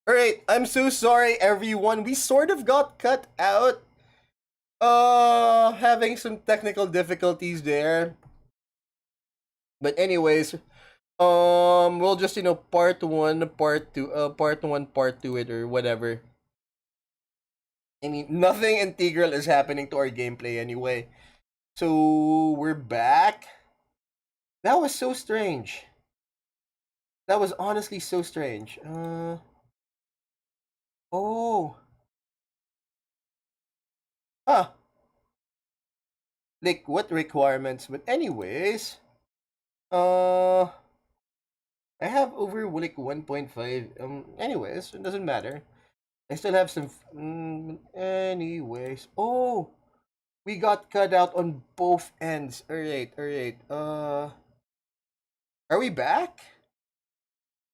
Alright, I'm so sorry everyone. We sort of got cut out. Having some technical difficulties there. But anyways, we'll just part one, part two, part one, part two it or whatever. I mean, nothing integral is happening to our gameplay anyway. So we're back. That was so strange. That was honestly so strange. Oh. Huh. Like what requirements? But anyways, uh I have over like 1.5. Anyways, it doesn't matter. I still have some. Anyways, oh, we got cut out on both ends. All right, all right. Are we back?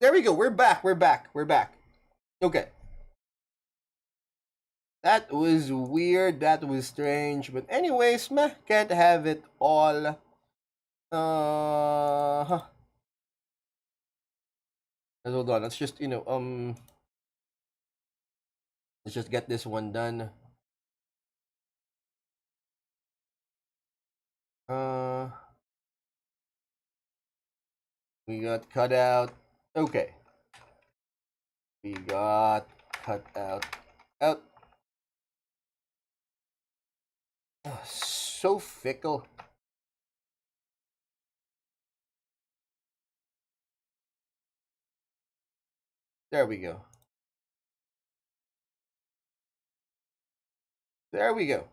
There we go. We're back. We're back. We're back. Okay. That was weird. That was strange. But anyways, meh, can't have it all. Huh. Hold on. Let's just let's just get this one done. Uh, we got cut out. Okay. We got cut out. Out. Oh, so fickle. There we go. There we go.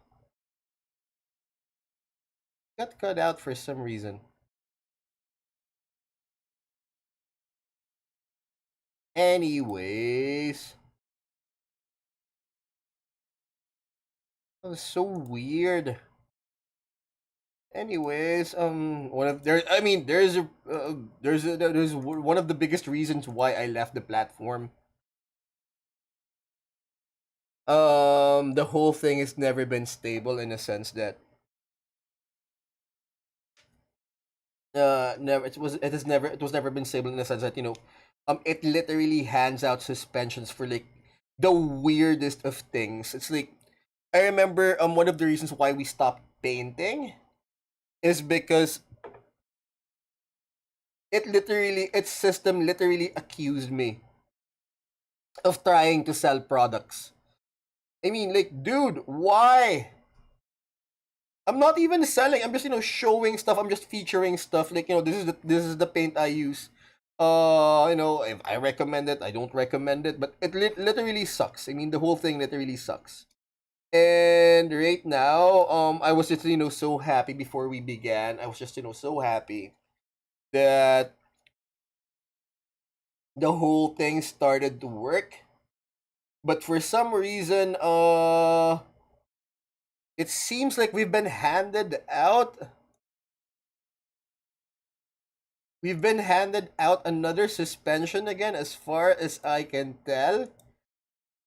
Got cut out for some reason. Anyways. That was so weird. Anyways, one of there. I mean, there's one of the biggest reasons why I left the platform. The whole thing has never been stable in a sense that never it was never been stable in the sense that it literally hands out suspensions for like the weirdest of things. It's like I remember one of the reasons why we stopped painting is because its system literally accused me of trying to sell products. I mean, like, dude, why? I'm not even selling. I'm just showing stuff. I'm just featuring stuff. Like this is the paint I use. If I recommend it, I don't recommend it, but it literally sucks. I mean, the whole thing literally sucks. And right now, I was just so happy before we began. I was just so happy that the whole thing started to work. But for some reason, it seems like we've been handed out. We've been handed out another suspension again, as far as I can tell.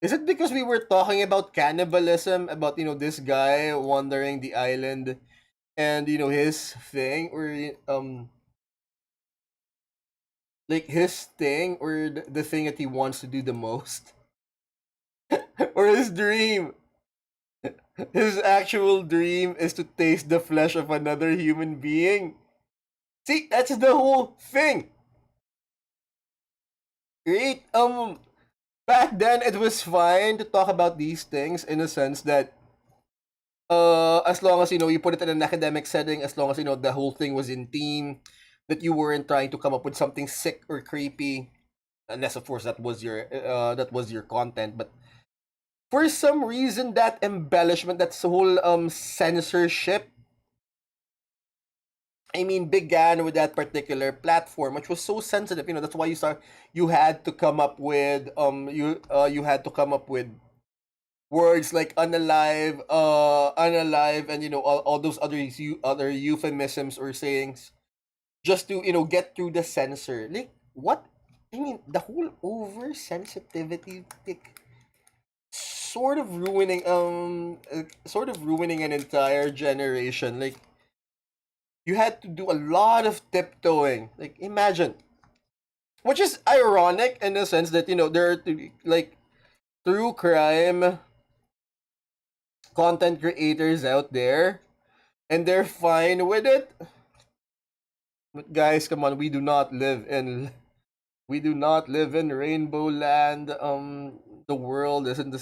Is it because we were talking about cannibalism, about this guy wandering the island, and his thing, or like his thing, or the thing that he wants to do the most, or his dream? His actual dream is to taste the flesh of another human being. See, that's the whole thing. Right? Back then it was fine to talk about these things in a sense that as long as you put it in an academic setting, as long as the whole thing was in theme, that you weren't trying to come up with something sick or creepy, unless of course that was your content. But for some reason, that embellishment, that whole censorship, I mean, began with that particular platform, which was so sensitive. That's why you had to come up with words like unalive, and all those other euphemisms or sayings, just to get through the censor. Like what? I mean, the whole oversensitivity, like, sort of ruining an entire generation. Like you had to do a lot of tiptoeing. Like imagine which is ironic in the sense that there are like true crime content creators out there, and they're fine with it. But guys, come on, we do not live in Rainbow Land. The world isn't a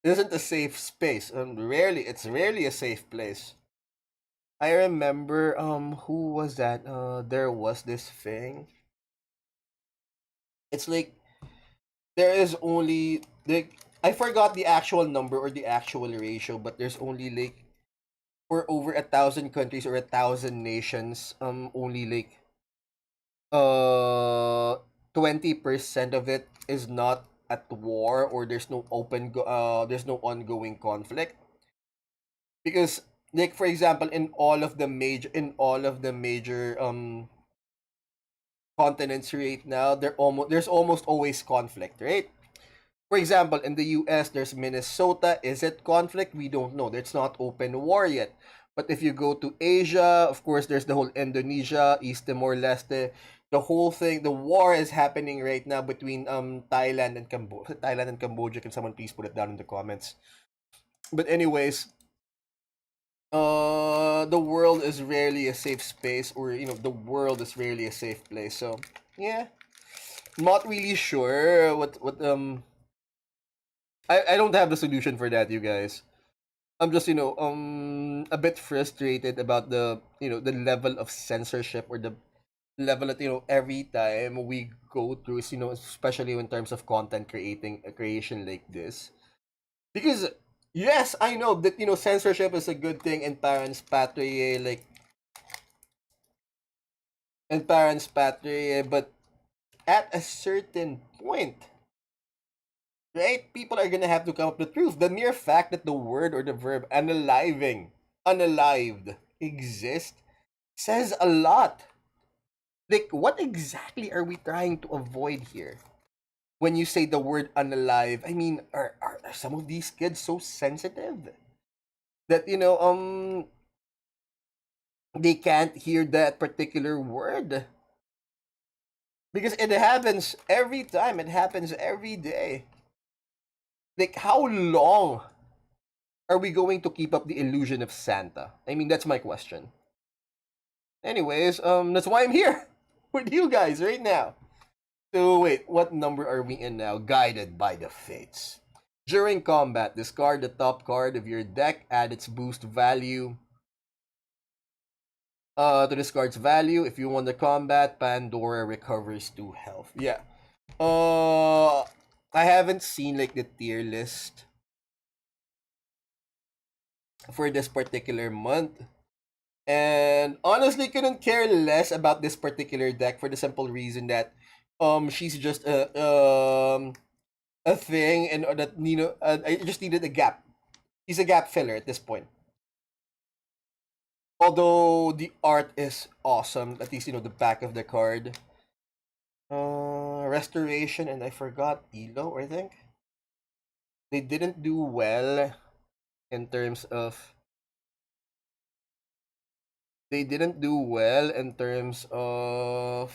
isn't a safe space. It's rarely a safe place. I remember who was that? There was this thing. It's like there is only like I forgot the actual number or the actual ratio, but there's only like for over 1,000 countries or 1,000 nations, only like uh 20% of it is not at war, or there's no ongoing conflict. Because like for example, in all of the major continents right now, there's almost always conflict, right? For example, in the US, there's Minnesota. Is it conflict? We don't know. It's not open war yet. But if you go to Asia, of course, there's the whole Indonesia, East Timor Leste. The whole thing, the war is happening right now between Thailand and Cambodia. Thailand and Cambodia. Can someone please put it down in the comments? But anyways, the world is rarely a safe space, or the world is rarely a safe place. So yeah, not really sure what. I don't have the solution for that, you guys. I'm just a bit frustrated about the level of censorship, or the level that every time we go through, especially in terms of content creation like this. Because yes, I know that censorship is a good thing in parents patriae, like in parents patriae, but at a certain point, right? People are gonna have to come up with the truth. The mere fact that the word or the verb unalived, exist says a lot. Like, what exactly are we trying to avoid here? When you say the word unalive, I mean, are some of these kids so sensitive that they can't hear that particular word? Because it happens every time. It happens every day. Like, how long are we going to keep up the illusion of Santa? I mean, that's my question. Anyways, that's why I'm here with you guys right now. So wait, what number are we in now? Guided by the Fates. During combat, discard the top card of your deck, add its boost value to this card's value. If you won the combat, Pandora recovers 2 health. Yeah. I haven't seen like the tier list for this particular month. And honestly, couldn't care less about this particular deck for the simple reason that she's just a thing, and that I just needed a gap. He's a gap filler at this point. Although the art is awesome, at least the back of the card. Restoration, and I forgot Elo. I think they didn't do well in terms of they didn't do well in terms of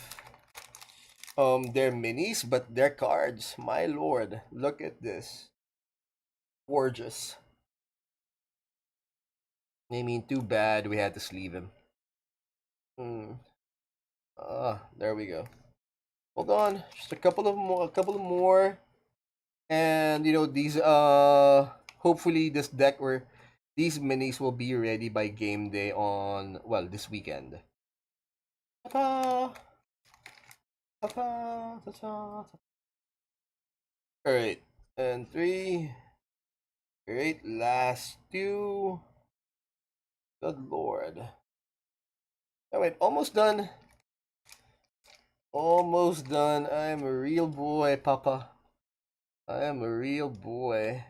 their minis, but their cards. My lord, look at this, gorgeous. I mean, too bad we had to sleeve him. There we go. Hold on, just a couple of more, and these hopefully this deck or these minis will be ready by game day on, well, this weekend. Ta-ta! Ta-ta! Ta-ta! All right, and three. Great, last two. Good lord. All right, almost done. Almost done. I am a real boy, Papa. I am a real boy.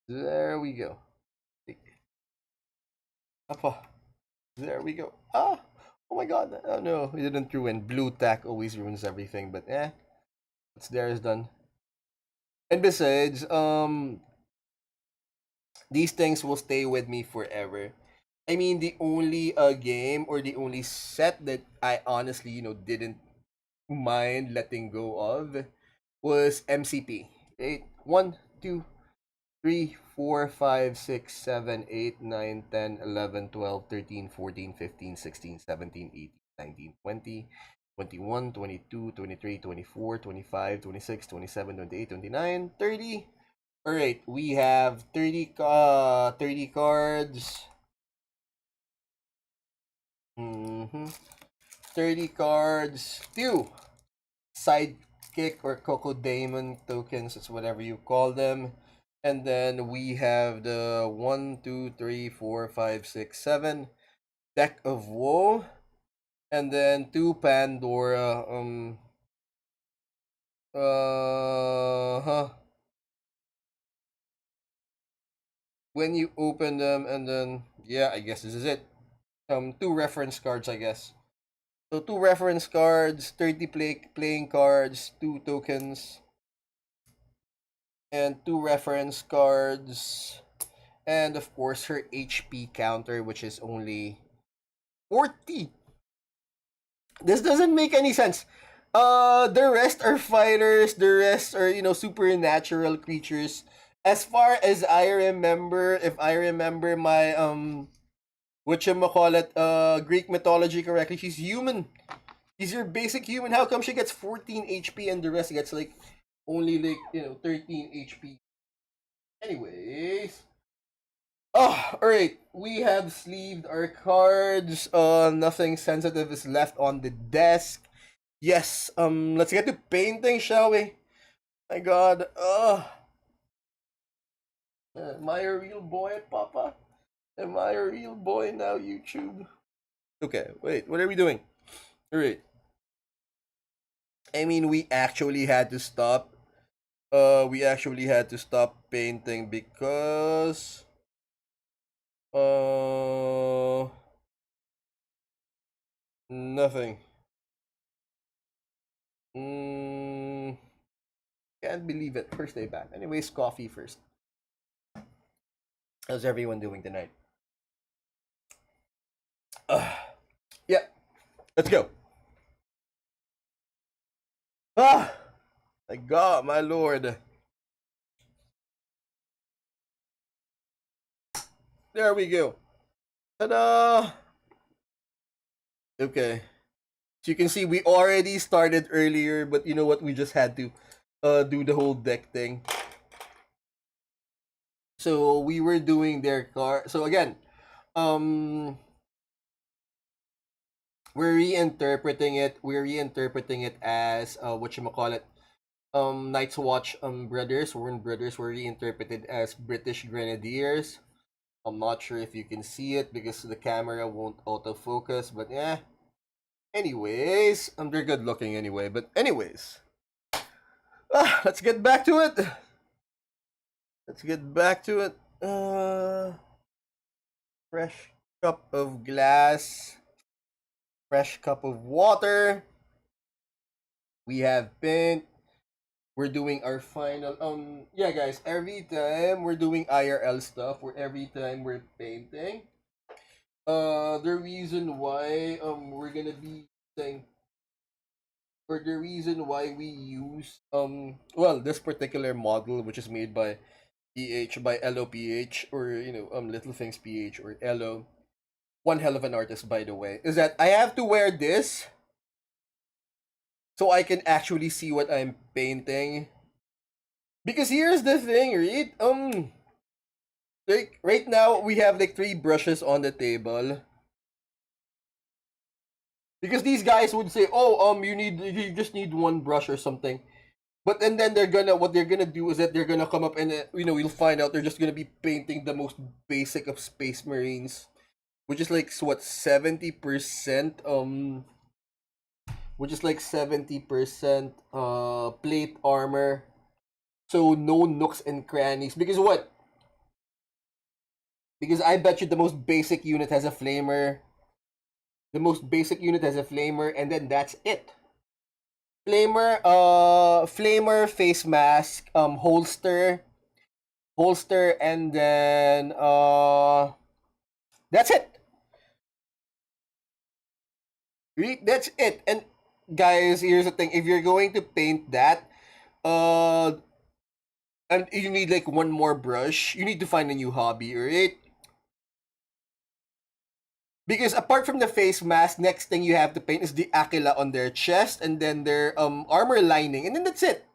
There we go. Papa. There we go. Ah! Oh my god. Oh no, we didn't ruin. Blue tack always ruins everything, but what's there is done. And besides, these things will stay with me forever. I mean, the only game or the only set that I honestly, didn't mind letting go of was MCP. Right? 1, 2, 3, 4, 5, 6, 7, 8, 9, 10, 11, 12, 13, 14, 15, 16, 17, 18, 19, 20, 21, 22, 23, 24, 25, 26, 27, 28, 29, 30. Alright, we have 30 cards. 30 cards. 2 sidekick or Coco Daemon tokens, it's whatever you call them. And then we have the 1, 2, 3, 4, 5, 6, 7 deck of woe. And then 2 Pandora. When you open them, and then yeah, I guess this is it. 2 reference cards, I guess. So 2 reference cards, 30 playing cards, 2 tokens, and 2 reference cards, and of course her HP counter, which is only 40. This doesn't make any sense. The rest are fighters. The rest are, supernatural creatures. As far as I remember, if I remember my whatchamacallit, Greek mythology correctly, she's human. She's your basic human. How come she gets 14 HP and the rest gets like only like 13 HP? Anyways. Oh, alright. We have sleeved our cards. Nothing sensitive is left on the desk. Yes, let's get to painting, shall we? My god. Am I a real boy, Papa? Am I a real boy now, YouTube? Okay, wait, what are we doing? Alright. I mean, we actually had to stop. We actually had to stop painting because nothing. Can't believe it. First day back. Anyways, coffee first. How's everyone doing tonight? Yeah, let's go. My God, my lord. There we go. Ta-da! Okay. So you can see we already started earlier, but you know what? We just had to do the whole deck thing. So we were doing their card. So again, we're reinterpreting it. We're reinterpreting it as whatchamacallit. Night's Watch brothers, Warren brothers, were reinterpreted as British Grenadiers. I'm not sure if you can see it because the camera won't autofocus, but yeah. Anyways, they're good looking anyway. But anyways, let's get back to it. Let's get back to it. Fresh cup of glass. Fresh cup of water. We have paint. We're doing our final yeah guys, every time we're doing IRL stuff, or every time we're painting, the reason why we're gonna be using, or the reason why we use well, this particular model, which is made by by LOPH, or Little Things PH, or LO, one hell of an artist by the way, is that I have to wear this so I can actually see what I'm painting. Because here's the thing, right? Like right now we have like 3 brushes on the table. Because these guys would say, "Oh, you just need 1 brush or something." But and then what they're gonna do is that they're gonna come up and you'll find out they're just gonna be painting the most basic of Space Marines, which is like what 70% which is like 70% plate armor. So no nooks and crannies. Because what? Because I bet you the most basic unit has a flamer. The most basic unit has a flamer, and then that's it. Flamer, face mask, holster, and then that's it. That's it. And guys, here's the thing: if you're going to paint that, uh, and you need like one more brush, you need to find a new hobby, right? Because apart from the face mask, next thing you have to paint is the aquila on their chest and then their armor lining, and then that's it.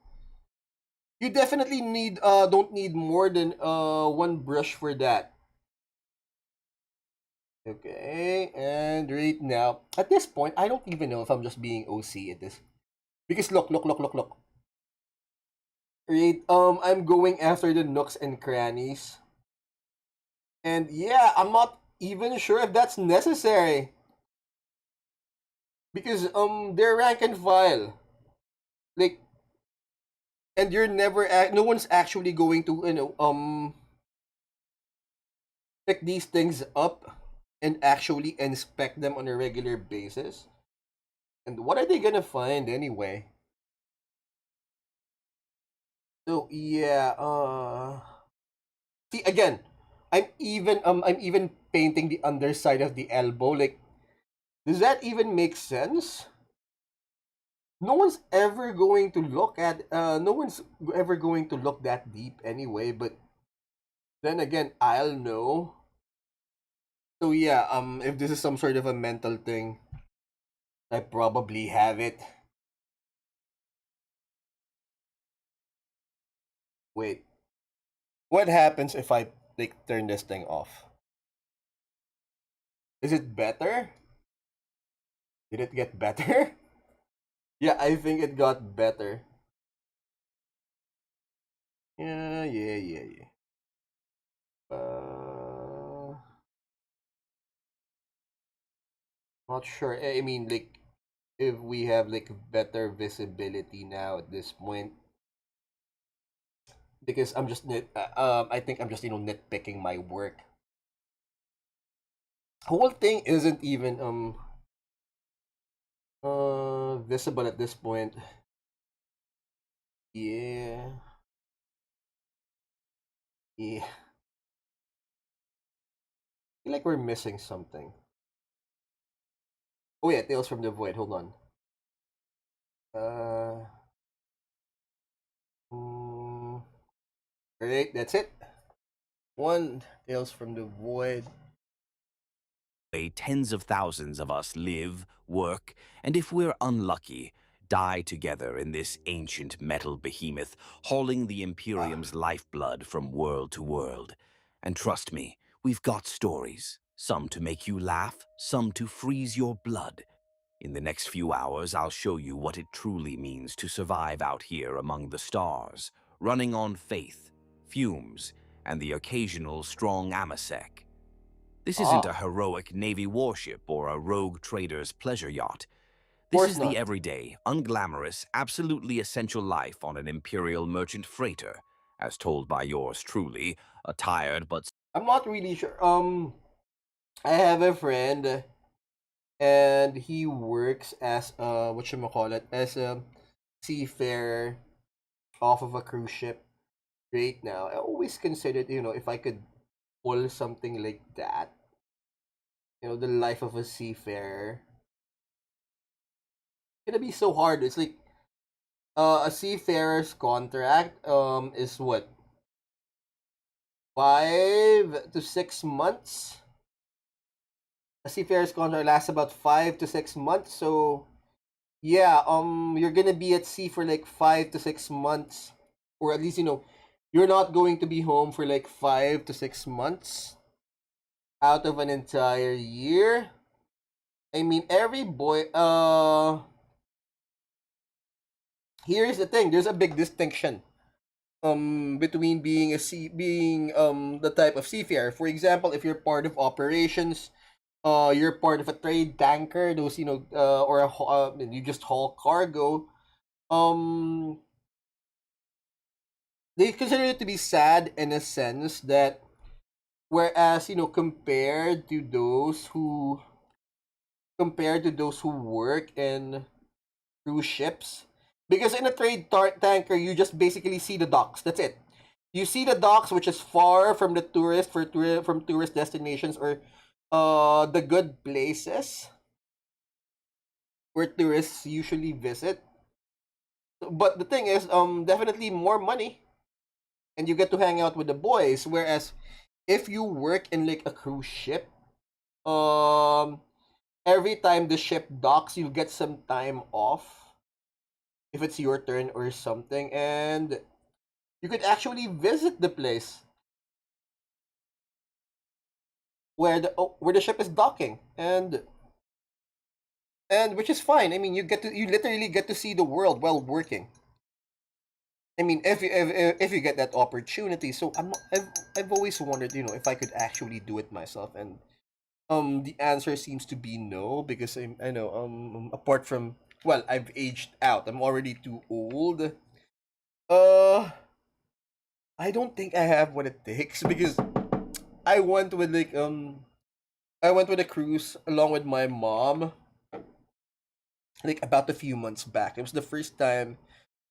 You definitely don't need more than one brush for that. Okay, and right now, at this point, I don't even know if I'm just being OC at this. Because look. Right, I'm going after the nooks and crannies. And yeah, I'm not even sure if that's necessary. Because they're rank and file. Like, and you're never no one's actually going to pick these things up and actually inspect them on a regular basis. And what are they gonna find anyway? So yeah, see again, I'm even painting the underside of the elbow. Like, does that even make sense? No one's ever going to look at no one's ever going to look that deep anyway, but then again, I'll know. So yeah, if this is some sort of a mental thing, I probably have it. Wait, what happens if I like turn this thing off? Is it better? Did it get better? Yeah, I think it got better. Yeah. Not sure. I mean, like, if we have like better visibility now at this point, because I think I'm just nitpicking my work. Whole thing isn't even visible at this point. Yeah, yeah. I feel like we're missing something. Oh yeah, Tales from the Void. Hold on. Uh, all right, that's it. One Tales from the Void. Tens of thousands of us live, work, and if we're unlucky, die together in this ancient metal behemoth, hauling the Ah, Imperium's lifeblood from world to world. And trust me, we've got stories. Some to make you laugh, some to freeze your blood. In the next few hours, I'll show you what it truly means to survive out here among the stars, running on faith, fumes, and the occasional strong amasec. This isn't a of heroic Navy warship or a rogue trader's pleasure yacht. This course is the not. everyday, unglamorous, absolutely essential life on an Imperial merchant freighter, as told by yours truly, a tired but I'm not really sure. I have a friend, and he works as what you call it, as a seafarer off of a cruise ship right now. I always considered, if I could pull something like that, the life of a seafarer, it's gonna be so hard. It's like a seafarer's contract is what, 5 to 6 months. A seafarer's contract lasts about 5 to 6 months. So yeah, you're gonna be at sea for like 5 to 6 months, or at least you're not going to be home for like 5 to 6 months out of an entire year. I mean, every boy. Here's the thing. There's a big distinction between being the type of seafarer. For example, if you're part of operations, you're part of a trade tanker. Those or you just haul cargo. Um, they consider it to be sad in a sense that, whereas compared to those who work in cruise ships, because in a tanker you just basically see the docks. That's it. You see the docks, which is far from the from tourist destinations or the good places. where tourists usually visit. But the thing is, definitely more money, and you get to hang out with the boys. Whereas if you work in like a cruise ship, um, every time the ship docks, you get some time off if it's your turn or something, and you could actually visit the place where the ship is docking, and which is fine. I mean, you literally get to see the world while working. I mean, if you get that opportunity. So I've always wondered, if I could actually do it myself, and the answer seems to be no, because I know, apart from, well, I've aged out. I'm already too old. Uh, I don't think I have what it takes, because I went with like I went with a cruise along with my mom, like about a few months back. It was the first time,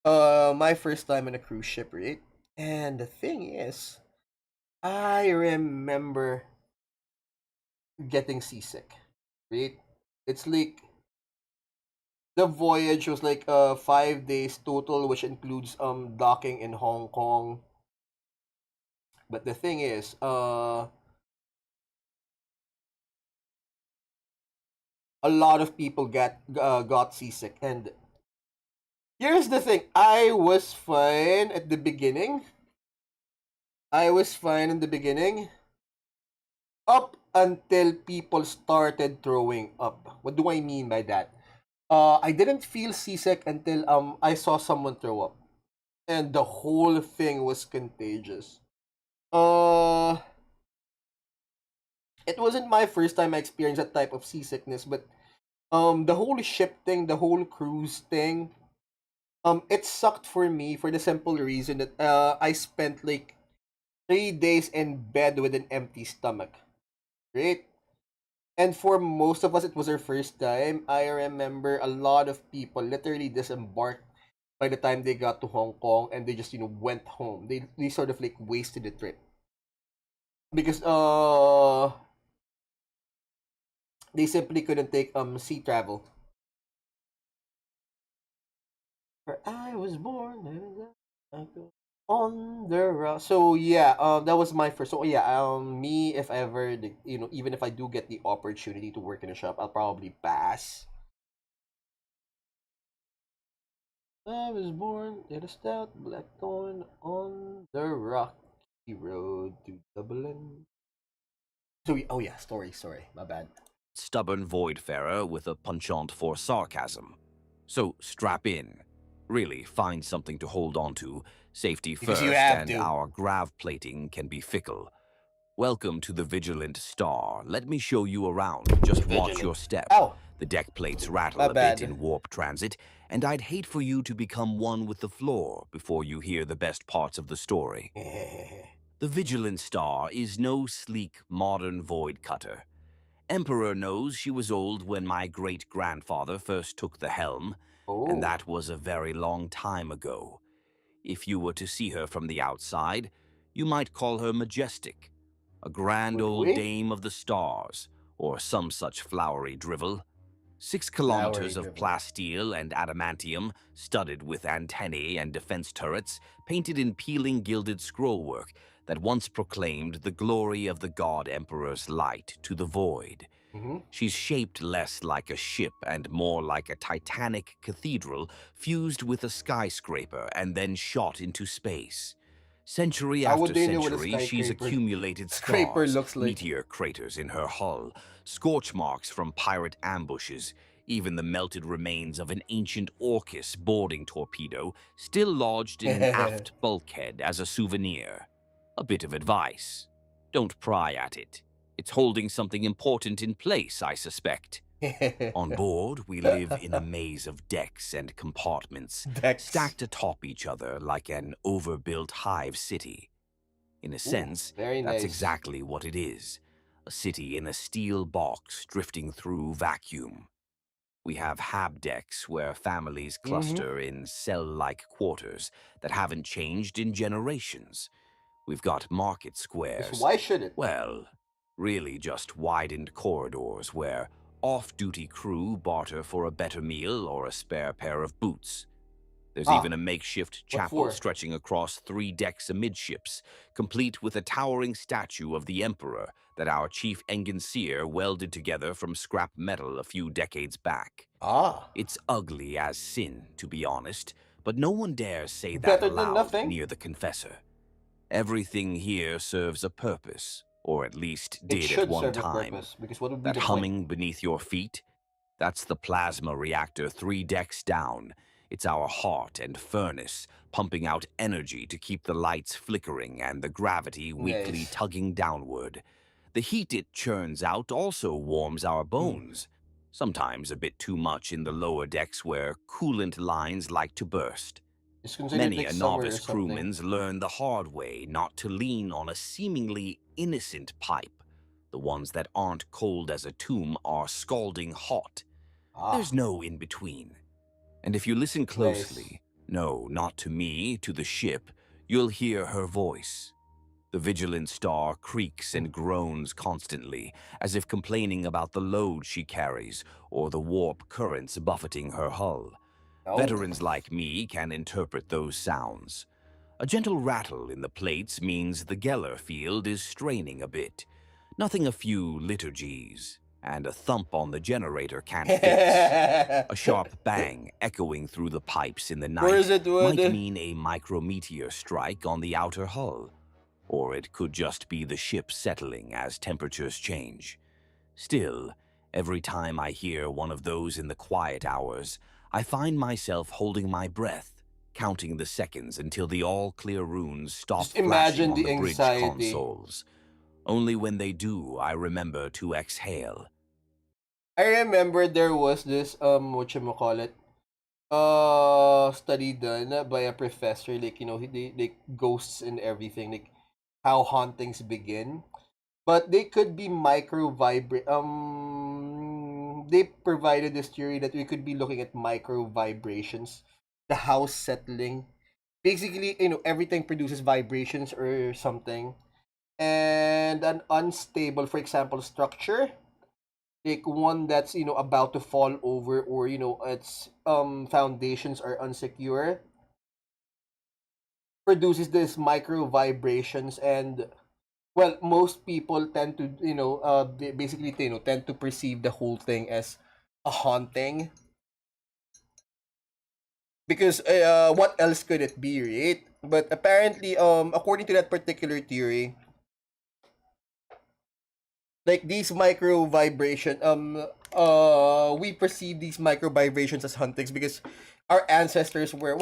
my first time in a cruise ship, right? And the thing is, I remember getting seasick, right? It's like the voyage was like 5 days total, which includes docking in Hong Kong. But the thing is, a lot of people got seasick, and here's the thing: I was fine at the beginning. I was fine in the beginning, up until people started throwing up. What do I mean by that? I didn't feel seasick until I saw someone throw up, and the whole thing was contagious. Uh, it wasn't my first time I experienced that type of seasickness, but the whole ship thing, the whole cruise thing, it sucked for me for the simple reason that I spent like 3 days in bed with an empty stomach, right? And for most of us, it was our first time. I remember a lot of people literally disembarked by the time they got to Hong Kong, and they just went home. They sort of like wasted the trip because they simply couldn't take sea travel. Where I was born on the rock. So yeah, that was my first. So yeah, me, if ever, even if I do get the opportunity to work in a shop, I'll probably pass. I was born in a stout black thorn on the rocky road to Dublin. So oh yeah, sorry, my bad. Stubborn voidfarer with a penchant for sarcasm. So strap in. Really, find something to hold on to. Safety Because you first, have and to. our grav plating can be fickle. Welcome to the Vigilant Star. Let me show you around. Just watch Vigilant. your step. Oh, The deck plates my rattle a bit bad. in warp transit, and I'd hate for you to become one with the floor before you hear the best parts of the story. The Vigilant Star is no sleek, modern void cutter. Emperor knows she was old when my great-grandfather first took the helm, and Oh, that was a very long time ago. If you were to see her from the outside, you might call her majestic, a grand would old we? dame of the stars, or some such flowery drivel. 6 kilometers Flowery of dribble. plasteel and adamantium, studded with antennae and defense turrets, painted in peeling gilded scrollwork that once proclaimed the glory of the god emperor's light to the void. Mm-hmm. She's shaped less like a ship and more like a titanic cathedral fused with a skyscraper and then shot into space. Century How after would they know what a century, she's skyscraper accumulated scraper scars, looks like? meteor craters in her hull, scorch marks from pirate ambushes, even the melted remains of an ancient Orcus boarding torpedo still lodged in an aft bulkhead as a souvenir. A bit of advice: don't pry at it. It's holding something important in place, I suspect. On board, we live in a maze of decks and compartments, Dex. stacked atop each other like an overbuilt hive city. In a Ooh, sense, very that's nice. exactly what it is: a city in a steel box drifting through vacuum. We have hab decks where families Mm-hmm. cluster in cell-like quarters that haven't changed in generations. We've got market Because squares. why should it? Well, really just widened corridors where Off-duty crew barter for a better meal or a spare pair of boots. There's even Ah, a makeshift what chapel for? stretching across 3 decks amidships, complete with a towering statue of the Emperor that our chief engineer welded together from scrap metal a few decades back. Ah, It's ugly as sin, to be honest, but no one dares say that better than aloud nothing. near the confessor. Everything here serves a purpose, or at least It did at should one serve a time. purpose, because what would be That the point? humming beneath your feet? That's the plasma reactor 3 decks down. It's our heart and furnace, pumping out energy to keep the lights flickering and the gravity weakly Nice. tugging downward. The heat it churns out also warms our Hmm. bones, sometimes a bit too much in the lower decks where coolant lines like to burst. Just consider it Many like a summer or novice something. crewman's learn the hard way not to lean on a seemingly innocent pipe. The ones that aren't cold as a tomb are scalding hot. Ah, There's no in between. And if you listen nice. closely, no, not to me, to the ship, you'll hear her voice. The vigilant star creaks Hmm. and groans constantly, as if complaining about the load she carries or the warp currents buffeting her hull. Oh. Veterans like me can interpret those sounds. A gentle rattle in the plates means the Geller field is straining a bit. Nothing a few liturgies, and a thump on the generator can't fix. A sharp bang echoing through the pipes in the Where is night it, might Wood? mean a micrometeor strike on the outer hull, or it could just be the ship settling as temperatures change. Still, every time I hear one of those in the quiet hours, I find myself holding my breath, counting the seconds until the all-clear runes stop Just flashing imagine on the the bridge anxiety. consoles. Only when they do, I remember to exhale. I remember there was this what you call it, study done by a professor, like, they like ghosts and everything, like how hauntings begin. But they could be micro vibrate. They provided this theory that we could be looking at micro vibrations, the house settling. Basically, everything produces vibrations or something, and an unstable, for example, structure, like one that's about to fall over, or its foundations are unsecure, produces this micro vibrations. And well, most people tend to basically tend to perceive the whole thing as a haunting, because what else could it be, right? But apparently, according to that particular theory, like these micro vibration, we perceive these micro vibrations as hauntings because our ancestors were,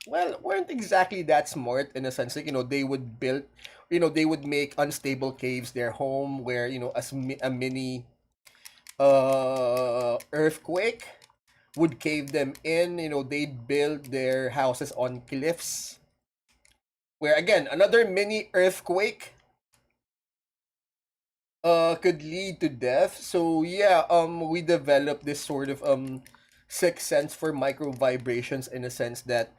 weren't exactly that smart, in a sense, like, they would build, they would make unstable caves their home, where a mini earthquake would cave them in. They'd build their houses on cliffs, where again another mini earthquake could lead to death. So yeah, we developed this sort of sixth sense for micro vibrations, in a sense that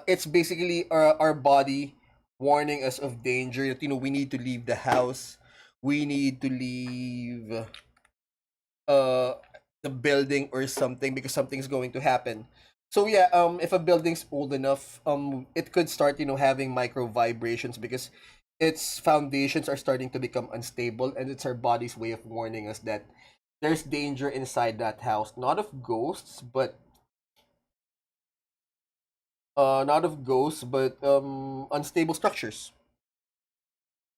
it's basically our body warning us of danger, that we need to leave the house, we need to leave uh the building or something, because something's going to happen. So yeah, if a building's old enough, it could start having micro vibrations, because its foundations are starting to become unstable, and it's our body's way of warning us that there's danger inside that house, not of ghosts, but unstable structures,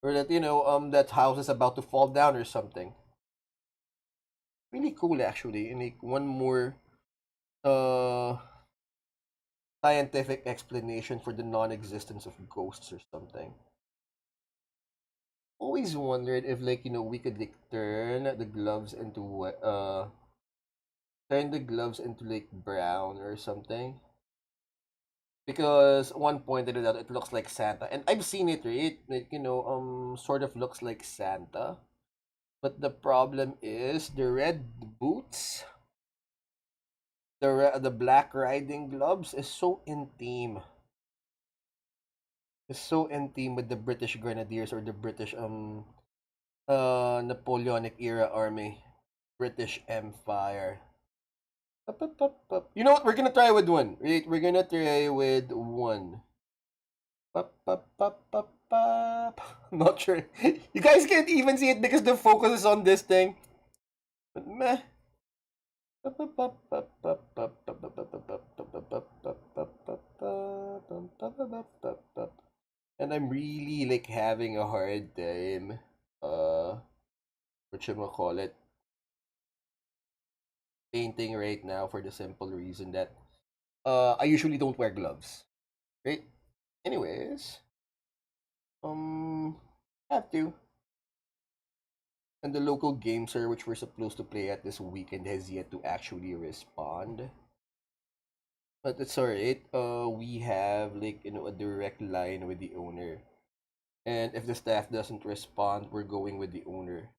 or that that house is about to fall down or something. Really cool, actually. And like one more uh scientific explanation for the non-existence of ghosts or something. Always wondered if, like, we could like turn the gloves into like brown or something, because one pointed it out, it looks like Santa, and I've seen it, right? Like, sort of looks like Santa. But the problem is the red boots, the black riding gloves is so intimate. It's so intimate with the British Grenadiers, or the British Napoleonic era army, British Empire. Up, up, up, up. You know what? We're gonna try with one. Wait, we're gonna try with one. Up, up, up, up, up. I'm not sure. You guys can't even see it because the focus is on this thing. But meh. And I'm really like having a hard time. What you call it? Painting right now for the simple reason that I usually don't wear gloves. Right? Anyways, have to. And the local game sir which we're supposed to play at this weekend has yet to actually respond. But it's alright. We have like a direct line with the owner. And if the staff doesn't respond, we're going with the owner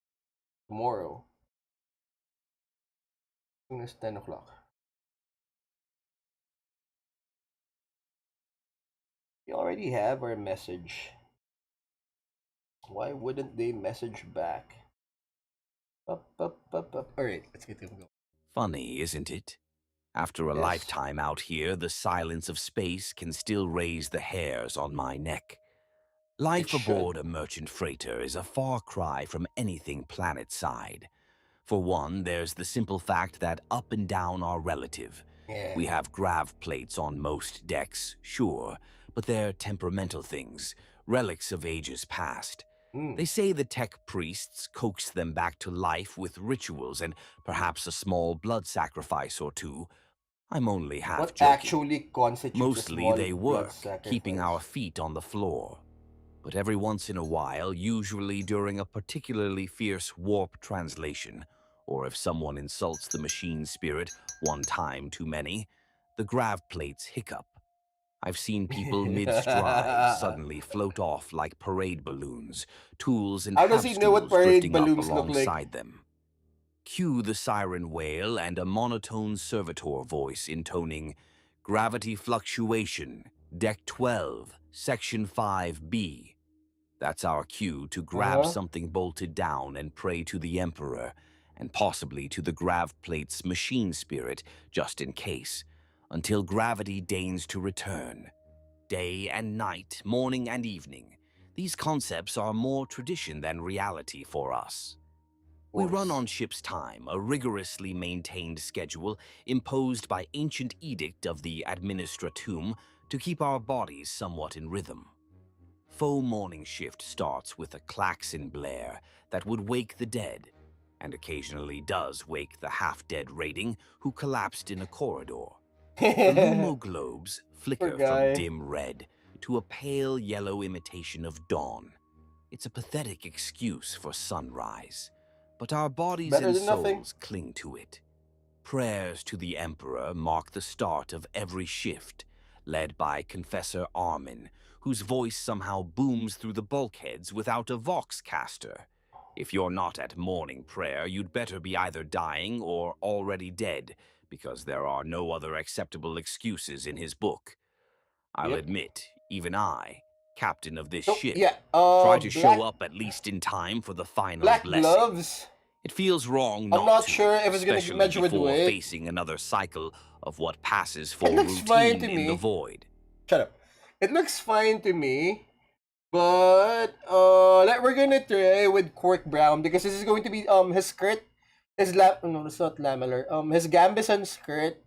tomorrow. It's 10 o'clock. We already have our message. Why wouldn't they message back? Alright, let's get them going. Funny, isn't it? After a Yes. lifetime out here, the silence of space can still raise the hairs on my neck. It Life should. aboard a merchant freighter is a far cry from anything planet-side. For one, there's the simple fact that up and down are relative. Yeah. We have grav plates on most decks, sure, but they're temperamental things, relics of ages past. Mm. They say the tech priests coax them back to life with rituals and perhaps a small blood sacrifice or two. I'm only half What joking. actually constitutes a Mostly small they blood work, keeping our sacrifice? feet on the floor. But every once in a while, usually during a particularly fierce warp translation, or if someone insults the machine spirit one time too many, the grav plates hiccup. I've seen people mid-stride How suddenly float off like parade balloons, tools and does he know what have-stools parade drifting up balloons look like? alongside them. Cue the siren wail and a monotone servitor voice intoning, "Gravity fluctuation, Deck 12, Section 5B." That's our cue to Uh grab huh. something bolted down and pray to the Emperor, and possibly to the grav plate's machine spirit, just in case, until gravity deigns to return. Day and night, morning and evening, these concepts are more tradition than reality for us. Of We run course. on ship's time, a rigorously maintained schedule imposed by ancient edict of the administratum to keep our bodies somewhat in rhythm. Faux morning shift starts with a klaxon blare that would wake the dead, and occasionally does wake the half-dead rating who collapsed in a corridor. The Poor lumoglobes flicker from guy. dim red to a pale yellow imitation of dawn. It's a pathetic excuse for sunrise, but our bodies Better and than nothing. souls cling to it. Prayers to the Emperor mark the start of every shift, led by Confessor Armin, whose voice somehow booms through the bulkheads without a voxcaster. If you're not at morning prayer, you'd better be either dying or already dead, because there are no other acceptable excuses in his book. I'll Yep. admit, even I, captain of this So ship, yeah. try to show up at least in time for the final Black blessing. gloves. It feels wrong I'm not not to, sure if it's gonna especially match with before weight. facing another cycle of what passes It for looks fine routine to in the me. void. Shut up. It looks fine to me. But we're gonna try with Cork Brown because this is going to be his skirt, no, it's not lamellar. His Gambison skirt.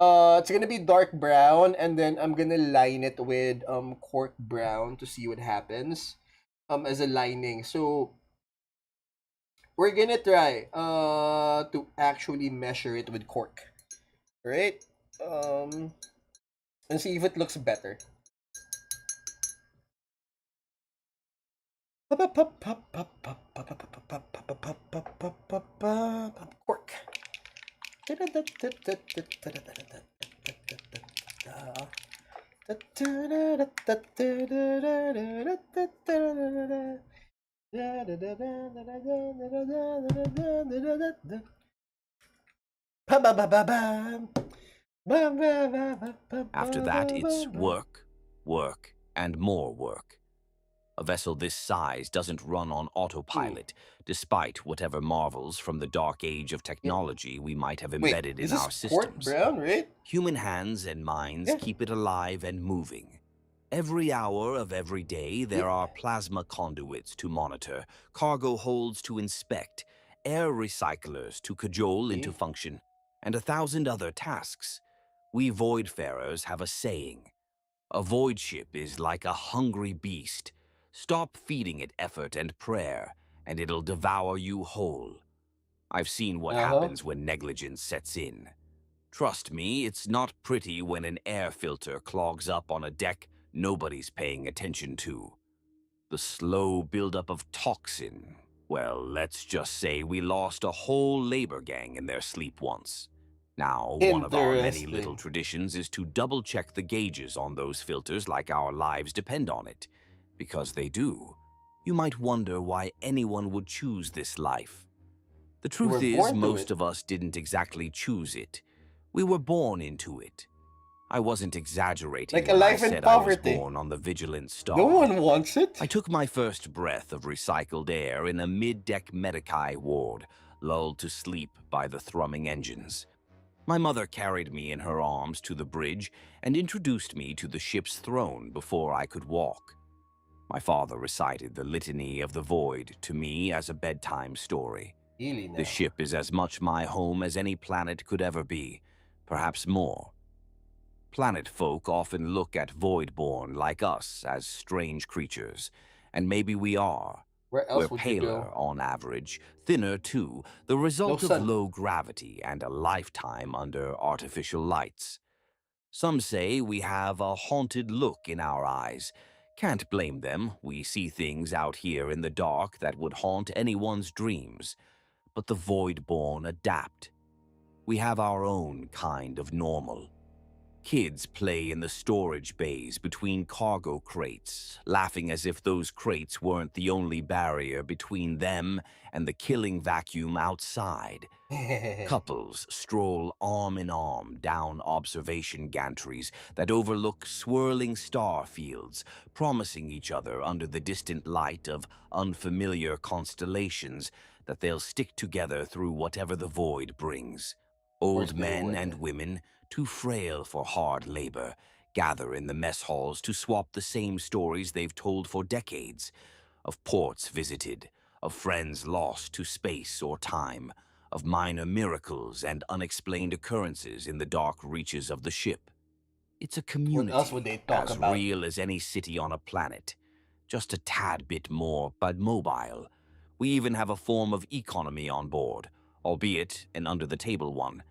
It's gonna be dark brown, and then I'm gonna line it with Cork Brown to see what happens. As a lining. So we're gonna try to actually measure it with cork, right? Um, and see if it looks better. Cork. After that, it's work, work, and more work. A vessel this size doesn't run on Hmm. autopilot, despite whatever marvels from the dark age of Yeah. technology we might have Wait, embedded in this is our Port systems. Brown, right? Human hands and minds Yeah. keep it alive and moving. Every hour of every day, Yeah. there are plasma conduits to monitor, cargo holds to inspect, air recyclers to cajole into Okay. function, and 1,000 other tasks. We voidfarers have a saying: a void ship is like a hungry beast. Stop feeding it effort and prayer, and it'll devour you whole. I've seen what Uh huh. happens when negligence sets in. Trust me, it's not pretty when an air filter clogs up on a deck nobody's paying attention to. The slow buildup of toxin. Well, let's just say we lost a whole labor gang in their sleep once. Now, one of our many little Interesting. traditions is to double check the gauges on those filters like our lives depend on it. Because they do. You might wonder why anyone would choose this life. The You truth were is, born to most it. of us didn't exactly choose it. We were born into it. I wasn't exaggerating Like a when I life in said I was poverty. born on the Vigilant No Star. one wants I it. took my first breath of recycled air in a mid-deck Medicae ward, lulled to sleep by the thrumming engines. My mother carried me in her arms to the bridge and introduced me to the ship's throne before I could walk. My father recited the Litany of the Void to me as a bedtime story. Really The now. ship is as much my home as any planet could ever be, perhaps more. Planet folk often look at Voidborn like us as strange creatures, and maybe we are. Where We're else would you paler go? on average, thinner too, the No result of sun. low gravity and a lifetime under artificial lights. Some say we have a haunted look in our eyes. Can't blame them, we see things out here in the dark that would haunt anyone's dreams. But the Voidborn adapt. We have our own kind of normal. Kids play in the storage bays between cargo crates, laughing as if those crates weren't the only barrier between them and the killing vacuum outside. Couples stroll arm in arm down observation gantries that overlook swirling star fields, promising each other under the distant light of unfamiliar constellations that they'll stick together through whatever the void brings. Of course Old they men would. and women, too frail for hard labor, gather in the mess halls to swap the same stories they've told for decades, of ports visited, of friends lost to space or time, of minor miracles and unexplained occurrences in the dark reaches of the ship. It's a What else would they community, talk as about? real as any city on a planet, just a tad bit more but mobile. We even have a form of economy on board, albeit an under-the-table one.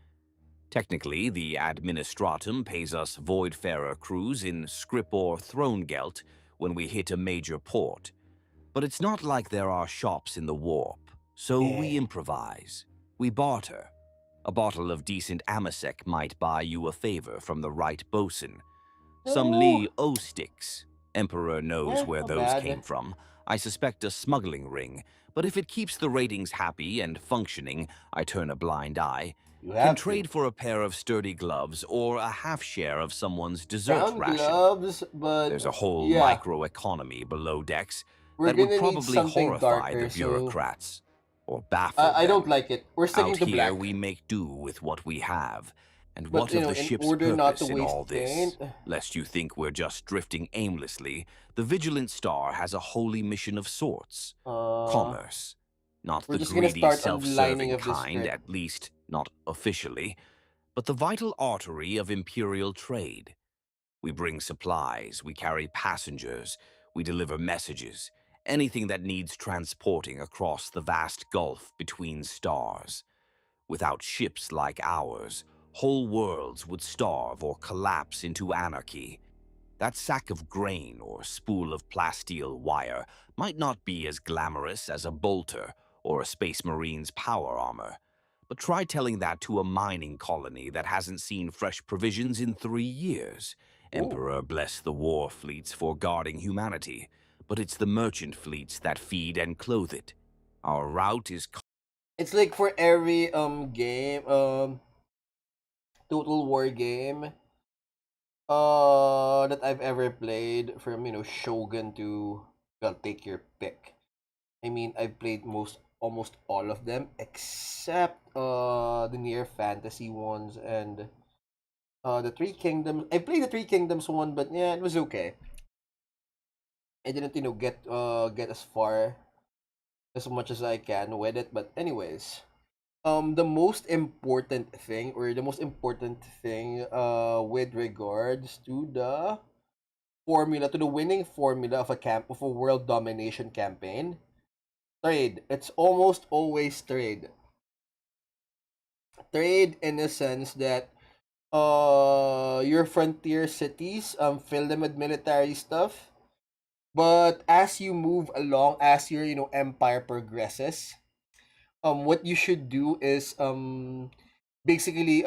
Technically, the administratum pays us voidfarer crews in scrip or throne gelt when we hit a major port. But it's not like there are shops in the warp, so we Eh. improvise. We barter. A bottle of decent amasec might buy you a favor from the right bosun. Some No. Lee O sticks. Emperor knows Eh, where not those bad. came from. I suspect a smuggling ring, but if it keeps the ratings happy and functioning, I turn a blind eye. You Can have to. trade for a pair of sturdy gloves or a half share of someone's dessert Brown ration. gloves, but There's a whole yeah, microeconomy below decks we're that would gonna need probably something horrify the darker, so bureaucrats or baffle I don't them. like it. We're Out sticking to here, black. we make do with what we have. And But what of the in ship's order not to purpose in waste all this? paint, Lest you think we're just drifting aimlessly, the Vigilant Star has a holy mission of sorts. uh, Commerce. Not we're the just gonna greedy, start on the lining self-serving of the kind, script. at least not officially, but the vital artery of imperial trade. We bring supplies, we carry passengers, we deliver messages, anything that needs transporting across the vast gulf between stars. Without ships like ours, whole worlds would starve or collapse into anarchy. That sack of grain or spool of plasteel wire might not be as glamorous as a bolter or a space marine's power armor, but try telling that to a mining colony that hasn't seen fresh provisions in 3 years. Ooh. Emperor bless the war fleets for guarding humanity, but it's the merchant fleets that feed and clothe it. Our route is It's like for every game, Total War game that I've ever played, from Shogun to Well, take your pick. I mean, I've played almost all of them except the near fantasy ones and the Three Kingdoms. I played the Three Kingdoms one, but yeah, it was okay. I didn't get as far as much as I can with it, but anyways, the most important thing or the most important thing with regards to the formula to the winning formula of a world domination campaign, trade. It's almost always trade. Trade in the sense that your frontier cities fill them with military stuff, but as you move along, as your empire progresses, what you should do is basically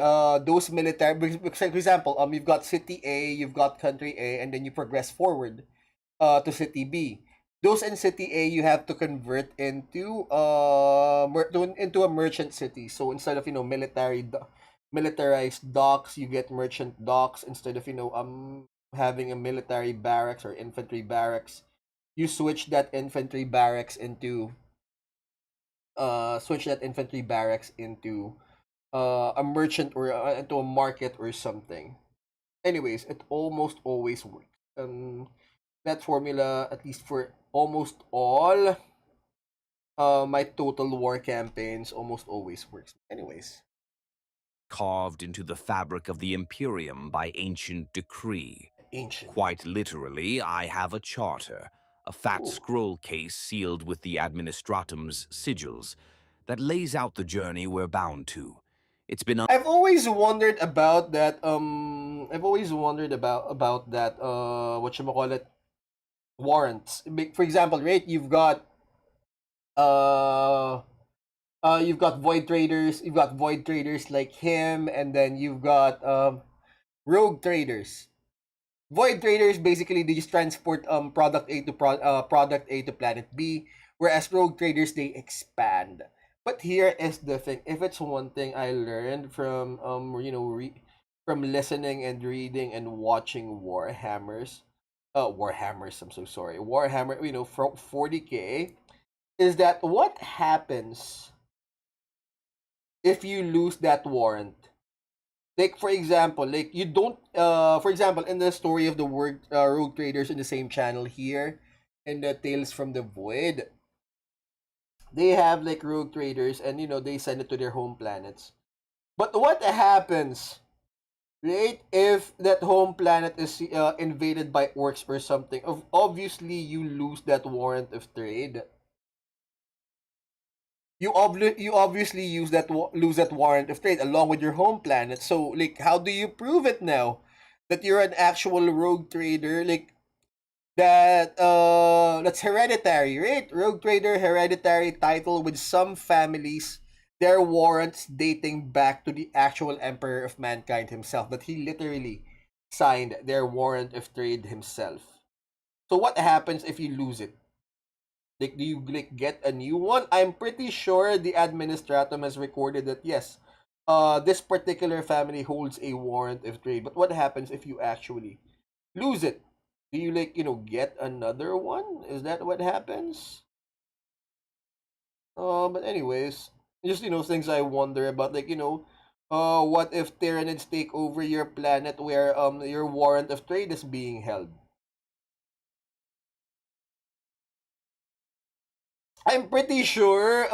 those military, for example, you've got city A, you've got country A, and then you progress forward to city B. Those in city A you have to convert into into a merchant city. So instead of militarized docks, you get merchant docks. Instead of having a military barracks or infantry barracks, you switch that infantry barracks into a merchant or into a market or something. Anyways, it almost always works. That formula, at least for almost all my total war campaigns, almost always works. Anyways, Carved into the fabric of the Imperium by ancient decree. ancient. Quite literally, I have a charter, a fat Ooh. scroll case sealed with the administratum's sigils, that lays out the journey we're bound to. It's been I've always wondered about that. I've always wondered about that. What you call it? Warrants. For example, right? Uh, you've got void traders. You've got void traders like him, and then you've got rogue traders. Void traders basically they just transport product A to planet B, whereas rogue traders they expand. But here is the thing: if it's one thing I learned from from listening and reading and watching Warhammers. I'm so sorry, Warhammer. From 40K is that what happens if you lose that warrant? Like for example, like you don't for example in the story of the rogue traders in the same channel here in the Tales from the Void, they have like rogue traders and they send it to their home planets. But what happens, right, if that home planet is invaded by orcs or something? Obviously you lose that warrant of trade. You obviously lose that warrant of trade along with your home planet. So like, how do you prove it now that you're an actual rogue trader? Like that's hereditary, right? Rogue trader hereditary title with some families. Their warrants dating back to the actual emperor of mankind himself. That he literally signed their warrant of trade himself. So what happens if you lose it? Like, do you like get a new one? I'm pretty sure the administratum has recorded that yes, this particular family holds a warrant of trade. But what happens if you actually lose it? Do you like get another one? Is that what happens? But anyways, just things I wonder about. Like what if Tyranids take over your planet where your warrant of trade is being held? I'm pretty sure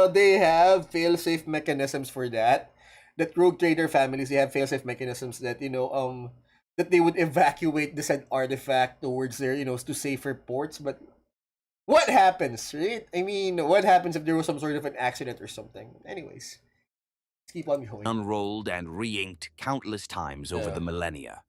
they have fail-safe mechanisms for that. That rogue trader families they have fail-safe mechanisms that that they would evacuate the said artifact towards their to safer ports. But what happens, right? I mean, what happens if there was some sort of an accident or something? Anyways, let's keep on going. unrolled and re-inked countless times over Yeah. the millennia.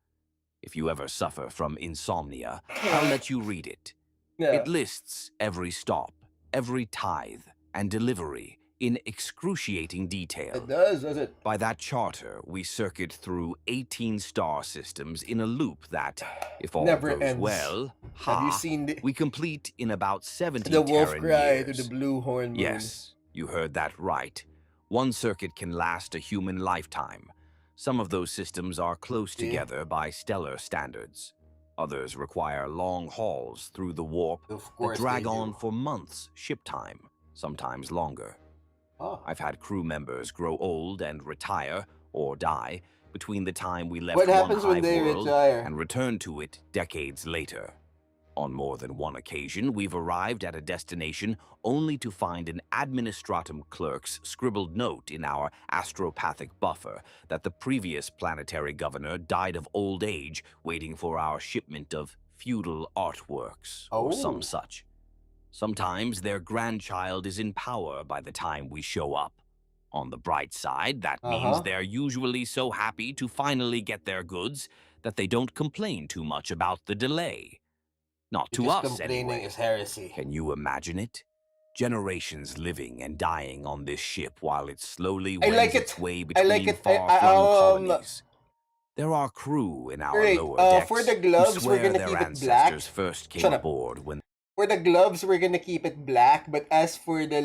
If you ever suffer from insomnia, I'll let you read it. Yeah. It lists every stop, every tithe, and delivery in excruciating It detail. does it? By that charter, we circuit through 18 star systems in a loop that, if all Never goes ends. well, Have you seen we complete in about 70 the wolf Terran cry to the years. blue horn moon? Yes, you heard that right. One circuit can last a human lifetime. Some of those systems are close See? together by stellar standards. Others require long hauls through the warp Of that course they drag do. on for months ship time, sometimes longer. Oh. I've had crew members grow old and retire or die between the time we What left one happens when hive they world retire? and returned to it decades later. On more than one occasion, we've arrived at a destination only to find an administratum clerk's scribbled note in our astropathic buffer that the previous planetary governor died of old age waiting for our shipment of feudal artworks or some Oh. such. Sometimes their grandchild is in power by the time we show up. On the bright side, that means Uh-huh. they're usually so happy to finally get their goods that they don't complain too much about the delay. Not to Because us, complaining is anyway. heresy. Can you imagine it? Generations living and dying on this ship while it slowly I like wends its it. way I like between it. far-flung colonies. There are crew in our Great. lower For decks the who gloves, we're swear gonna their keep it black. ancestors first came Shut up. aboard when For the gloves, we're gonna keep it black. But as for the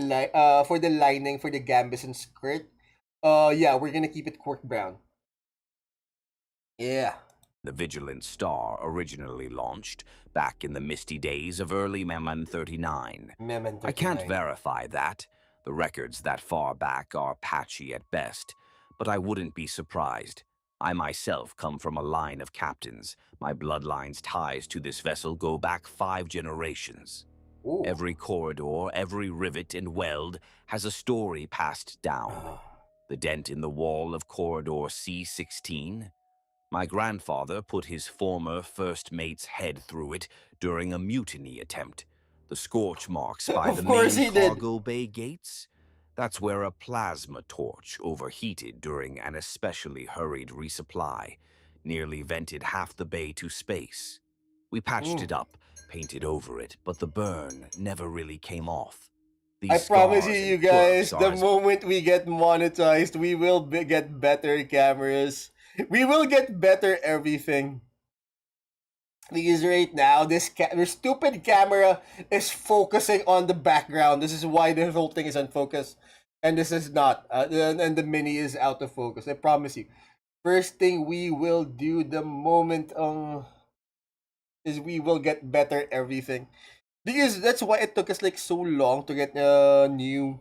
for the lining for the gambeson skirt, yeah, we're gonna keep it cork brown. Yeah. the Vigilant Star originally launched, back in the misty days of early Memon 39. Memon I can't 39. verify that. The records that far back are patchy at best, but I wouldn't be surprised. I myself come from a line of captains. My bloodline's ties to this vessel go back 5 generations. Ooh. Every corridor, every rivet and weld has a story passed down. The dent in the wall of corridor C16. My grandfather put his former first mate's head through it during a mutiny attempt. The scorch marks by the Of course main he did. cargo bay gates? That's where a plasma torch overheated during an especially hurried resupply, nearly vented half the bay to space. We patched Mm. it up, painted over it, but the burn never really came off. I These promise you, scars you and guys, quirks are the as moment we get monetized, we will get better cameras. We will get better everything. Because right now, this stupid camera is focusing on the background. This is why the whole thing is unfocused, and this is not. And the mini is out of focus. I promise you. First thing we will do the moment is we will get better everything. Because that's why it took us like so long to get a new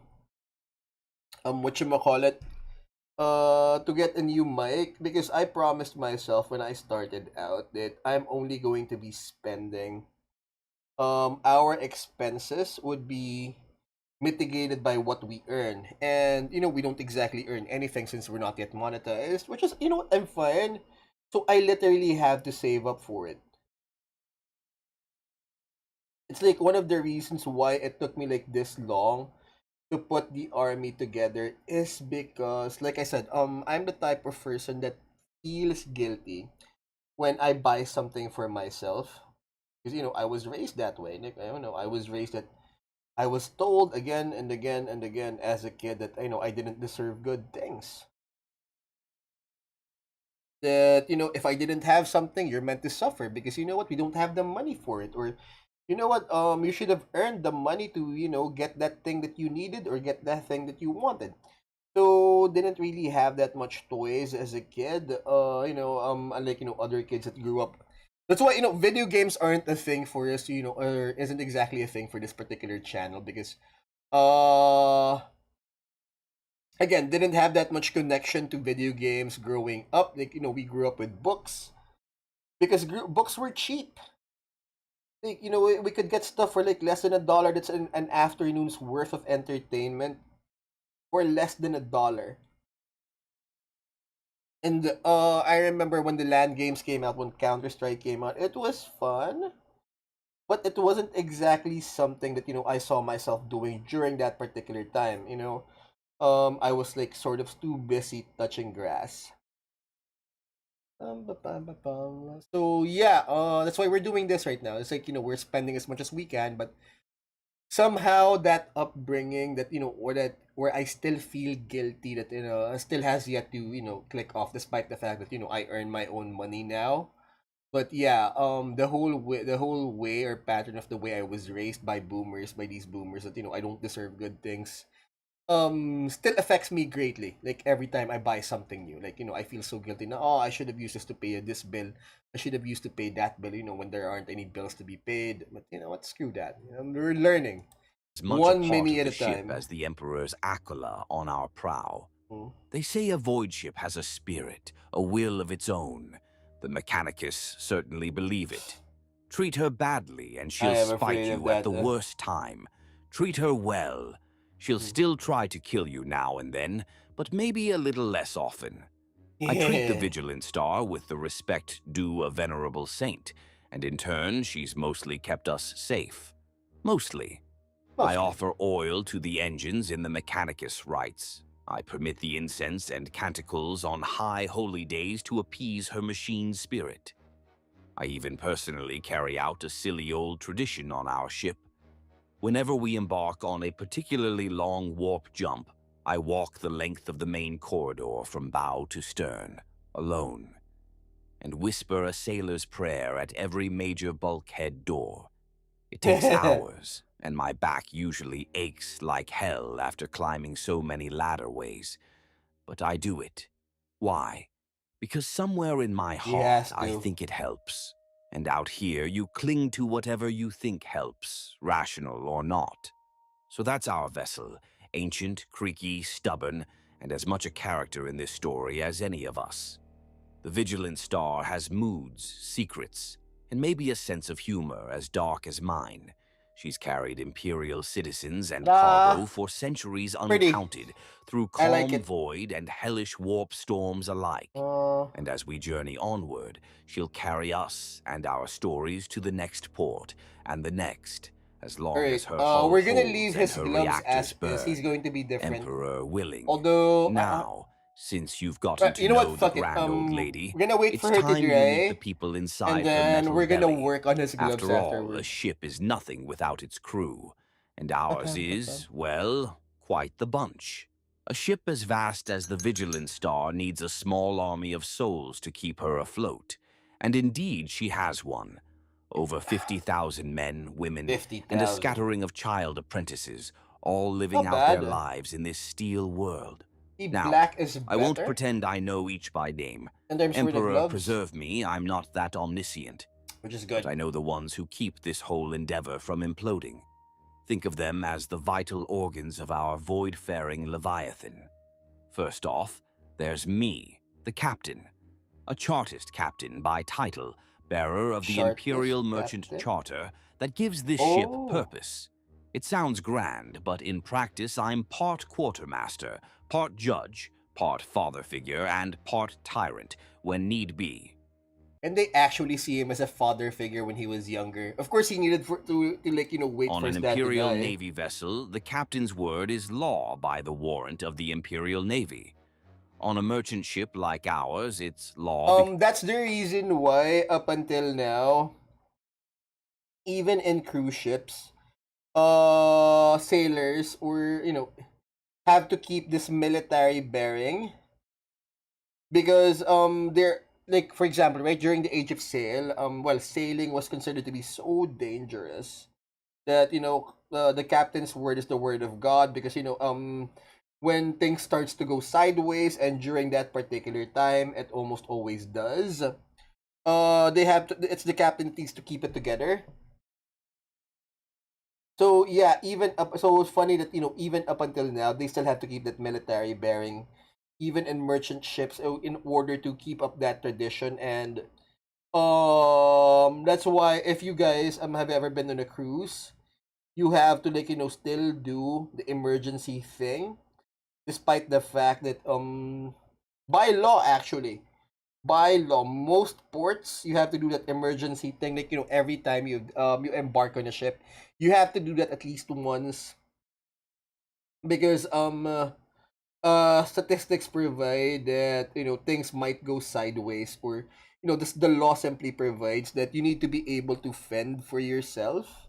what you call it to get a new mic, because I promised myself when I started out that I'm only going to be spending our expenses would be mitigated by what we earn. And we don't exactly earn anything since we're not yet monetized, which is, what, I'm fine. So I literally have to save up for it. It's like one of the reasons why it took me like this long to put the army together is because, like I said, I'm the type of person that feels guilty when I buy something for myself, because I was raised that way. Like, I don't know, I was raised that I was told again and again and again as a kid that I didn't deserve good things. That if I didn't have something, you're meant to suffer because you know what, we don't have the money for it, or you know what, you should have earned the money to get that thing that you needed or get that thing that you wanted. So didn't really have that much toys as a kid. Unlike other kids that grew up. That's why video games aren't a thing for us. Or isn't exactly a thing for this particular channel because uh again, didn't have that much connection to video games growing up. Like we grew up with books because books were cheap. Like we could get stuff for like less than $1. That's an afternoon's worth of entertainment for less than $1. And I remember when the land games came out, when Counter Strike came out, it was fun, but it wasn't exactly something that I saw myself doing during that particular time. I was like sort of too busy touching grass. So yeah, that's why we're doing this right now. It's like we're spending as much as we can, but somehow that upbringing that or that where I still feel guilty that still has yet to click off, despite the fact that I earn my own money now. But yeah, the whole way or pattern of the way I was raised by these boomers, that I don't deserve good things. still affects me greatly. Like every time I buy something new, like I feel so guilty. Now, oh, I should have used this to pay this bill. I should have used to pay that bill. When there aren't any bills to be paid. But you know what? Screw that. We're learning As much a one part mini of at the a ship time. as the Emperor's Aquila on our prow. Hmm. They say a void ship has a spirit, a will of its own. The Mechanicus certainly believe it. Treat her badly, and I she'll am spite afraid of you at that. the worst time. Treat her well. She'll Hmm. still try to kill you now and then, but maybe a little less often. I treat the Yeah, Vigilant Star with the respect due a venerable saint, and in turn, she's mostly kept us safe. Mostly. I mostly. offer oil to the engines in the Mechanicus rites. I permit the incense and canticles on high holy days to appease her machine's spirit. I even personally carry out a silly old tradition on our ship. Whenever we embark on a particularly long warp jump, I walk the length of the main corridor from bow to stern, alone, and whisper a sailor's prayer at every major bulkhead door. It takes hours, and my back usually aches like hell after climbing so many ladderways. But I do it. Why? Because somewhere in my He heart has I to. think it helps. And out here you cling to whatever you think helps, rational or not. So that's our vessel, ancient, creaky, stubborn, and as much a character in this story as any of us. The Vigilant Star has moods, secrets, and maybe a sense of humor as dark as mine. She's carried Imperial citizens and cargo Ah, for centuries pretty. uncounted, through I like calm it. void and hellish warp storms alike. Uh, And as we journey onward, she'll carry us and our stories to the next port and the next, as long as Alright, her hull we're gonna leave holds and his her gloves reactors as is. He's burn, going to be different. Emperor willing. Although, Now, since you've gotten to you know what? know the Fuck it. grand old lady, We're gonna wait it's for her to time you meet the dry, people and inside her then metal we're gonna belly. work on his gloves After all, a afterwards. ship is nothing without its crew, and ours Okay, okay. is, well, quite the bunch. A ship as vast as the Vigilant Star needs a small army of souls to keep her afloat, and indeed she has one. Over 50,000 men, women, and a 50,000. scattering of child apprentices, all living Not out their bad. lives in this steel world. The Now, black is I won't better. pretend I know each by name. In terms for the Emperor gloves, preserve me, I'm not that omniscient. which is But good. I know the ones who keep this whole endeavor from imploding. Think of them as the vital organs of our void-faring Leviathan. First off, there's me, the captain. A Chartist captain by title, bearer of the Shartist Imperial Merchant captain. Charter that gives this ship Oh, purpose. It sounds grand, but in practice I'm part quartermaster, part judge, part father figure, and part tyrant, when need be. and they actually see him as a father figure when he was younger. Of course, he needed to like wait On for an his dad to Imperial die. Navy vessel, the captain's word is law by the warrant of the Imperial Navy. On a merchant ship like ours, it's law because That's the reason why up until now, even in cruise ships, sailors or have to keep this military bearing because they're like for example right during the age of sail well sailing was considered to be so dangerous that the captain's word is the word of God because when things starts to go sideways and during that particular time it almost always does they have to it's the captain needs to keep it together. So yeah, even up so it's funny that even up until now they still have to keep that military bearing, even in merchant ships, in order to keep up that tradition. And that's why if you guys have ever been on a cruise, you have to like still do the emergency thing, despite the fact that by law actually by law, most ports you have to do that emergency thing. Like every time you embark on a ship, you have to do that at least once because statistics provide that things might go sideways or the law simply provides that you need to be able to fend for yourself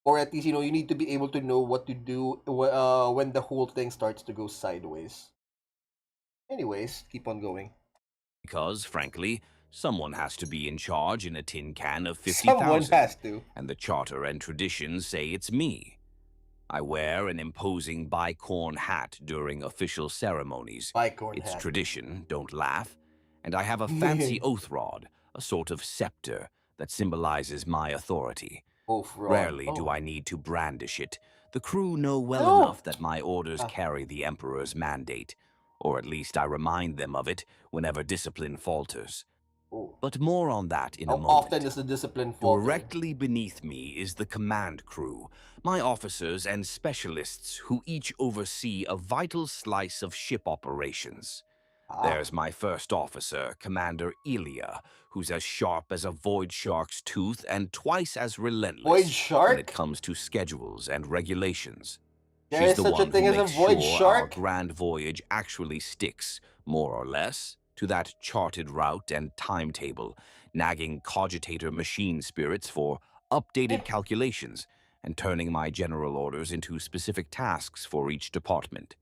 or at least you need to be able to know what to do when the whole thing starts to go sideways. Anyways, keep on going. frankly, someone has to be in charge in a tin can of Someone 50,000, has to. and the charter and traditions say it's me. I wear an imposing bicorn hat during official ceremonies. Bicorn It's hat. tradition, don't laugh. And I have a fancy oath rod, a sort of scepter that symbolizes my authority. Oath rod. Rarely do Oh. I need to brandish it. The crew know well No! enough that my orders Ah, carry the Emperor's mandate, or at least I remind them of it whenever discipline falters. oh. But more on that in a How often moment. does the discipline falter? Directly beneath me is the command crew, my officers and specialists who each oversee a vital slice of ship operations. Ah. There's my first officer, Commander Elia, who's as sharp as a void shark's tooth and twice as Void relentless when it shark? comes to schedules and regulations. There She's is the such a one who thing as a makes void sure our shark? grand voyage actually sticks, more or less, to that charted route and timetable, nagging cogitator machine spirits for updated calculations and turning my general orders into specific tasks for each department.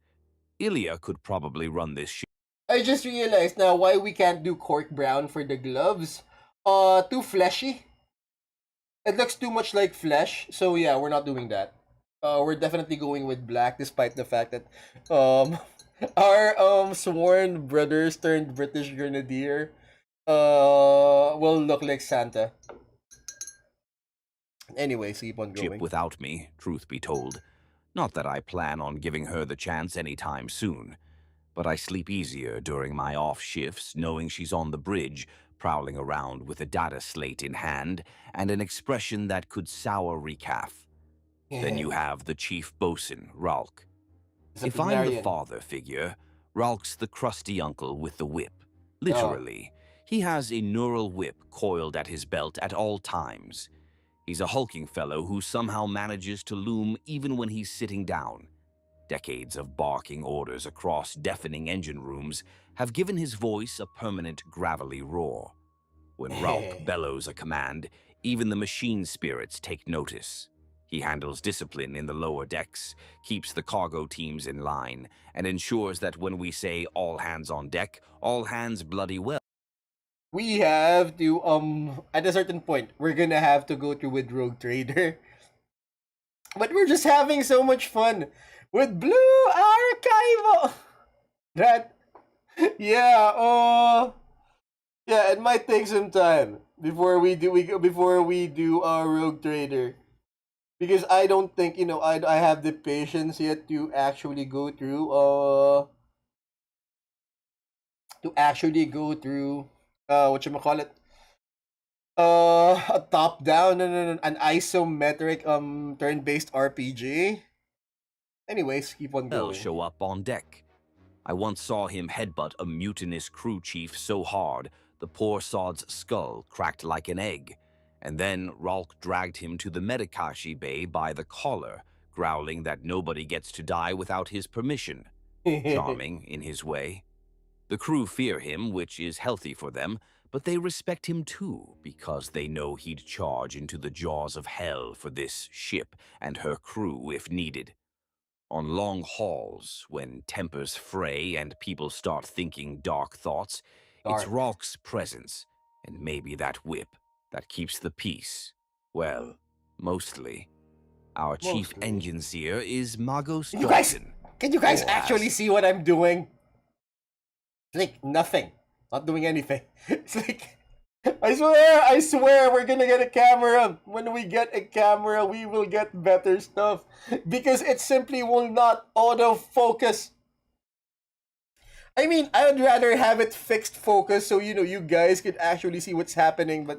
Ilya could probably run this ship. I just realized now why we can't do cork brown for the gloves. Too fleshy. It looks too much like flesh, so yeah, we're not doing that. We're definitely going with black, despite the fact that um our sworn brothers turned British grenadier will look like Santa. Anyways, keep on Ship going. without me, truth be told. Not that I plan on giving her the chance anytime soon, but I sleep easier during my off shifts knowing she's on the bridge, prowling around with a data slate in hand and an expression that could sour recaf. Then you have the chief bosun, Ralk. If I'm the Disciplinarian. father figure, Ralk's the crusty uncle with the whip. Oh. Literally, he has a neural whip coiled at his belt at all times. He's a hulking fellow who somehow manages to loom even when he's sitting down. Decades of barking orders across deafening engine rooms have given his voice a permanent gravelly roar. When Ralk bellows a command, even the machine spirits take notice. He handles discipline in the lower decks, keeps the cargo teams in line, and ensures that when we say all hands on deck, all hands bloody well. We have to at a certain point we're gonna have to go through with Rogue Trader. But we're just having so much fun with Blue Archival that yeah, yeah, it might take some time before we do our Rogue Trader. Because I don't think, I have the patience yet to actually go through what you call it, a top down, no, an isometric turn based RPG. Anyways, keep on going. Show up on deck. I once saw him headbutt a mutinous crew chief so hard the poor sod's skull cracked like an egg, and then Ralk dragged him to the Medikashi Bay by the collar, growling that nobody gets to die without his permission. Charming in his way. The crew fear him, which is healthy for them, but they respect him too because they know he'd charge into the jaws of hell for this ship and her crew if needed. On long hauls, when tempers fray and people start thinking dark thoughts, it's Dark. Ralk's presence, and maybe that whip, that keeps the peace. Well, mostly. Our chief Mostly. engine seer is Magos You guys, Dalton. can you guys Or actually as see what I'm doing? It's like nothing. Not doing anything. It's like, I swear, we're gonna get a camera. When we get a camera, we will get better stuff. Because it simply will not autofocus. I mean, I would rather have it fixed focus so, you guys could actually see what's happening, but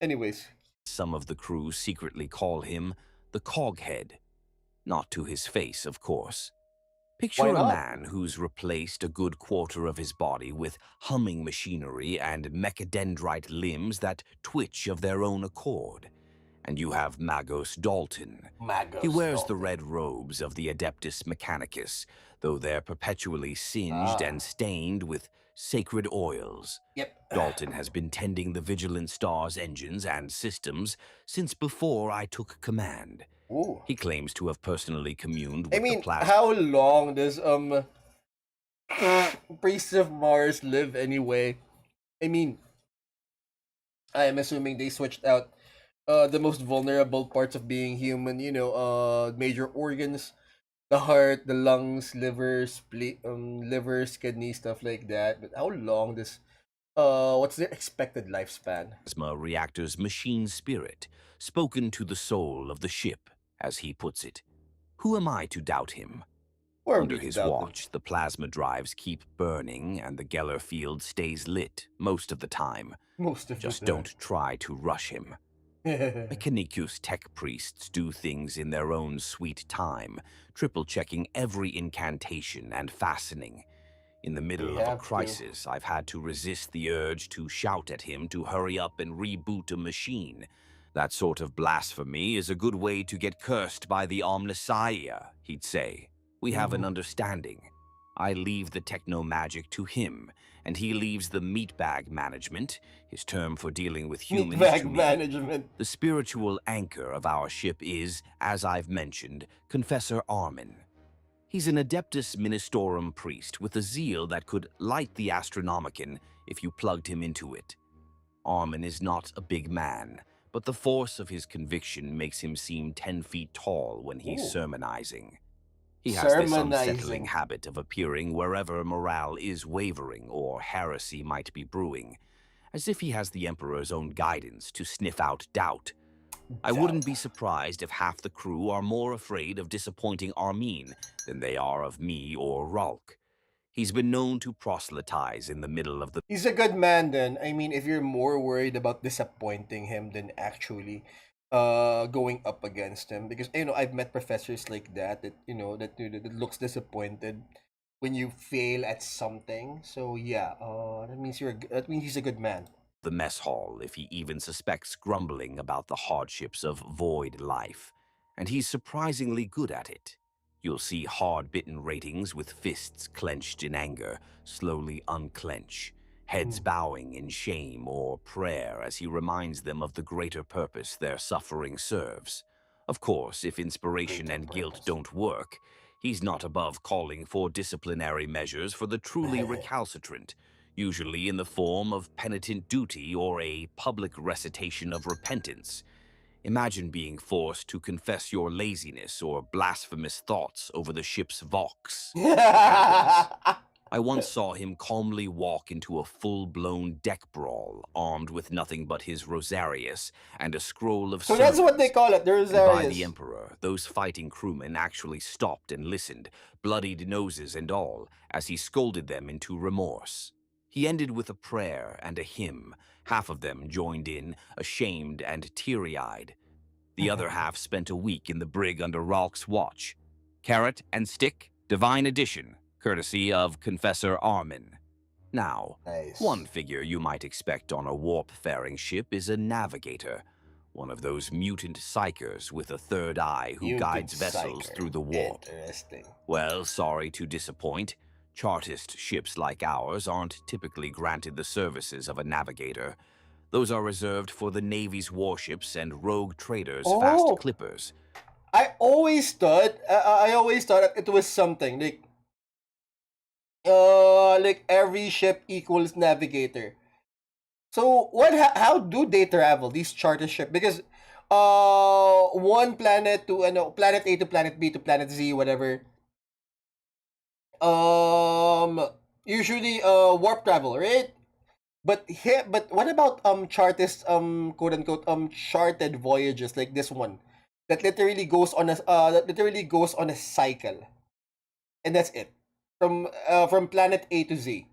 anyways. some of the crew secretly call him the Coghead. Not to his face, of course. Why Picture a not? man who's replaced a good quarter of his body with humming machinery and mechadendrite limbs that twitch of their own accord. And you have Magos Dalton. He Magos wears the Dalton. red robes of the Adeptus Mechanicus, though they're perpetually singed Ah. and stained with sacred oils. Yep. Dalton has been tending the Vigilant Star's engines and systems since before I took command. Ooh. He claims to have personally communed I with the mean, plasma. how long does Priests of Mars live anyway? I mean, I am assuming they switched out the most vulnerable parts of being human. Major organs, the heart, the lungs, livers, kidneys, stuff like that. But how long does what's their expected lifespan? Plasma reactor's machine spirit, spoken to the soul of the ship, as he puts it. Who am I to doubt him? Who are we Under to his doubt them? watch, the plasma drives keep burning and the Geller field stays lit most of the time. Most of the Just time. don't try to rush him. Mechanicus tech priests do things in their own sweet time, triple-checking every incantation and fastening. In the They middle of a have to. crisis, I've had to resist the urge to shout at him to hurry up and reboot a machine. That sort of blasphemy is a good way to get cursed by the Omnissiah, he'd say. We have an Ooh. understanding. I leave the techno-magic to him, and he leaves the meatbag management, his term for dealing with humans, Meatbag to me. management. The spiritual anchor of our ship is, as I've mentioned, Confessor Armin. He's an Adeptus Ministorum priest with a zeal that could light the Astronomicon if you plugged him into it. Armin is not a big man, but the force of his conviction makes him seem 10 feet tall when he's Ooh. sermonizing. He has this unsettling Sermonizing. habit of appearing wherever morale is wavering or heresy might be brewing, as if he has the Emperor's own guidance to sniff out doubt. I Doubt. wouldn't be surprised if half the crew are more afraid of disappointing Armin than they are of me or Ralk. He's been known to proselytize in the middle of the He's a good man then. I mean, if you're more worried about disappointing him than actually going up against him, because I've met professors like that looks disappointed when you fail at something. So yeah, that means he's a good man. mess hall if he even suspects grumbling about the hardships of void life. And he's surprisingly good at it. You'll see hard-bitten ratings with fists clenched in anger slowly unclench, heads Hmm. bowing in shame or prayer as he reminds them of the greater purpose their suffering serves. Of course, if inspiration Greater and guilt purpose. don't work, he's not above calling for disciplinary measures for the truly recalcitrant, usually in the form of penitent duty or a public recitation of repentance. Imagine being forced to confess your laziness or blasphemous thoughts over the ship's Vox. It happens. I once saw him calmly walk into a full-blown deck brawl, armed with nothing but his rosarius and a scroll of So that's what they sermons. call it, the And by the Rosarius. Emperor, those fighting crewmen actually stopped and listened, bloodied noses and all, as he scolded them into remorse. He ended with a prayer and a hymn. Half of them joined in, ashamed and teary-eyed. The other half spent a week in the brig under Ralk's watch. Carrot and Stick, Divine Edition, courtesy of Confessor Armin. Now, one Nice. figure you might expect on a warp-faring ship is a navigator, one of those mutant psychers with a third eye who Mutant guides vessels Psyker. through the warp. Interesting. Well, sorry to disappoint. Chartist ships like ours aren't typically granted the services of a navigator. Those are reserved for the Navy's warships and rogue traders' fast Oh, clippers. I always thought that it was something like every ship equals navigator. So how do they travel these charter ship? Because one planet to planet A to planet B to planet Z, whatever. Um Usually warp travel, right? But what about chartist quote unquote charted voyages like this one that literally goes on a cycle, and that's it, from planet A to Z.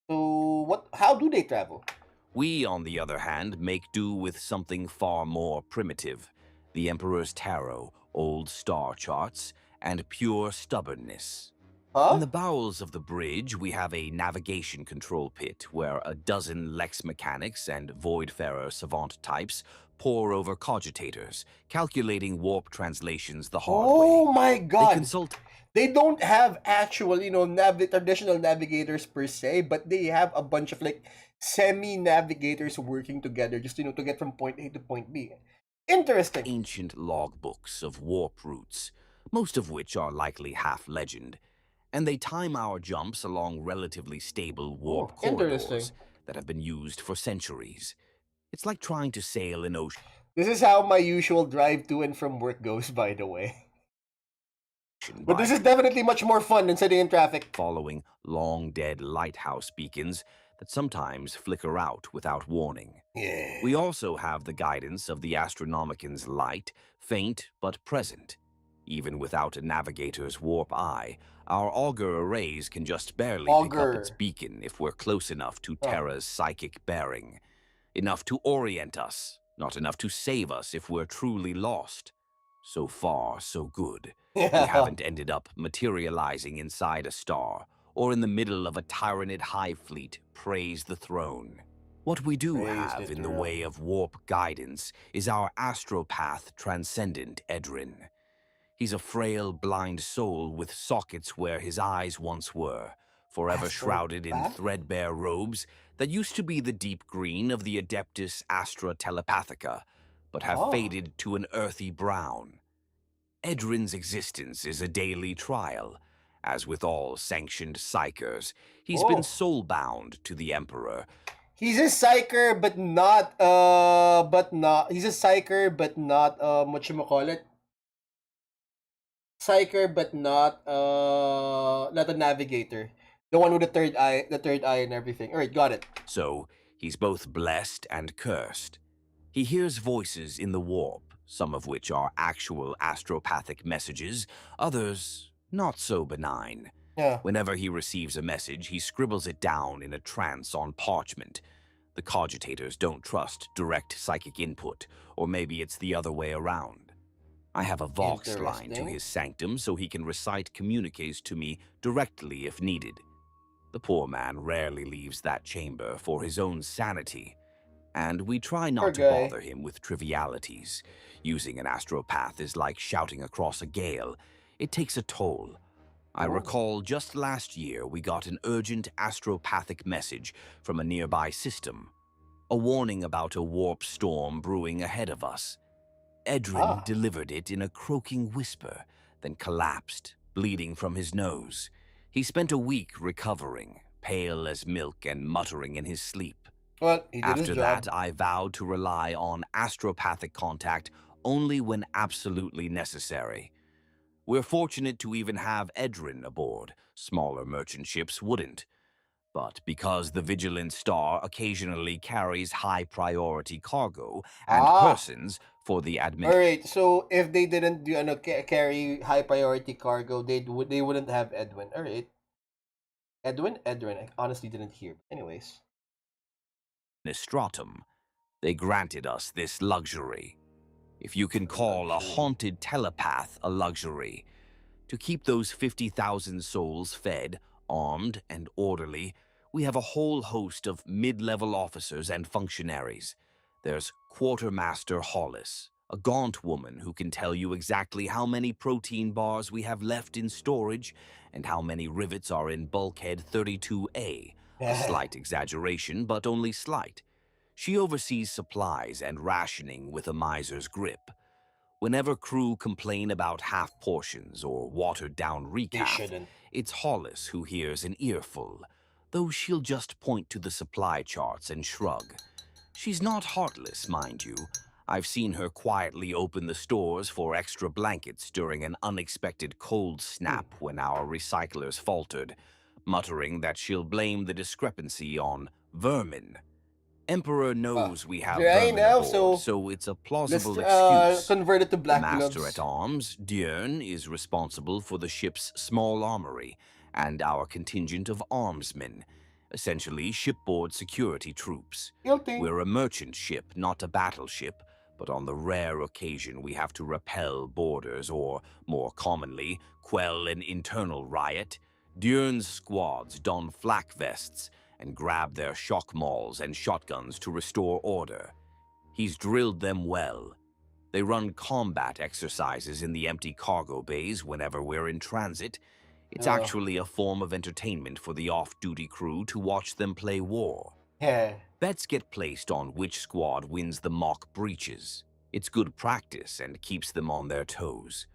So what? How do they travel? We, on the other hand, make do with something far more primitive: the Emperor's Tarot, old star charts, and pure stubbornness. In Huh? the bowels of the bridge, we have a navigation control pit where a dozen Lex mechanics and Voidfarer savant types pore over cogitators, calculating warp translations the hard way. Oh my They God! consult They don't have actual, traditional navigators per se, but they have a bunch of like semi navigators working together just to get from point A to point B. Interesting. ancient logbooks of warp routes, most of which are likely half legend, and they time our jumps along relatively stable Oh, warp interesting. corridors that have been used for centuries. It's like trying to sail an ocean. This is how my usual drive to and from work goes, by the way. But by this is definitely much more fun than sitting in traffic. following long-dead lighthouse beacons that sometimes flicker out without warning. Yeah. We also have the guidance of the Astronomican's light, faint but present. Even without a navigator's warp eye, our auger arrays can just barely pick up its Auger. beacon if we're close enough to Huh. Terra's psychic bearing. Enough to orient us, not enough to save us if we're truly lost. So far, so good. We Yeah. haven't ended up materializing inside a star or in the middle of a tyranid hive fleet, praise the throne. What we do Praise the have in the way throne. of warp guidance is our astropath transcendent Edrin. He's a frail, blind soul with sockets where his eyes once were, forever shrouded in Astropath? threadbare robes that used to be the deep green of the Adeptus Astra Telepathica, but have Oh. faded to an earthy brown. Edrin's existence is a daily trial. As with all sanctioned psychers, he's been Oh. soul-bound to the Emperor. He's a psyker, but not, he's a psyker, but not, whatchamacallit? Psyker, but not a navigator. The one with the third eye and everything. Alright, got it. So, he's both blessed and cursed. He hears voices in the warp, some of which are actual astropathic messages, others not so benign. Yeah. Whenever he receives a message, he scribbles it down in a trance on parchment. The cogitators don't trust direct psychic input, or maybe it's the other way around. I have a Vox line to Interesting. his sanctum so he can recite communiques to me directly if needed. The poor man rarely leaves that chamber for his own sanity, and we try Poor not to guy. bother him with trivialities. Using an astropath is like shouting across a gale. It takes a toll. I Oh. recall just last year we got an urgent astropathic message from a nearby system, a warning about a warp storm brewing ahead of us. Edrin Ah. delivered it in a croaking whisper, then collapsed, bleeding from his nose. He spent a week recovering, pale as milk and muttering in his sleep. Well, he did his After that, job. I vowed to rely on astropathic contact only when absolutely necessary. We're fortunate to even have Edrin aboard. Smaller merchant ships wouldn't. But because the Vigilant Star occasionally carries high-priority cargo and Ah. persons for the Alright, so if they didn't do carry high priority cargo, they wouldn't have Edwin. Alright. Edwin. I honestly didn't hear. Anyways. administratum, they granted us this luxury. If you can call a Luxury. haunted telepath a luxury, to keep those 50,000 souls fed, armed, and orderly, we have a whole host of mid-level officers and functionaries. There's Quartermaster Hollis, a gaunt woman who can tell you exactly how many protein bars we have left in storage and how many rivets are in bulkhead 32A, a slight exaggeration, but only slight. She oversees supplies and rationing with a miser's grip. Whenever crew complain about half portions or watered-down They recaf, shouldn't. it's Hollis who hears an earful, though she'll just point to the supply charts and shrug. She's not heartless, mind you. I've seen her quietly open the stores for extra blankets during an unexpected cold Hmm. snap when our recyclers faltered, muttering that she'll blame the discrepancy on vermin. Emperor Ah. knows we have Dry vermin now, aboard, so so it's a let's plausible excuse. convert it to The black gloves. Master-at-Arms, Diern, is responsible for the ship's small armory and our contingent of armsmen, essentially shipboard security troops. Guilty. We're a merchant ship, not a battleship, but on the rare occasion we have to repel borders or, more commonly, quell an internal riot, Diern's squads don flak vests and grab their shock mauls and shotguns to restore order. He's drilled them well. They run combat exercises in the empty cargo bays whenever we're in transit. It's Uh, actually a form of entertainment for the off-duty crew to watch them play war. yeah. Bets get placed on which squad wins the mock breaches. It's good practice and keeps them on their toes.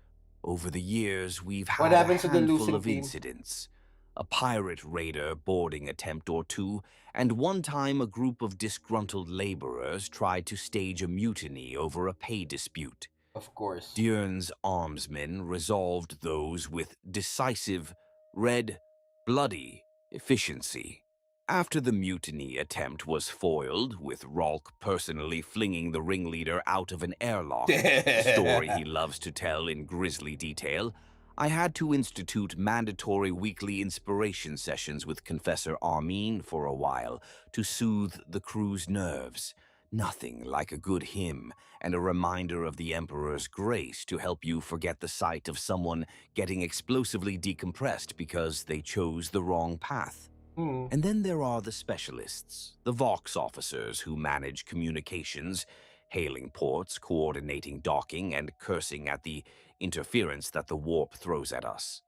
Over the years, we've What had a happens to the handful losing of team? incidents. a pirate raider boarding attempt or two, and one time a group of disgruntled laborers tried to stage a mutiny over a pay dispute. Of course. Dearn's armsmen resolved those with decisive, red, bloody efficiency. After the mutiny attempt was foiled, with Rolk personally flinging the ringleader out of an airlock, a story he loves to tell in grisly detail, I had to institute mandatory weekly inspiration sessions with Confessor Armin for a while to soothe the crew's nerves. Nothing like a good hymn and a reminder of the Emperor's grace to help you forget the sight of someone getting explosively decompressed because they chose the wrong path. Hmm. And then there are the specialists, the Vox officers who manage communications, hailing ports, coordinating docking, and cursing at the interference that the warp throws at us.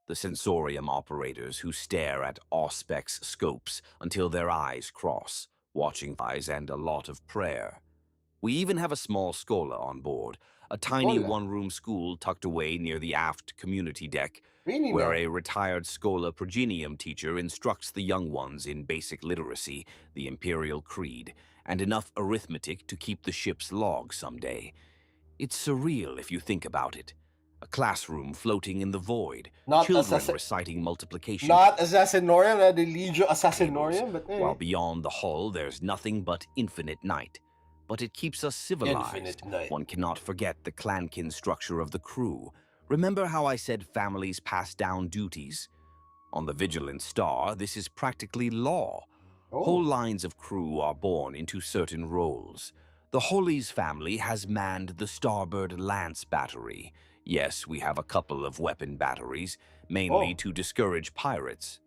The sensorium operators who stare at Auspex scopes until their eyes cross, watching eyes and a lot of prayer. We even have a small Scola on board, a tiny Cola. one-room school tucked away near the aft community deck, Really where now? a retired Scola Progenium teacher instructs the young ones in basic literacy, the Imperial Creed, and enough arithmetic to keep the ship's log someday. It's surreal if you think about it. A classroom floating in the void, Not children assassin. reciting multiplication Not Assassinorium, not the Legio tables, Assassinorium, but while beyond the hull there's nothing but infinite night. But it keeps us civilized. Infinite Night. One cannot forget the clankin structure of the crew. Remember how I said families pass down duties? On the Vigilant Star, this is practically law. Whole Oh. lines of crew are born into certain roles. The Holy's family has manned the Starboard Lance Battery. Yes, we have a couple of weapon batteries, mainly Oh. to discourage pirates.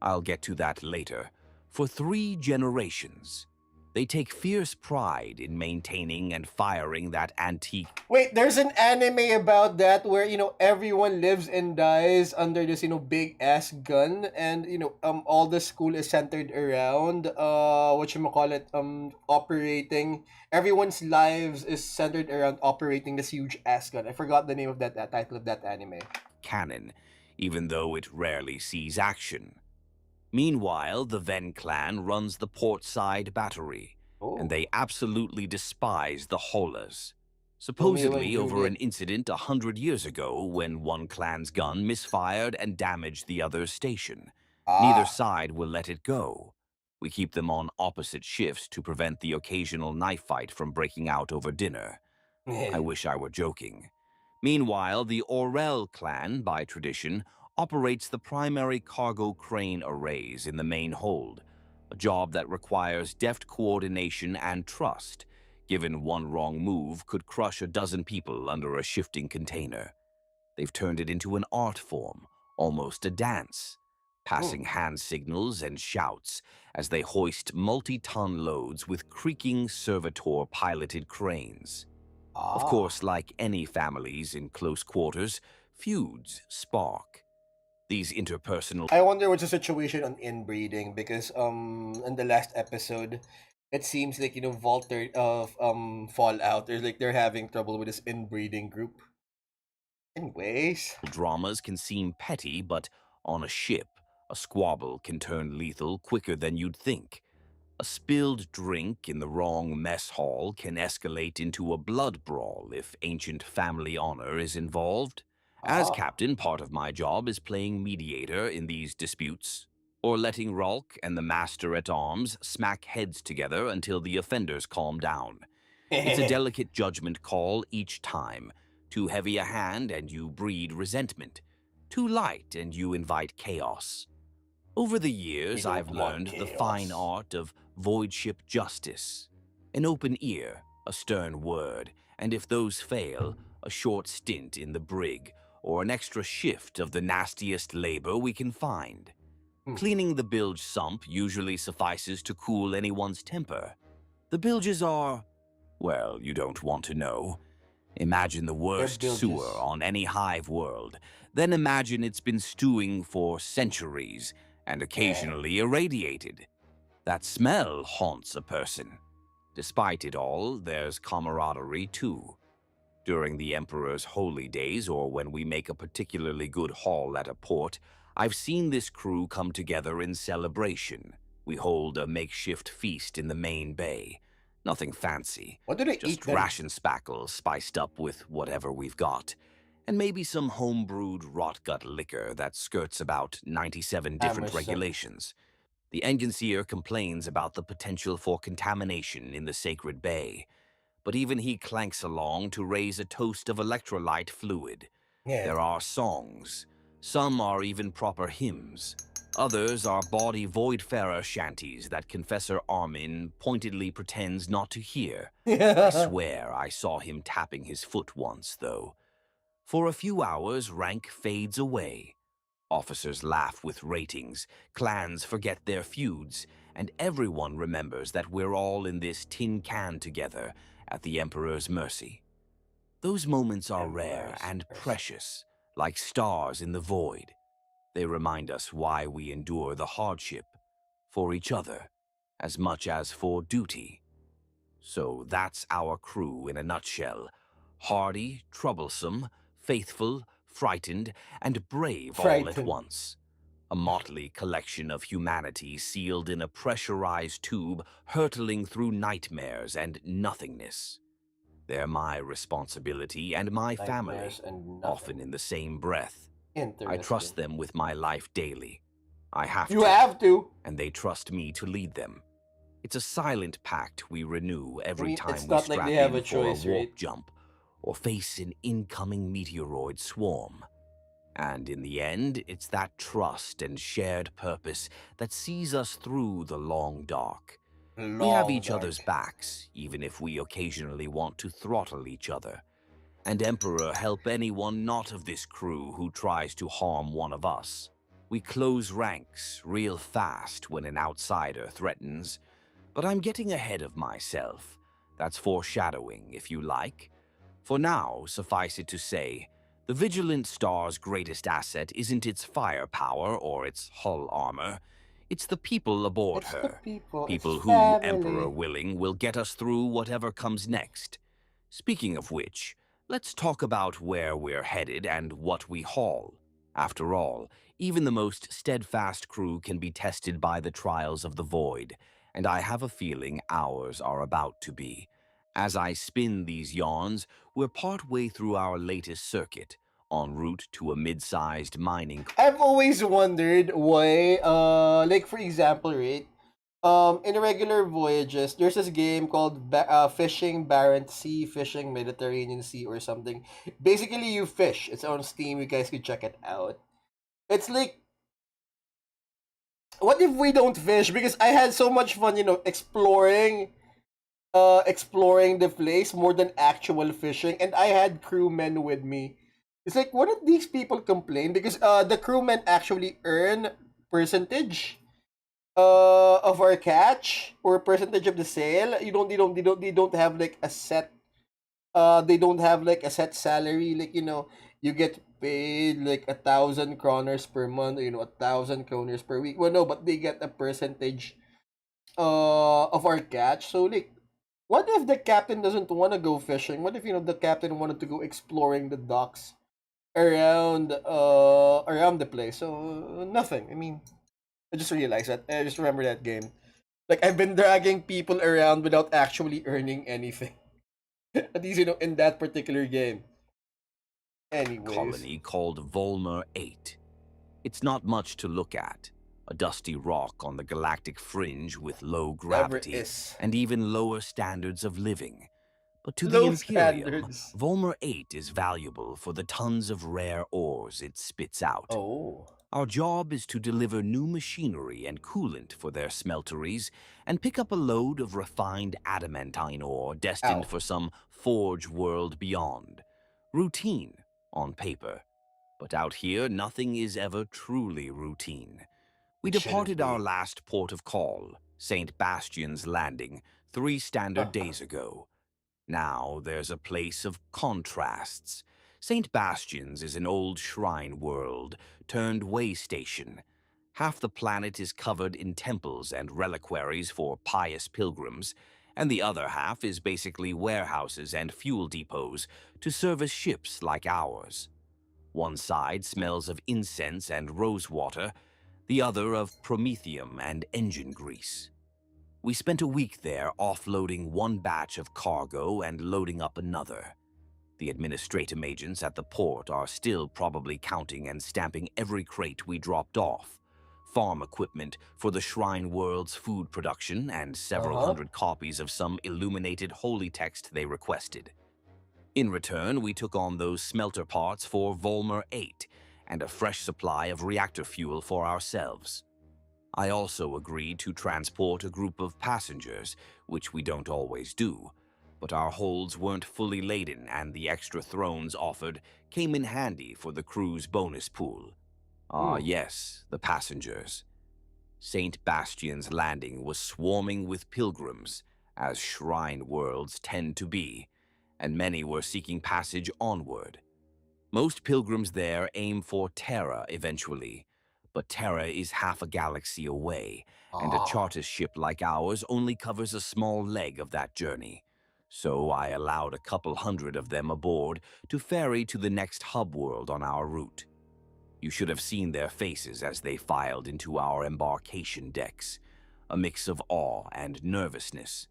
I'll get to that later. For 3 generations, they take fierce pride in maintaining and firing that antique Wait, there's an anime about that where everyone lives and dies under this big ass gun, and all the school is centered around what you call it, operating. Everyone's lives is centered around operating this huge ass gun. I forgot the name of that title of that anime. cannon, even though it rarely sees action. Meanwhile, the Ven clan runs the portside battery, and Oh, they absolutely despise the Holas. Romeo and Supposedly over Juliet. an incident 100 years ago when one clan's gun misfired and damaged the other's station. Neither Ah. side will let it go. We keep them on opposite shifts to prevent the occasional knife fight from breaking out over dinner. I wish I were joking. Meanwhile, the IRL clan, by tradition, operates the primary cargo crane arrays in the main hold, a job that requires deft coordination and trust, given one wrong move could crush a dozen people under a shifting container. They've turned it into an art form, almost a dance, Hmm. passing hand signals and shouts as they hoist multi-ton loads with creaking servitor-piloted cranes. Of Ah. course, like any families in close quarters, feuds spark. These interpersonal I wonder what's the situation on inbreeding, because in the last episode it seems like Walter of Fallout, there's like they're having trouble with this inbreeding group. Anyways. dramas can seem petty, but on a ship, a squabble can turn lethal quicker than you'd think. A spilled drink in the wrong mess hall can escalate into a blood brawl if ancient family honor is involved. As Ah. captain, part of my job is playing mediator in these disputes, or letting Ralk and the master-at-arms smack heads together until the offenders calm down. It's a delicate judgment call each time. Too heavy a hand and you breed resentment. Too light and you invite chaos. Over the We years, don't I've want learned the fine chaos. art of voidship justice. An open ear, a stern word, and if those fail, a short stint in the brig, or an extra shift of the nastiest labor we can find. Hmm. Cleaning the bilge sump usually suffices to cool anyone's temper. The bilges are, well, you don't want to know. Imagine the They're worst sewer bilges. on any hive world. Then imagine it's been stewing for centuries and occasionally irradiated. That smell haunts a person. Despite it all, there's camaraderie too. During the Emperor's holy days, or when we make a particularly good haul at a port, I've seen this crew come together in celebration. We hold a makeshift feast in the main bay. Nothing fancy, What do they eat just then? ration spackles spiced up with whatever we've got. And maybe some home-brewed rot-gut liquor that skirts about 97 different Emerson. regulations. The engineer complains about the potential for contamination in the sacred bay, but even he clanks along to raise a toast of electrolyte fluid. Yeah. There are songs. Some are even proper hymns. Others are bawdy void-farer shanties that Confessor Armin pointedly pretends not to hear. I swear I saw him tapping his foot once, though. For a few hours, rank fades away. Officers laugh with ratings, clans forget their feuds, and everyone remembers that we're all in this tin can together at the Emperor's mercy. Those moments are rare Emperor's and mercy. precious, like stars in the void. They remind us why we endure the hardship, for each other, as much as for duty. So that's our crew in a nutshell. Hardy, troublesome, faithful, frightened, and brave all at Frightened. once. A motley collection of humanity sealed in a pressurized tube hurtling through nightmares and nothingness. They're my responsibility and my Nightmares family, and often in nothing. the same breath. I Interesting. trust them with my life daily. I have You to, have to. and they trust me to lead them. It's a silent pact we renew I every mean, time it's we not like they strap have a in for a choice, right? warp jump or face an incoming meteoroid swarm. And in the end, it's that trust and shared purpose that sees us through the long dark. We have Long each other's dark. backs, even if we occasionally want to throttle each other. And Emperor, help anyone not of this crew who tries to harm one of us. We close ranks real fast when an outsider threatens, but I'm getting ahead of myself. That's foreshadowing, if you like. For now, suffice it to say, the Vigilant Star's greatest asset isn't its firepower or its hull armor. It's the people aboard It's the her. people. It's People who, Emperor family. willing, will get us through whatever comes next. Speaking of which, let's talk about where we're headed and what we haul. After all, even the most steadfast crew can be tested by the trials of the void, and I have a feeling ours are about to be. As I spin these yarns, we're partway through our latest circuit, en route to a mid-sized mining. I've always wondered why, like for example, right? In regular voyages, there's this game called Fishing Barents Sea, Fishing Mediterranean Sea, or something. Basically, you fish. It's on Steam. You guys can check it out. It's like, what if we don't fish? Because I had so much fun, exploring the place more than actual fishing, and I had crewmen with me. It's like, why don't these people complain? Because the crewmen actually earn percentage of our catch or percentage of the sale. They don't have like a set they don't have like a set salary, like you get paid like 1,000 kroners per month, or 1,000 kroners per week. Well, no, but they get a percentage of our catch. So like, what if the captain doesn't want to go fishing? What if the captain wanted to go exploring the docks around the place? So nothing. I mean, I just realized that. I just remember that game. Like, I've been dragging people around without actually earning anything. At least in that particular game. Anyways, Colony called Volmer 8. It's not much to look at. A dusty rock on the galactic fringe with low never gravity is. and even lower standards of living. But to the Low Imperium, standards. Volmer 8 is valuable for the tons of rare ores it spits out. Oh, Our job is to deliver new machinery and coolant for their smelteries and pick up a load of refined adamantine ore destined ow. for some forge world beyond. Routine on paper. But out here, nothing is ever truly routine. We It shouldn't departed our be. last port of call, St. Bastian's Landing, 3 standard days ago. Now there's a place of contrasts. St. Bastian's is an old shrine world turned way station. Half the planet is covered in temples and reliquaries for pious pilgrims, and the other half is basically warehouses and fuel depots to service ships like ours. One side smells of incense and rosewater, the other of promethium and engine grease. We spent a week there offloading one batch of cargo and loading up another. The administrative agents at the port are still probably counting and stamping every crate we dropped off. Farm equipment for the Shrine World's food production and several Uh-huh. hundred copies of some illuminated holy text they requested. In return, we took on those smelter parts for Volmer 8 and a fresh supply of reactor fuel for ourselves. I also agreed to transport a group of passengers, which we don't always do, but our holds weren't fully laden and the extra thrones offered came in handy for the crew's bonus pool. Ah, Hmm. yes, the passengers. St. Bastian's Landing was swarming with pilgrims, as shrine worlds tend to be, and many were seeking passage onward. Most pilgrims there aim for Terra eventually, but Terra is half a galaxy away, and a Ah. charter ship like ours only covers a small leg of that journey. So I allowed a couple hundred of them aboard to ferry to the next hub world on our route. You should have seen their faces as they filed into our embarkation decks, a mix of awe and nervousness.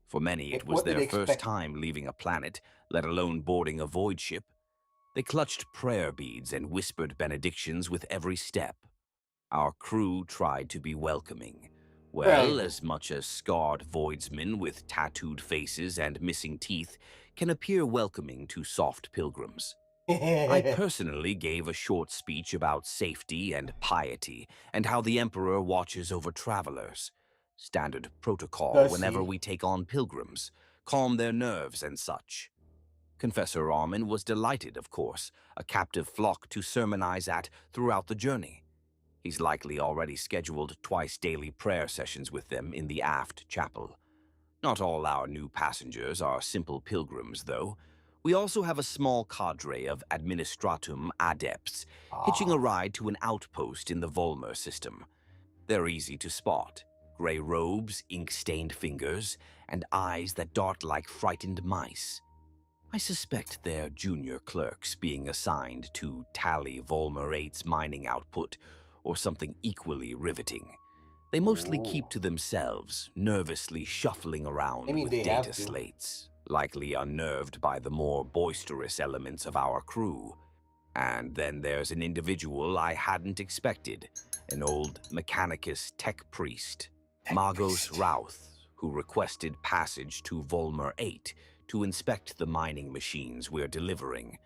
For many, it was What did their they first expect? time leaving a planet, let alone boarding a void ship. They clutched prayer beads and whispered benedictions with every step. Our crew tried to be welcoming. Well, Right. as much as scarred voidsmen with tattooed faces and missing teeth can appear welcoming to soft pilgrims. I personally gave a short speech about safety and piety and how the Emperor watches over travelers. Standard protocol Does whenever he? we take on pilgrims, calm their nerves and such. Confessor Armin was delighted, of course, a captive flock to sermonize at throughout the journey. He's likely already scheduled twice daily prayer sessions with them in the aft chapel. Not all our new passengers are simple pilgrims, though. We also have a small cadre of administratum adepts, hitching a Ah. ride to an outpost in the Volmer system. They're easy to spot. Gray robes, ink-stained fingers, and eyes that dart like frightened mice. I suspect they're junior clerks being assigned to tally Volmer 8's mining output, or something equally riveting. They mostly Ooh. keep to themselves, nervously shuffling I around mean, with they data have to. slates, likely unnerved by the more boisterous elements of our crew. And then there's an individual I hadn't expected, an old Mechanicus tech priest, Tech Magos priest. Routh, who requested passage to Volmer 8 to inspect the mining machines we're delivering.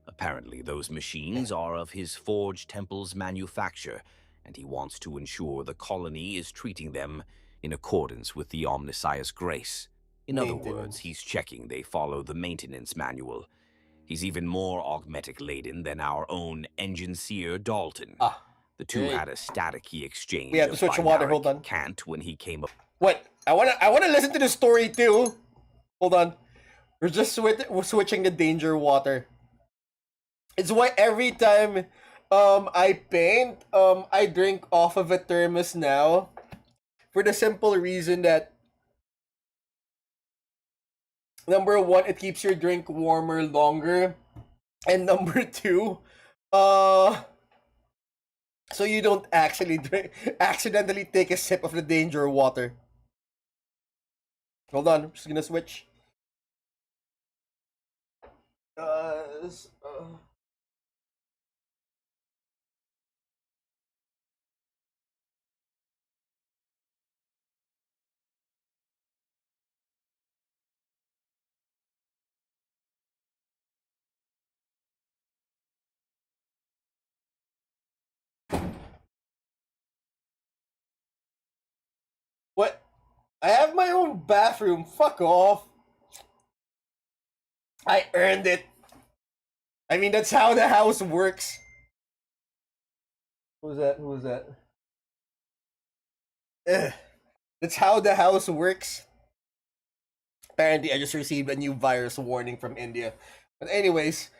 Apparently, those machines are of his Forge Temple's manufacture, and he wants to ensure the colony is treating them in accordance with the Omnissiah's grace. In other words, Maintenance. he's checking they follow the maintenance manual. He's even more augmetic-laden than our own engine seer Dalton. Ah. The two Great. had a staticky We exchange have to of switch the water. Hold binaric on. cant when he came up. What? I wanna listen to the story too. Hold on. We're switching the danger water. It's why every time I paint, I drink off of a thermos now. For the simple reason that number one, it keeps your drink warmer longer. And number two, uh so you don't actually accidentally take a sip of the danger water. Hold on, I'm just gonna switch. What? I have my own bathroom. Fuck off. I earned it. I mean, that's how the house works. Who was that? Who was that? Ugh. That's how the house works. Apparently, I just received a new virus warning from India. But anyways,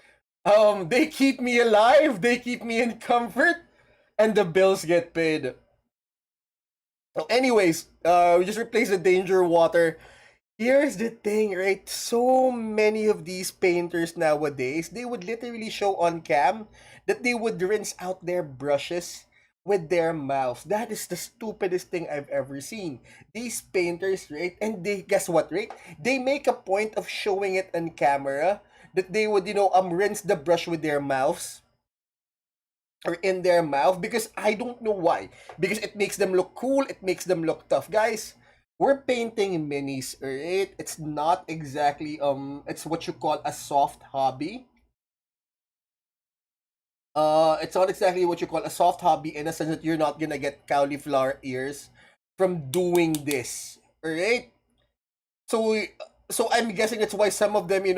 they keep me alive. They keep me in comfort, and the bills get paid. So anyways, we just replaced the danger water. Here's the thing, right? So many of these painters nowadays, they would literally show on cam that they would rinse out their brushes with their mouth. That is the stupidest thing I've ever seen. These painters, right? And they, guess what, right? They make a point of showing it on camera that they would, rinse the brush with their mouths or in their mouth, because I don't know why. Because it makes them look cool, it makes them look tough. Guys, we're painting minis, right? It's not exactly it's what you call a soft hobby. It's not exactly what you call a soft hobby, in a sense that you're not gonna get cauliflower ears from doing this. Alright? So I'm guessing that's why some of them, they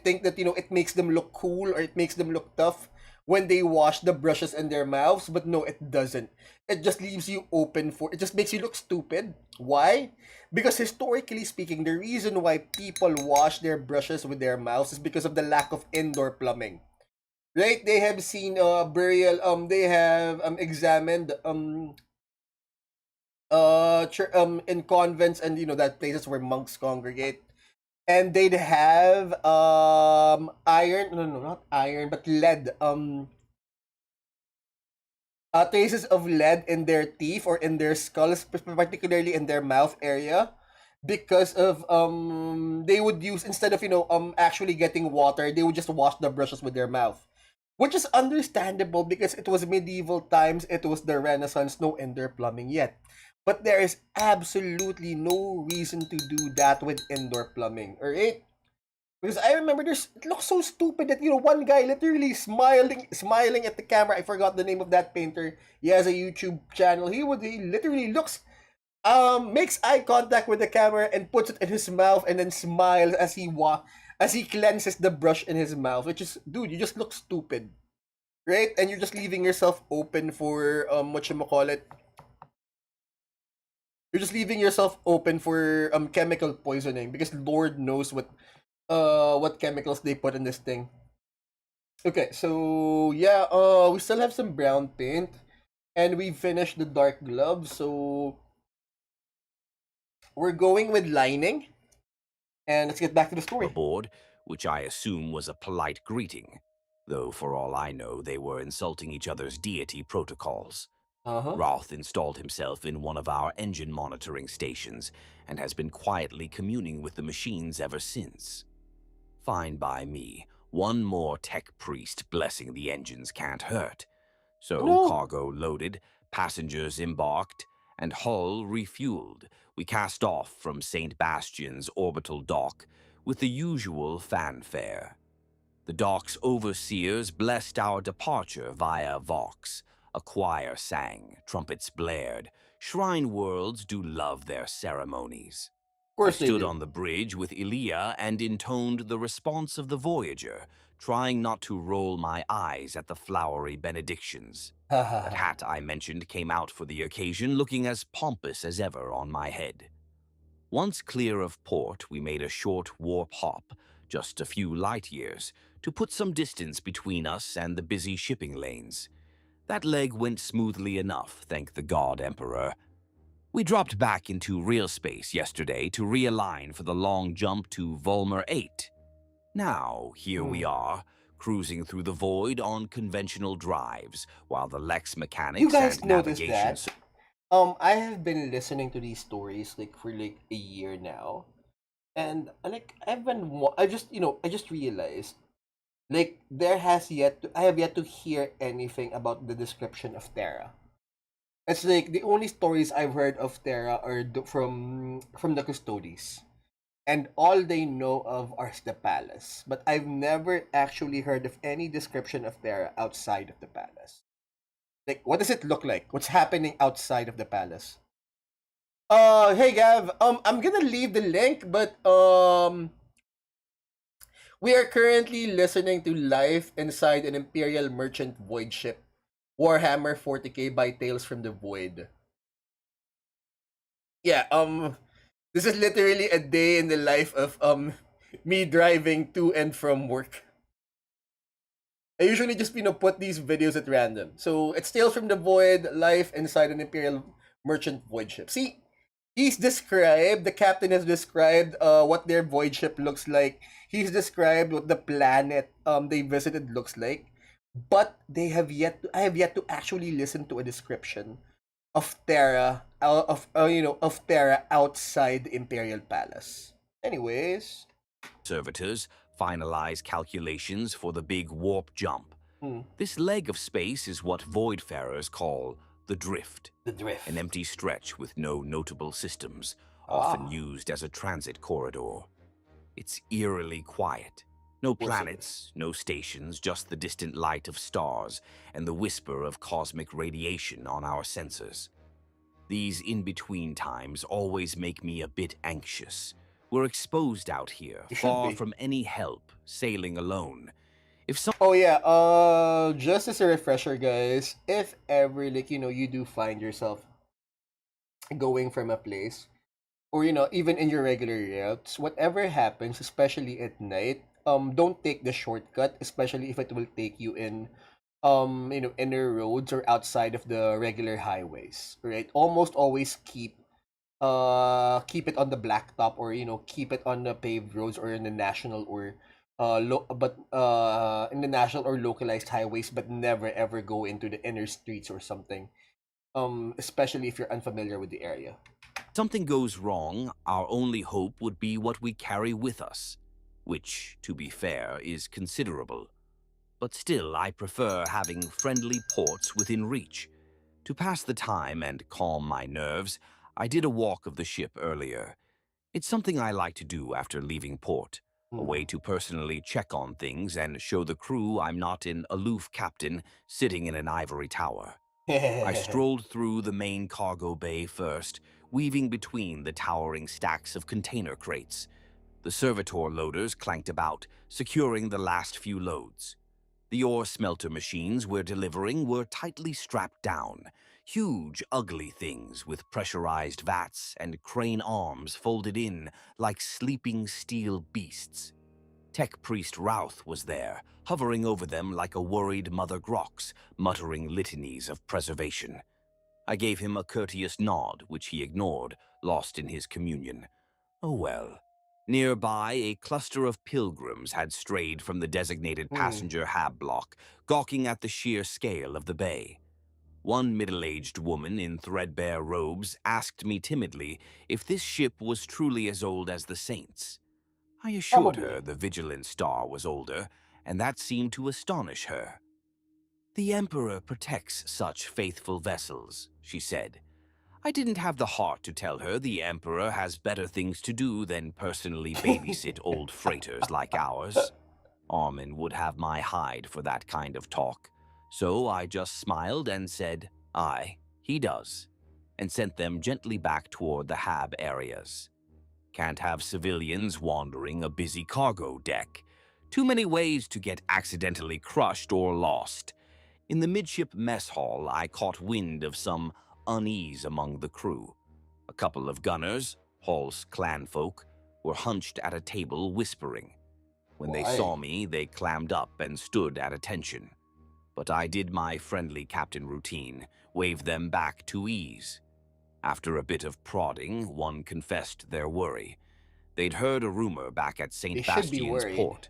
think that, it makes them look cool or it makes them look tough when they wash the brushes in their mouths, but no, it doesn't. It just leaves you open for, it just makes you look stupid. Why? Because historically speaking, the reason why people wash their brushes with their mouths is because of the lack of indoor plumbing. Right? They have seen burial, they have examined in convents, and that places where monks congregate, and they'd have iron, no, not iron, but lead, traces of lead in their teeth or in their skulls, particularly in their mouth area, because of they would use, instead of actually getting water, they would just wash the brushes with their mouth, which is understandable because it was medieval times, it was the Renaissance, no indoor plumbing yet. But there is absolutely no reason to do that with indoor plumbing, alright? Because I remember there's, it looks so stupid that one guy literally smiling at the camera. I forgot the name of that painter. He has a YouTube channel. He literally looks makes eye contact with the camera and puts it in his mouth and then smiles as he cleanses the brush in his mouth. Which is, dude, you just look stupid, right? And you're just leaving yourself open for what you call it. You're just leaving yourself open for chemical poisoning, because Lord knows what chemicals they put in this thing. Okay, so yeah, we still have some brown paint, and we finished the dark glove, so we're going with lining, and let's get back to the story. Aboard, which I assume was a polite greeting, though for all I know they were insulting each other's deity protocols. Uh huh. Roth installed himself in one of our engine monitoring stations and has been quietly communing with the machines ever since. Fine by me. One more tech priest blessing the engines can't hurt. So, No. cargo loaded, passengers embarked, and hull refueled, we cast off from St. Bastian's orbital dock with the usual fanfare. The dock's overseers blessed our departure via Vox. A choir sang, trumpets blared. Shrine worlds do love their ceremonies. Of I course they stood do. on the bridge with Elia and intoned the response of the Voyager, trying not to roll my eyes at the flowery benedictions. Ha ha That ha. hat I mentioned came out for the occasion, looking as pompous as ever on my head. Once clear of port, we made a short warp hop, just a few light years, to put some distance between us and the busy shipping lanes. That leg went smoothly enough, thank the God Emperor. We dropped back into real space yesterday to realign for the long jump to Volmer 8. Now, here we Hmm. are, cruising through the void on conventional drives, while the Lex You mechanics guys and noticed navigation. that? I have been listening to these stories like for like a year now, and like I just realized, like, I have yet to hear anything about the description of Terra. It's like the only stories I've heard of Terra are from the Custodes, and all they know of are the palace. But I've never actually heard of any description of Terra outside of the palace. Like, what does it look like? What's happening outside of the palace? Hey Gav, I'm gonna leave the link, but we are currently listening to Life Inside an Imperial Merchant Void Ship, Warhammer 40K by Tales from the Void. Yeah, this is literally a day in the life of me driving to and from work. I usually just put these videos at random. So it's Tales from the Void, Life Inside an Imperial Merchant Void Ship. See, The captain has described what their void ship looks like. He's described what the planet they visited looks like. But I have yet to actually listen to a description of Terra, of Terra outside the Imperial Palace. Anyways, Servitors finalize calculations for the big warp jump. hmm, This leg of space is what voidfarers call the drift, the an drift. empty stretch with no notable systems, often Ah, used as a transit corridor. It's eerily quiet. No of course it is. planets, no stations, just the distant light of stars and the whisper of cosmic radiation on our sensors. These in-between times always make me a bit anxious. We're exposed out here, You should far be. from any help, sailing alone. If Oh yeah, just as a refresher, guys, if ever you do find yourself going from a place, or even in your regular routes, whatever happens, especially at night, don't take the shortcut, especially if it will take you in inner roads or outside of the regular highways, right? Almost always keep it on the blacktop, or keep it on the paved roads, or in the national or in the national or localized highways, but never ever go into the inner streets or something, especially if you're unfamiliar with the area. something goes wrong, our only hope would be what we carry with us, which, to be fair, is considerable. But still, I prefer having friendly ports within reach. To pass the time and calm my nerves, I did a walk of the ship earlier. It's something I like to do after leaving port, a Hmm. way to personally check on things and show the crew I'm not an aloof captain sitting in an ivory tower. I strolled through the main cargo bay first, weaving between the towering stacks of container crates. The servitor loaders clanked about, securing the last few loads. The ore smelter machines we're delivering were tightly strapped down, huge, ugly things with pressurized vats and crane arms folded in like sleeping steel beasts. Tech Priest Routh was there, hovering over them like a worried Mother Grox, muttering litanies of preservation. I gave him a courteous nod, which he ignored, lost in his communion. Oh well. Nearby, a cluster of pilgrims had strayed from the designated Hmm. passenger hab block, gawking at the sheer scale of the bay. One middle-aged woman in threadbare robes asked me timidly if this ship was truly as old as the saints. I assured her Probably. the Vigilant Star was older, and that seemed to astonish her. The Emperor protects such faithful vessels, she said. I didn't have the heart to tell her the Emperor has better things to do than personally babysit old freighters like ours. Armin would have my hide for that kind of talk. So I just smiled and said, aye, he does, and sent them gently back toward the hab areas. Can't have civilians wandering a busy cargo deck. Too many ways to get accidentally crushed or lost. In the midship mess hall, I caught wind of some unease among the crew. A couple of gunners, Hall's clanfolk, were hunched at a table whispering. When they Why? saw me, they clammed up and stood at attention. But I did my friendly captain routine, waved them back to ease. After a bit of prodding, one confessed their worry. They'd heard a rumor back at They St. should be Bastian's worried. port.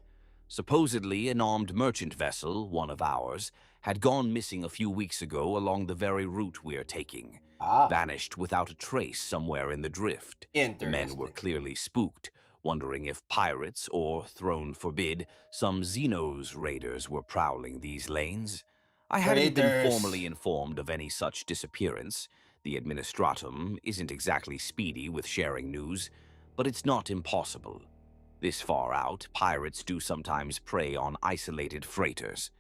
Supposedly, an armed merchant vessel, one of ours, had gone missing a few weeks ago along the very route we're taking. Ah, Vanished without a trace somewhere in the drift. The men were interesting. clearly spooked, wondering if pirates or, throne forbid, some Xenos raiders were prowling these lanes. I hadn't been Raiders. formally informed of any such disappearance. The administratum isn't exactly speedy with sharing news, but it's not impossible. This far out, pirates do sometimes prey on isolated freighters.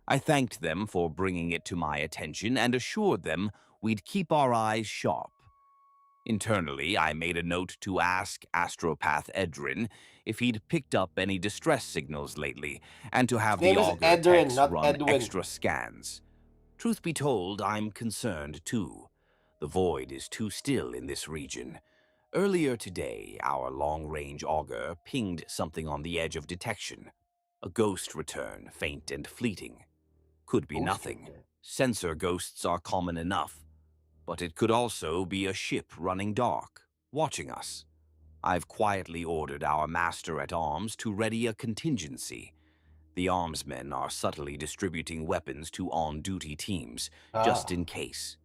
I thanked them for bringing it to my attention and assured them we'd keep our eyes sharp. Internally, I made a note to ask Astropath Edrin if he'd picked up any distress signals lately, and to His have the name is auger Edrin, techs not run Edwin. extra scans. Truth be told, I'm concerned too. The void is too still in this region. Earlier today, our long-range auger pinged something on the edge of detection. A ghost return, faint and fleeting. Could be Ghost nothing. return. Sensor ghosts are common enough. But it could also be a ship running dark. watching us. I've quietly ordered our master-at-arms to ready a contingency. The armsmen are subtly distributing weapons to on-duty teams, just Ah, in case.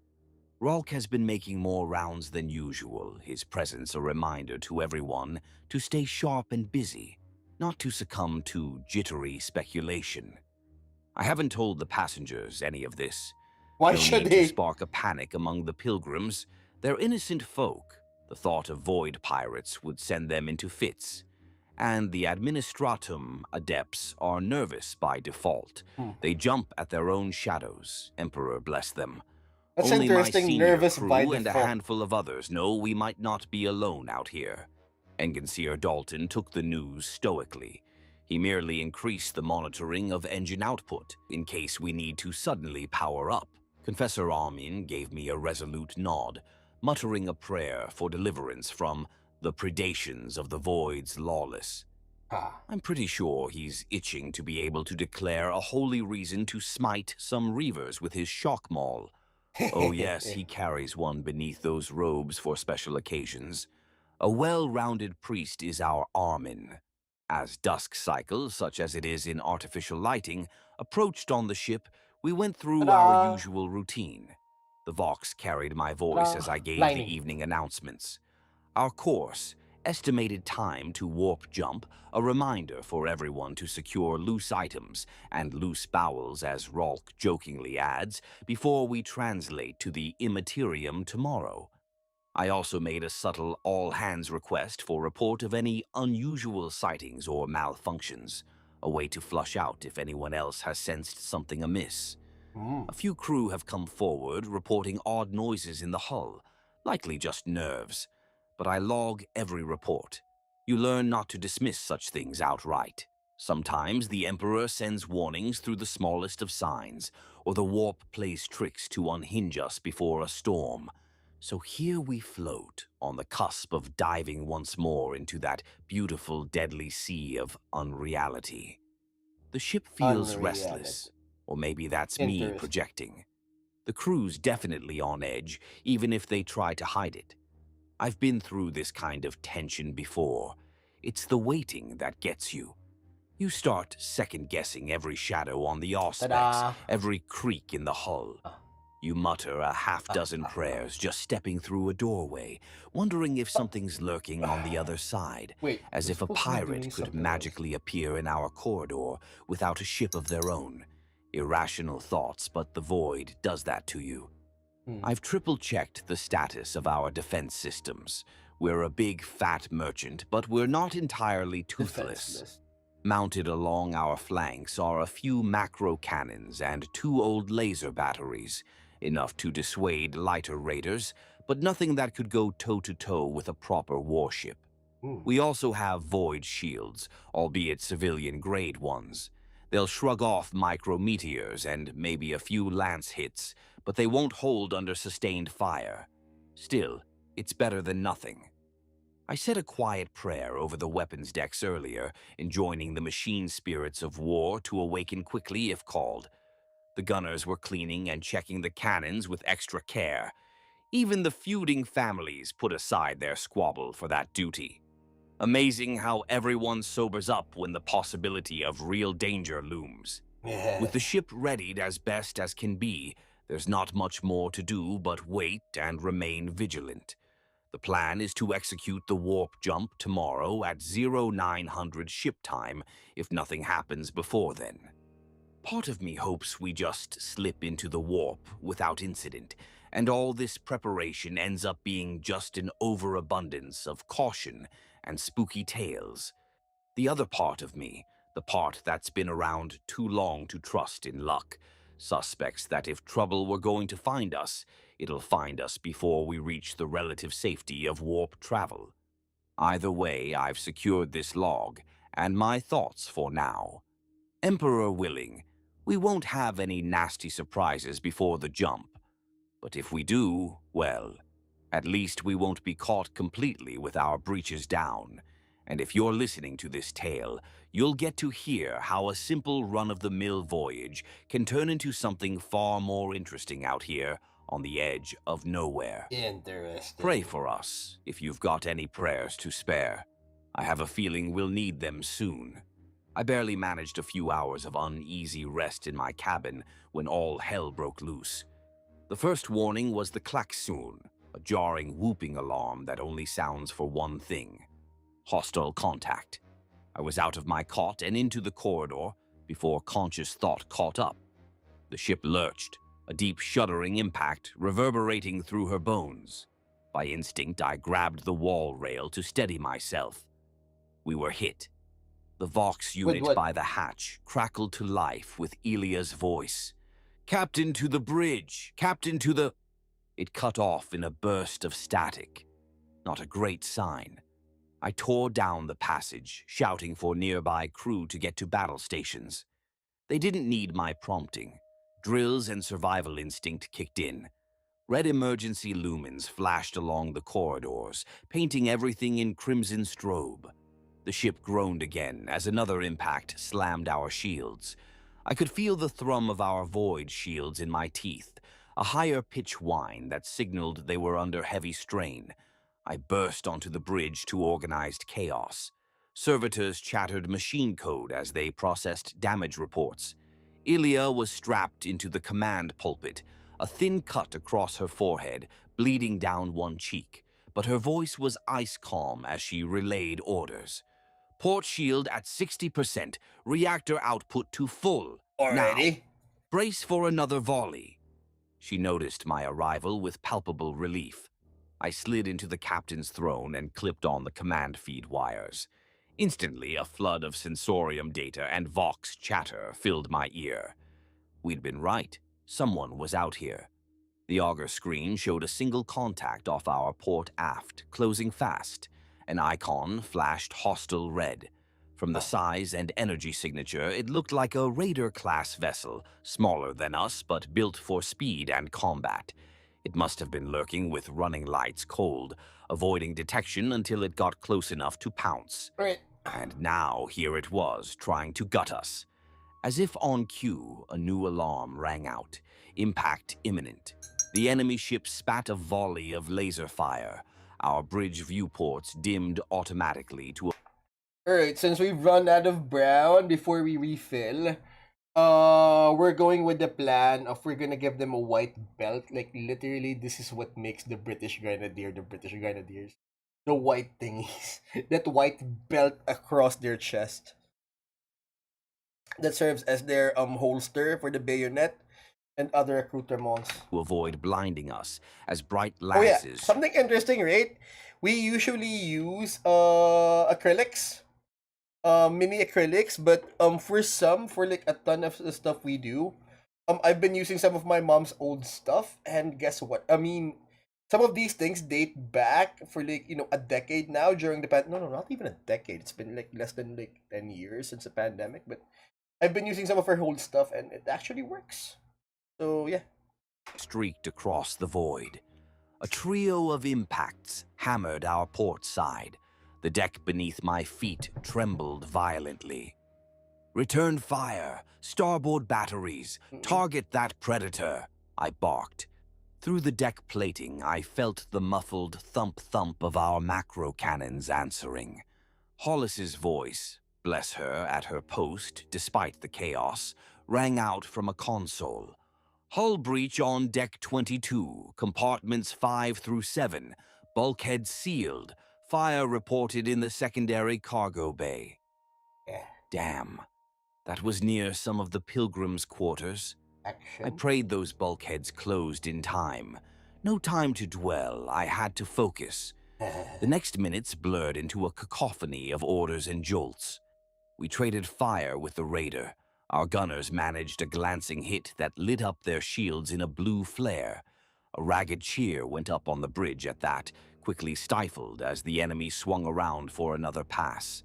Rolk has been making more rounds than usual, his presence a reminder to everyone to stay sharp and busy, not to succumb to jittery speculation. I haven't told the passengers any of this. why No should need to they? spark a panic among the pilgrims. They're innocent folk. The thought of void pirates would send them into fits. And the administratum adepts are nervous by default. Hmm. They jump at their own shadows, Emperor bless them. That's Only my interesting. senior Nervous by crew and a default. handful of others know we might not be alone out here. Engineer Dalton took the news stoically. He merely increased the monitoring of engine output in case we need to suddenly power up. Confessor Armin gave me a resolute nod, muttering a prayer for deliverance from the predations of the Void's lawless. Ah. I'm pretty sure he's itching to be able to declare a holy reason to smite some reavers with his shock maul. Oh yes, he carries one beneath those robes for special occasions. A well-rounded priest is our Armin. As dusk cycles, such as it is in artificial lighting, approached on the ship, we went through our Ta-da! usual routine. The Vox carried my voice Ta-da! as I gave the Lining. evening announcements. Our course, estimated time to warp jump, a reminder for everyone to secure loose items and loose bowels, as Rolk jokingly adds, before we translate to the immaterium tomorrow. I also made a subtle all-hands request for report of any unusual sightings or malfunctions, a way to flush out if anyone else has sensed something amiss. Hmm. A few crew have come forward reporting odd noises in the hull, likely just nerves, but I log every report. You learn not to dismiss such things outright. Sometimes the Emperor sends warnings through the smallest of signs, or the warp plays tricks to unhinge us before a storm. So here we float, on the cusp of diving once more into that beautiful, deadly sea of unreality. The ship feels Unreality. restless, or maybe that's me Interesting. projecting. The crew's definitely on edge, even if they try to hide it. I've been through this kind of tension before. It's the waiting that gets you. You start second-guessing every shadow on the auspex, Ta-da! every creak in the hull. Ah, You mutter a half-dozen ah. prayers just stepping through a doorway, wondering if something's lurking on the other side, Wait, as we're if a supposed to be pirate doing could something else. magically appear in our corridor without a ship of their own. Irrational thoughts, but the void does that to you. Hmm. I've triple-checked the status of our defense systems. We're a big, fat merchant, but we're not entirely toothless. Defenseless. Mounted along our flanks are a few macro cannons and 2 old laser batteries, enough to dissuade lighter raiders, but nothing that could go toe-to-toe with a proper warship. Hmm. We also have void shields, albeit civilian-grade ones. They'll shrug off micrometeors and maybe a few lance hits, but they won't hold under sustained fire. Still, it's better than nothing. I said a quiet prayer over the weapons decks earlier, enjoining the machine spirits of war to awaken quickly if called. The gunners were cleaning and checking the cannons with extra care. Even the feuding families put aside their squabble for that duty. Amazing how everyone sobers up when the possibility of real danger looms. With the ship readied as best as can be, there's not much more to do but wait and remain vigilant. The plan is to execute the warp jump tomorrow at 0900 ship time if nothing happens before then. Part of me hopes we just slip into the warp without incident, and all this preparation ends up being just an overabundance of caution and spooky tales. The other part of me, the part that's been around too long to trust in luck, suspects that if trouble were going to find us, it'll find us before we reach the relative safety of warp travel. Either way, I've secured this log, and my thoughts for now. Emperor willing, we won't have any nasty surprises before the jump. But if we do, well, at least we won't be caught completely with our breeches down. And if you're listening to this tale, you'll get to hear how a simple run-of-the-mill voyage can turn into something far more interesting out here on the edge of nowhere. Pray Interesting. for us if you've got any prayers to spare. I have a feeling we'll need them soon. I barely managed a few hours of uneasy rest in my cabin when all hell broke loose. The first warning was the klaxon, a jarring whooping alarm that only sounds for one thing: hostile contact. I was out of my cot and into the corridor before conscious thought caught up. The ship lurched, a deep shuddering impact reverberating through her bones. By instinct, I grabbed the wall rail to steady myself. We were hit. The Vox With unit what? by the hatch crackled to life with Elia's voice. "Captain to the bridge! Captain to the—" It cut off in a burst of static. Not a great sign. I tore down the passage, shouting for nearby crew to get to battle stations. They didn't need my prompting. Drills and survival instinct kicked in. Red emergency lumens flashed along the corridors, painting everything in crimson strobe. The ship groaned again as another impact slammed our shields. I could feel the thrum of our void shields in my teeth, a higher pitch whine that signaled they were under heavy strain. I burst onto the bridge to organized chaos. Servitors chattered machine code as they processed damage reports. Ilia was strapped into the command pulpit, a thin cut across her forehead, bleeding down one cheek, but her voice was ice calm as she relayed orders. "Port shield at 60%, reactor output to full. Now, Already? brace for another volley." She noticed my arrival with palpable relief. I slid into the captain's throne and clipped on the command feed wires. Instantly, a flood of sensorium data and Vox chatter filled my ear. We'd been right. Someone was out here. The auger screen showed a single contact off our port aft, closing fast. An icon flashed hostile red. From the size and energy signature, it looked like a Raider-class vessel, smaller than us but built for speed and combat. It must have been lurking with running lights cold, avoiding detection until it got close enough to pounce. Right. And now here it was, trying to gut us. As if on cue, a new alarm rang out. Impact imminent. The enemy ship spat a volley of laser fire. Our bridge viewports dimmed automatically to a Alright, since we've run out of brown before we refill, we're going with the plan of we're gonna give them a white belt. Like literally, this is what makes the British Grenadier the British Grenadiers. The white thingies. That white belt across their chest. That serves as their holster for the bayonet and other accoutrements. avoid blinding us, as bright Oh yeah, lances something interesting, right? We usually use acrylics, mini acrylics, but for like a ton of the stuff we do, I've been using some of my mom's old stuff, and guess what? I mean, some of these things date back for like a decade now during the no, no, not even a decade. It's been like less than like 10 years since the pandemic, but I've been using some of her old stuff, and it actually works. So yeah. streaked across the void. A trio of impacts hammered our port side. The deck beneath my feet trembled violently. "Return fire! Starboard batteries! Target that predator!" I barked. Through the deck plating, I felt the muffled thump-thump of our macro cannons answering. Hollis's voice, bless her at her post despite the chaos, rang out from a console. "Hull breach on deck 22, compartments 5 through 7, bulkheads sealed, fire reported in the secondary cargo bay." Yeah. Damn, that was near some of the pilgrims' quarters. I Action. prayed those bulkheads closed in time. No time to dwell, I had to focus. The next minutes blurred into a cacophony of orders and jolts. We traded fire with the raider. Our gunners managed a glancing hit that lit up their shields in a blue flare. A ragged cheer went up on the bridge at that, quickly stifled as the enemy swung around for another pass.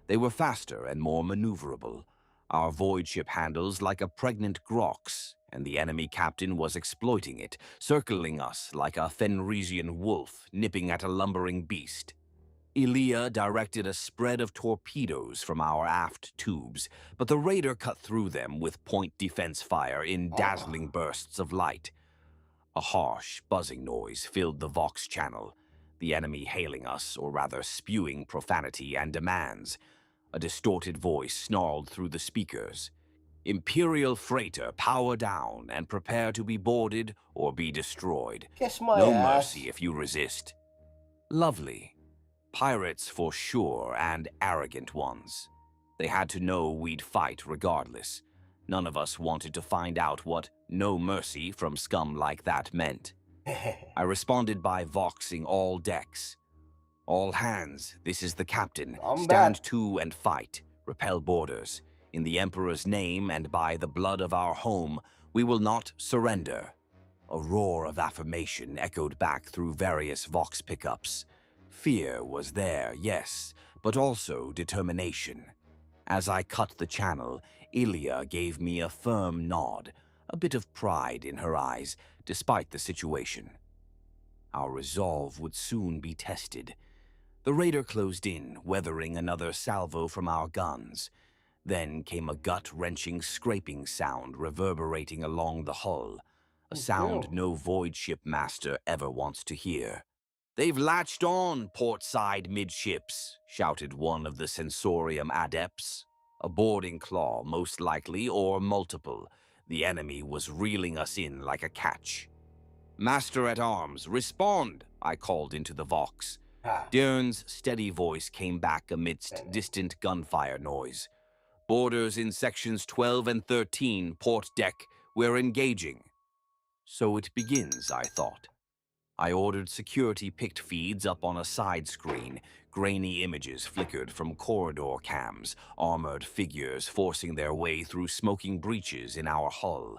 They were faster and more maneuverable. Our void ship handles like a pregnant grox, and the enemy captain was exploiting it, circling us like a Fenrisian wolf nipping at a lumbering beast. Elia directed a spread of torpedoes from our aft tubes, but the raider cut through them with point defense fire in dazzling bursts of light. A harsh, buzzing noise filled the Vox channel, the enemy hailing us, or rather spewing profanity and demands. A distorted voice snarled through the speakers. Imperial freighter, power down and prepare to be boarded or be destroyed. Kiss my No ass. mercy if you resist. Lovely. Pirates for sure, and arrogant ones. They had to know we'd fight regardless. None of us wanted to find out what no mercy from scum like that meant. I responded by voxing all decks. All hands, this is the captain. Combat. Stand to and fight. Repel boarders. In the Emperor's name and by the blood of our home, we will not surrender. A roar of affirmation echoed back through various Vox pickups. Fear was there, yes, but also determination. As I cut the channel, Ilya gave me a firm nod, a bit of pride in her eyes, despite the situation. Our resolve would soon be tested. The raider closed in, weathering another salvo from our guns. Then came a gut-wrenching scraping sound reverberating along the hull, a sound Ew. no void ship master ever wants to hear. "They've latched on, port-side midships," shouted one of the sensorium adepts. A boarding claw, most likely, or multiple. The enemy was reeling us in like a catch. "Master-at-arms, respond!" I called into the Vox. Ha. Dearn's steady voice came back amidst Then. distant gunfire noise. "Boarders in sections 12 and 13, port deck. We're engaging." So it begins, I thought. I ordered security-picked feeds up on a side screen. Grainy images flickered from corridor cams, armored figures forcing their way through smoking breaches in our hull.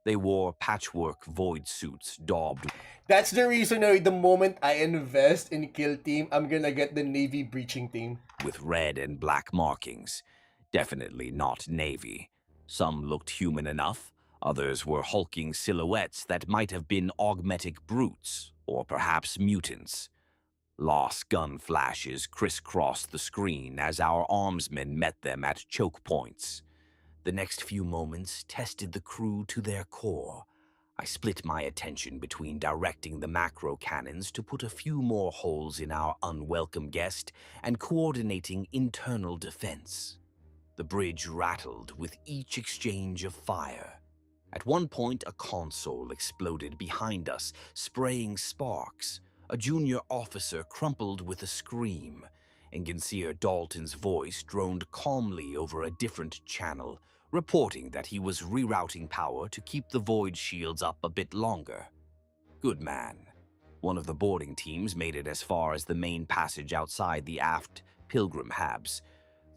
They wore patchwork void suits daubed That's the reason why the moment I invest in Kill Team, I'm gonna get the Navy breaching team. with red and black markings. Definitely not Navy. Some looked human enough. Others were hulking silhouettes that might have been augmetic brutes, or perhaps mutants. Lost gun flashes crisscrossed the screen as our armsmen met them at choke points. The next few moments tested the crew to their core. I split my attention between directing the macro cannons to put a few more holes in our unwelcome guest and coordinating internal defense. The bridge rattled with each exchange of fire. At one point, a console exploded behind us, spraying sparks. A junior officer crumpled with a scream. Engineer Dalton's voice droned calmly over a different channel, reporting that he was rerouting power to keep the void shields up a bit longer. Good man. One of the boarding teams made it as far as the main passage outside the aft pilgrim habs.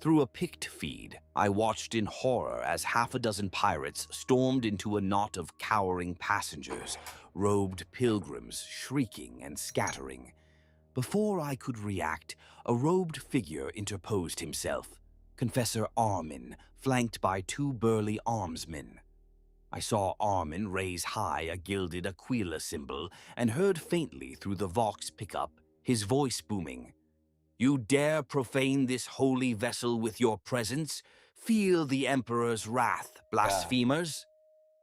Through a picked feed, I watched in horror as half a dozen pirates stormed into a knot of cowering passengers, robed pilgrims shrieking and scattering. Before I could react, a robed figure interposed himself. Confessor Armin, flanked by two burly armsmen. I saw Armin raise high a gilded Aquila symbol and heard faintly through the Vox pickup, his voice booming. "You dare profane this holy vessel with your presence? Feel the Emperor's wrath, Yeah. blasphemers!"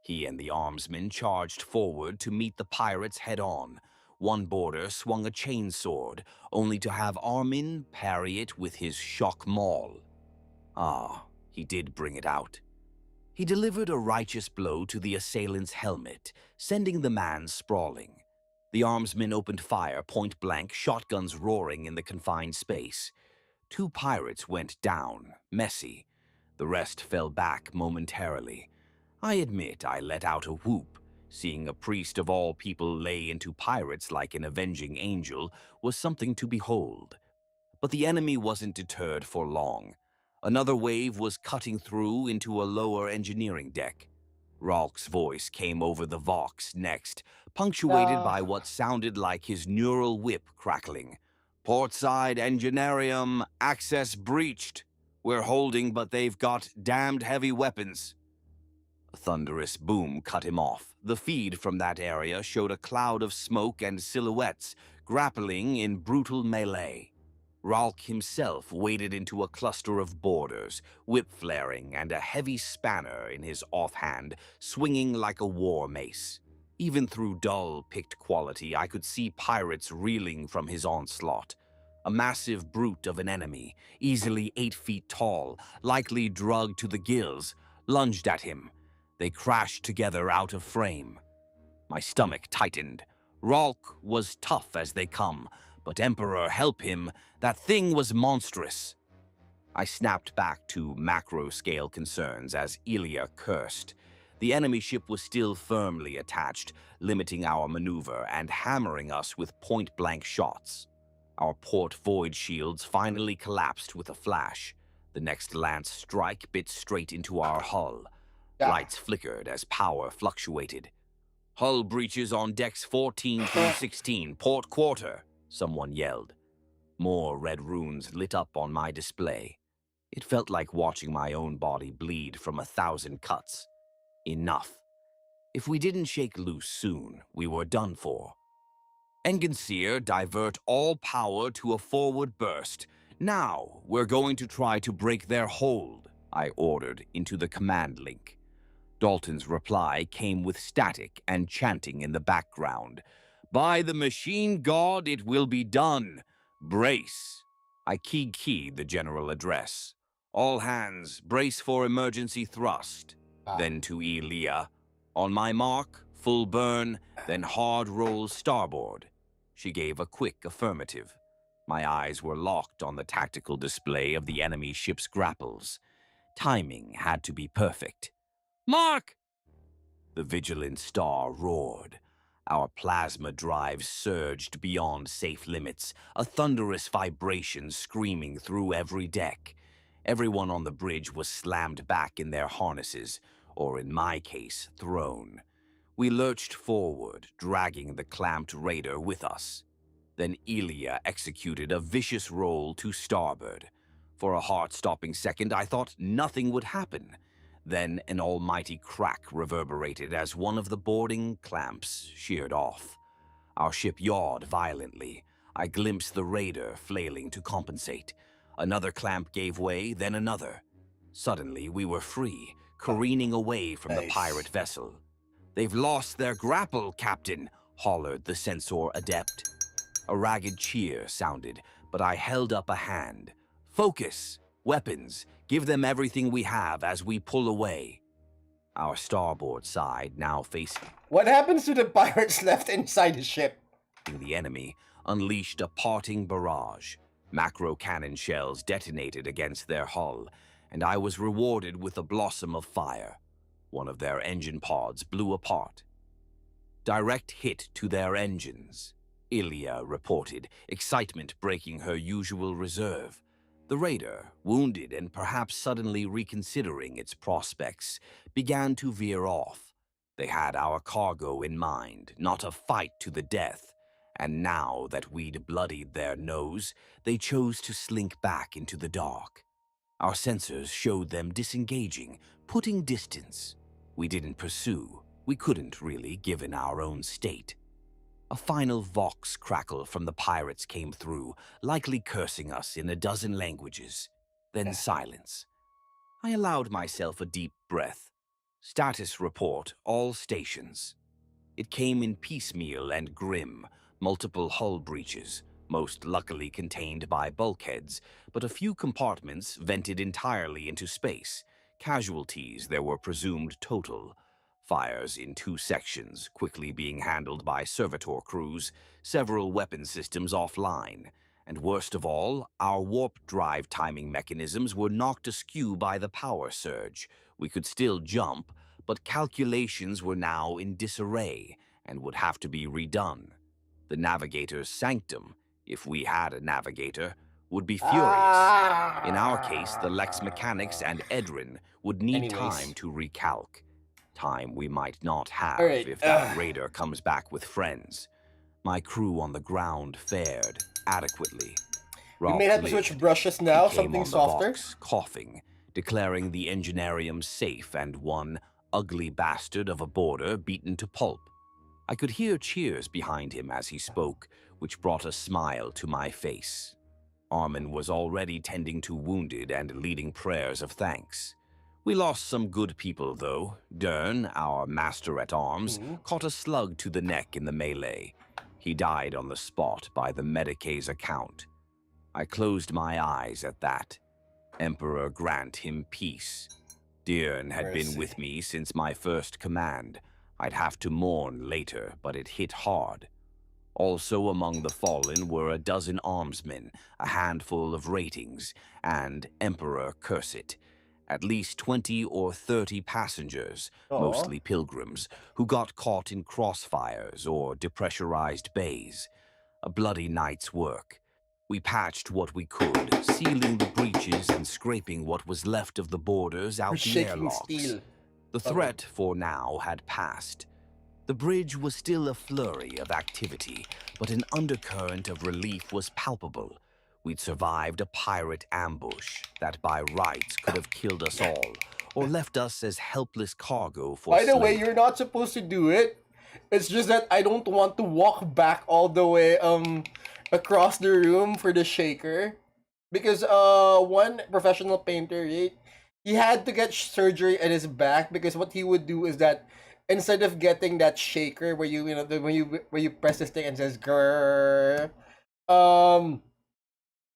He and the armsmen charged forward to meet the pirates head-on. One boarder swung a chainsword, only to have Armin parry it with his shock maul. Ah, he did bring it out. He delivered a righteous blow to the assailant's helmet, sending the man sprawling. The armsmen opened fire point blank, shotguns roaring in the confined space. Two pirates went down, messy. The rest fell back momentarily. I admit I let out a whoop. Seeing a priest of all people lay into pirates like an avenging angel was something to behold. But the enemy wasn't deterred for long. Another wave was cutting through into a lower engineering deck. Ralk's voice came over the Vox next, punctuated by what sounded like his neural whip crackling. "Portside Engineerium, access breached. We're holding, but they've got damned heavy weapons." A thunderous boom cut him off. The feed from that area showed a cloud of smoke and silhouettes, grappling in brutal melee. Ralk himself waded into a cluster of boarders, whip flaring and a heavy spanner in his offhand, swinging like a war mace. Even through dull, picked quality, I could see pirates reeling from his onslaught. A massive brute of an enemy, easily 8 feet tall, likely drugged to the gills, lunged at him. They crashed together out of frame. My stomach tightened. Ralk was tough as they come, but Emperor help him, that thing was monstrous. I snapped back to macro-scale concerns as Ilya cursed. The enemy ship was still firmly attached, limiting our maneuver and hammering us with point-blank shots. Our port void shields finally collapsed with a flash. The next lance strike bit straight into our hull. Yeah. Lights flickered as power fluctuated. "Hull breaches on decks 14 through 16, port quarter," someone yelled. More red runes lit up on my display. It felt like watching my own body bleed from 1,000 cuts. Enough. If we didn't shake loose soon, we were done for. "Enginseer, divert all power to a forward burst. Now, we're going to try to break their hold," I ordered into the command link. Dalton's reply came with static and chanting in the background. "By the machine god, it will be done. Brace." I keyed the general address. "All hands, brace for emergency thrust." Then to Elia. "On my mark, full burn, then hard roll starboard." She gave a quick affirmative. My eyes were locked on the tactical display of the enemy ship's grapples. Timing had to be perfect. "Mark!" The vigilant star roared. Our plasma drives surged beyond safe limits, a thunderous vibration screaming through every deck. Everyone on the bridge was slammed back in their harnesses, or in my case, thrown. We lurched forward, dragging the clamped raider with us. Then Ilya executed a vicious roll to starboard. For a heart-stopping second, I thought nothing would happen. Then an almighty crack reverberated as one of the boarding clamps sheared off. Our ship yawed violently. I glimpsed the raider flailing to compensate. Another clamp gave way, then another. Suddenly, we were free, careening away from the pirate vessel. "They've lost their grapple, Captain," hollered the sensor adept. A ragged cheer sounded, but I held up a hand. "Focus! Weapons! Give them everything we have as we pull away." Our starboard side, now facing What happens to the pirates left inside the ship? the enemy, unleashed a parting barrage. Macro cannon shells detonated against their hull, and I was rewarded with a blossom of fire. One of their engine pods blew apart. "Direct hit to their engines," Ilya reported, excitement breaking her usual reserve. The raider, wounded and perhaps suddenly reconsidering its prospects, began to veer off. They had our cargo in mind, not a fight to the death. And now that we'd bloodied their nose, they chose to slink back into the dark. Our sensors showed them disengaging, putting distance. We didn't pursue. We couldn't really, given our own state. A final vox crackle from the pirates came through, likely cursing us in a dozen languages. Then silence. I allowed myself a deep breath. "Status report, all stations." It came in piecemeal and grim, multiple hull breaches, most luckily contained by bulkheads, but a few compartments vented entirely into space. Casualties there were presumed total. Fires in 2 sections, quickly being handled by servitor crews, several weapon systems offline. And worst of all, our warp drive timing mechanisms were knocked askew by the power surge. We could still jump, but calculations were now in disarray and would have to be redone. The navigator's sanctum, if we had a navigator, would be furious. In our case, the Lex Mechanics and Edrin would need time to recalc. Time we might not have if that raider comes back with friends. My crew on the ground fared adequately. We may have to switch brushes now, He came something on the softer. box, coughing, declaring the enginarium safe and one ugly bastard of a boarder beaten to pulp. I could hear cheers behind him as he spoke, which brought a smile to my face. Armin was already tending to wounded and leading prayers of thanks. We lost some good people, though. Dern, our master-at-arms, Hmm. caught a slug to the neck in the melee. He died on the spot by the Medicay's account. I closed my eyes at that. Emperor grant him peace. Dern had been Mercy. with me since my first command. I'd have to mourn later, but it hit hard. Also among the fallen were a dozen armsmen, a handful of ratings, and Emperor curse it, at least 20 or 30 passengers, Oh. mostly pilgrims, who got caught in crossfires or depressurized bays. A bloody night's work. We patched what we could, sealing the breaches and scraping what was left of the borders We're out the shaking airlocks. steel. The Okay. threat, for now, had passed. The bridge was still a flurry of activity, but an undercurrent of relief was palpable. We'd survived a pirate ambush that by rights could have killed us all, or left us as helpless cargo for By the way, slavery. you're not supposed to do it. It's just that I don't want to walk back all the way across the room for the shaker. Because one professional painter, he had to get surgery in his back because what he would do is that instead of getting that shaker where when you press this thing and says grrr, um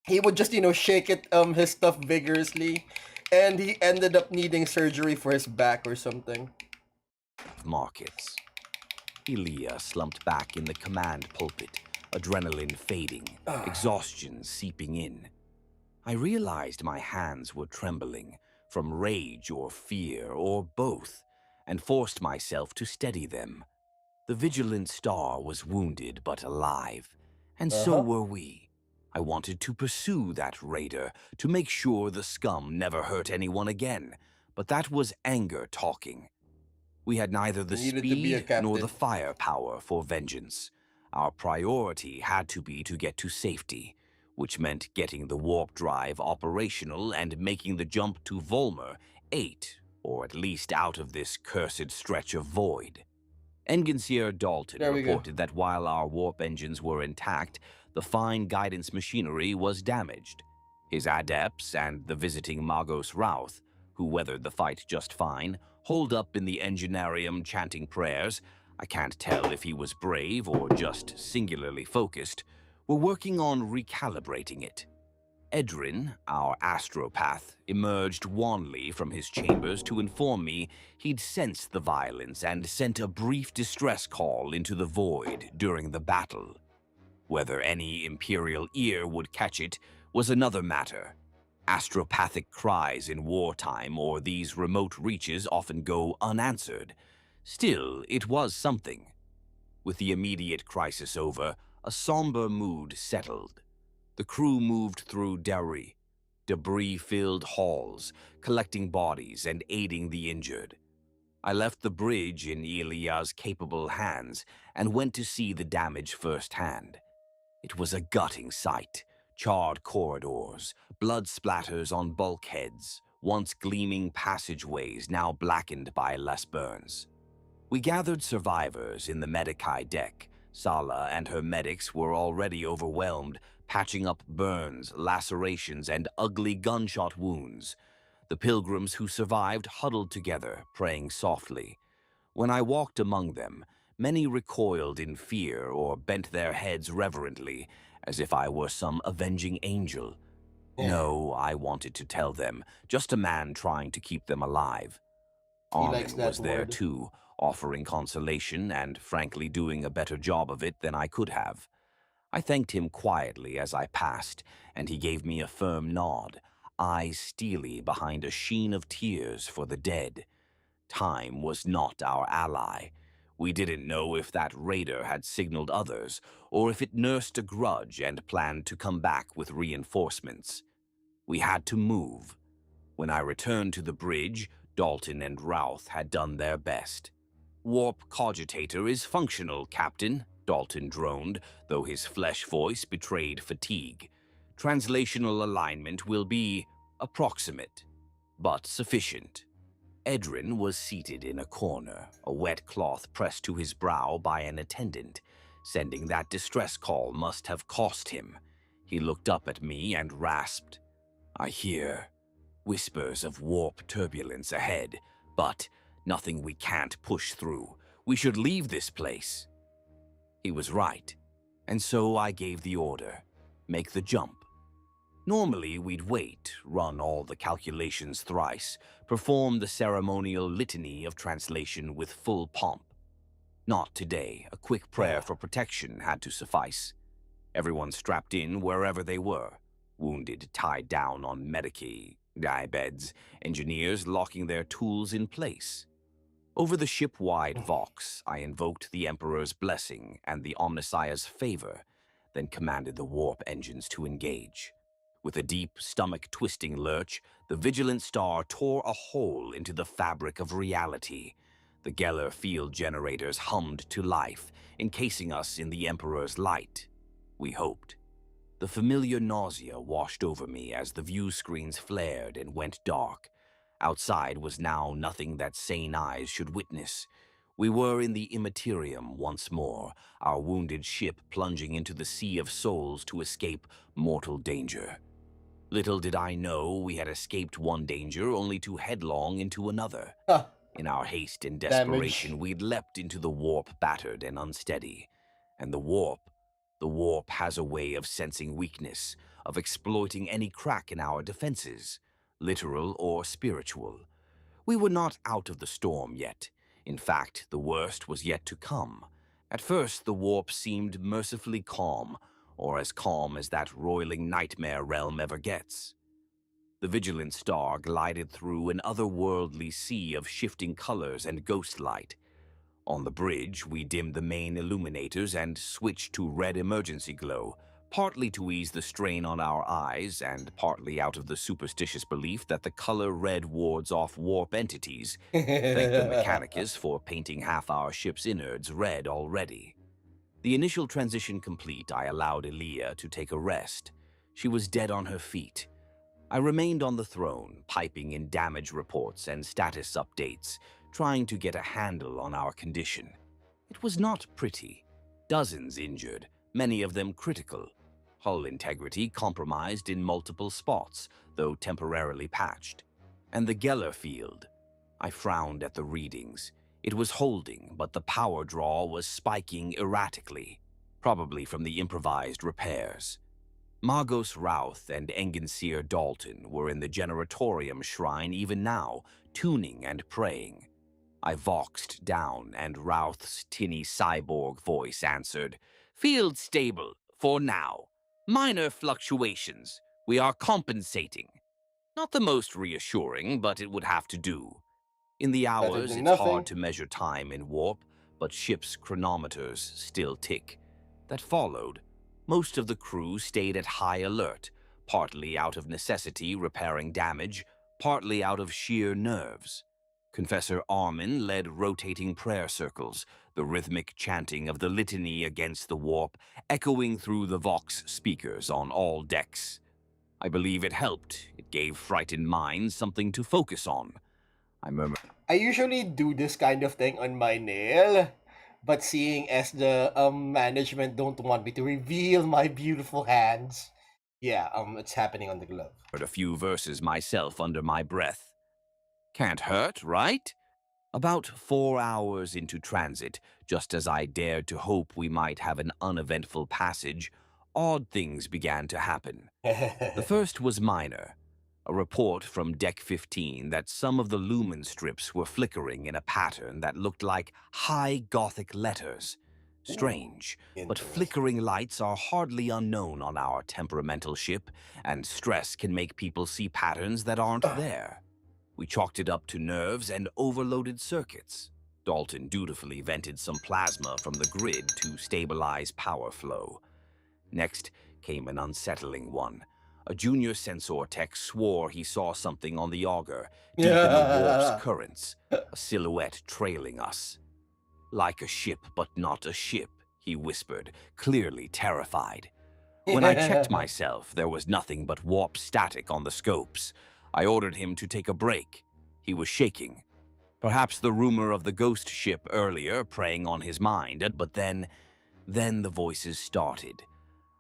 he would just shake it his stuff vigorously, and he ended up needing surgery for his back or something. Markets. Elia slumped back in the command pulpit, adrenaline fading, exhaustion seeping in. I realized my hands were trembling, from rage or fear or both, and forced myself to steady them. The vigilant star was wounded but alive, and so Uh-huh. were we. I wanted to pursue that raider, to make sure the scum never hurt anyone again, but that was anger talking. We had neither the Needed to be a speed nor the captain. firepower for vengeance. Our priority had to be to get to safety, which meant getting the warp drive operational and making the jump to Volmer 8, or at least out of this cursed stretch of void. Enginseer Dalton There we go. reported that while our warp engines were intact, the fine guidance machinery was damaged. His adepts and the visiting Magos Routh, who weathered the fight just fine, holed up in the enginarium chanting prayers, I can't tell if he was brave or just singularly focused, were working on recalibrating it. Edrin, our astropath, emerged wanly from his chambers to inform me he'd sensed the violence and sent a brief distress call into the void during the battle. Whether any Imperial ear would catch it was another matter. Astropathic cries in wartime or these remote reaches often go unanswered. Still, it was something. With the immediate crisis over, a somber mood settled. The crew moved through debris-filled halls, collecting bodies and aiding the injured. I left the bridge in Ilia's capable hands and went to see the damage firsthand. It was a gutting sight. Charred corridors, blood splatters on bulkheads, once gleaming passageways now blackened by less burns. We gathered survivors in the Medicae deck. Sala and her medics were already overwhelmed, patching up burns, lacerations, and ugly gunshot wounds. The pilgrims who survived huddled together, praying softly. When I walked among them, many recoiled in fear or bent their heads reverently, as if I were some avenging angel. Yeah. No, I wanted to tell them, just a man trying to keep them alive. He likes Armin that was there word. too, offering consolation and frankly doing a better job of it than I could have. I thanked him quietly as I passed, and he gave me a firm nod, eyes steely behind a sheen of tears for the dead. Time was not our ally. We didn't know if that raider had signaled others, or if it nursed a grudge and planned to come back with reinforcements. We had to move. When I returned to the bridge, Dalton and Routh had done their best. Warp cogitator is functional, Captain, Dalton droned, though his flesh voice betrayed fatigue. Translational alignment will be approximate, but sufficient. Edrin was seated in a corner, a wet cloth pressed to his brow by an attendant. Sending that distress call must have cost him. He looked up at me and rasped, "I hear." Whispers of warp turbulence ahead, but nothing we can't push through. We should leave this place. He was right, and so I gave the order. Make the jump. Normally, we'd wait, run all the calculations thrice, perform the ceremonial litany of translation with full pomp. Not today. A quick prayer for protection had to suffice. Everyone strapped in wherever they were. Wounded tied down on Medicaid beds, engineers locking their tools in place. Over the ship-wide Vox, I invoked the Emperor's blessing and the Omnissiah's favor, then commanded the warp engines to engage. With a deep, stomach-twisting lurch, the Vigilant Star tore a hole into the fabric of reality. The Geller field generators hummed to life, encasing us in the Emperor's light. We hoped. The familiar nausea washed over me as the view screens flared and went dark. Outside was now nothing that sane eyes should witness. We were in the immaterium once more, our wounded ship plunging into the sea of souls to escape mortal danger. Little did I know we had escaped one danger only to headlong into another. Huh. In our haste and Damage. desperation, we'd leapt into the warp battered and unsteady. And the warp has a way of sensing weakness, of exploiting any crack in our defenses, literal or spiritual. We were not out of the storm yet. In fact, the worst was yet to come. At first, the warp seemed mercifully calm, or as calm as that roiling nightmare realm ever gets. The Vigilant Star glided through an otherworldly sea of shifting colors and ghost light. On the bridge, we dimmed the main illuminators and switched to red emergency glow, partly to ease the strain on our eyes and partly out of the superstitious belief that the color red wards off warp entities. Thank the Mechanicus for painting half our ship's innards red already. The initial transition complete, I allowed Elia to take a rest. She was dead on her feet. I remained on the throne, piping in damage reports and status updates, trying to get a handle on our condition. It was not pretty. Dozens injured, many of them critical. Hull integrity compromised in multiple spots, though temporarily patched. And the Geller field. I frowned at the readings. It was holding, but the power draw was spiking erratically, probably from the improvised repairs. Magos Routh and Engenseer Dalton were in the generatorium shrine even now, tuning and praying. I voxed down, and Routh's tinny cyborg voice answered, "Field stable, for now. Minor fluctuations. We are compensating." Not the most reassuring, but it would have to do. In the Better hours, than it's hard nothing. to measure time in warp, but ship's chronometers still tick. That followed. Most of the crew stayed at high alert, partly out of necessity repairing damage, partly out of sheer nerves. Confessor Armin led rotating prayer circles, the rhythmic chanting of the litany against the warp echoing through the Vox speakers on all decks. I believe it helped. It gave frightened minds something to focus on. I murmured. I usually do this kind of thing on my nail, but seeing as the management don't want me to reveal my beautiful hands, yeah, it's happening on the glove. A few verses myself under my breath. Can't hurt, right? About 4 hours into transit, just as I dared to hope we might have an uneventful passage, odd things began to happen. The first was minor. A report from Deck 15 that some of the lumen strips were flickering in a pattern that looked like high Gothic letters. Strange, but Interesting. flickering lights are hardly unknown on our temperamental ship, and stress can make people see patterns that aren't there. We chalked it up to nerves and overloaded circuits. Dalton dutifully vented some plasma from the grid to stabilize power flow. Next came an unsettling one. A junior sensor tech swore he saw something on the auger, deep in the warp's currents, a silhouette trailing us. "Like a ship, but not a ship," he whispered, clearly terrified. When I checked myself, there was nothing but warp static on the scopes. I ordered him to take a break. He was shaking. Perhaps the rumor of the ghost ship earlier preying on his mind, but then the voices started.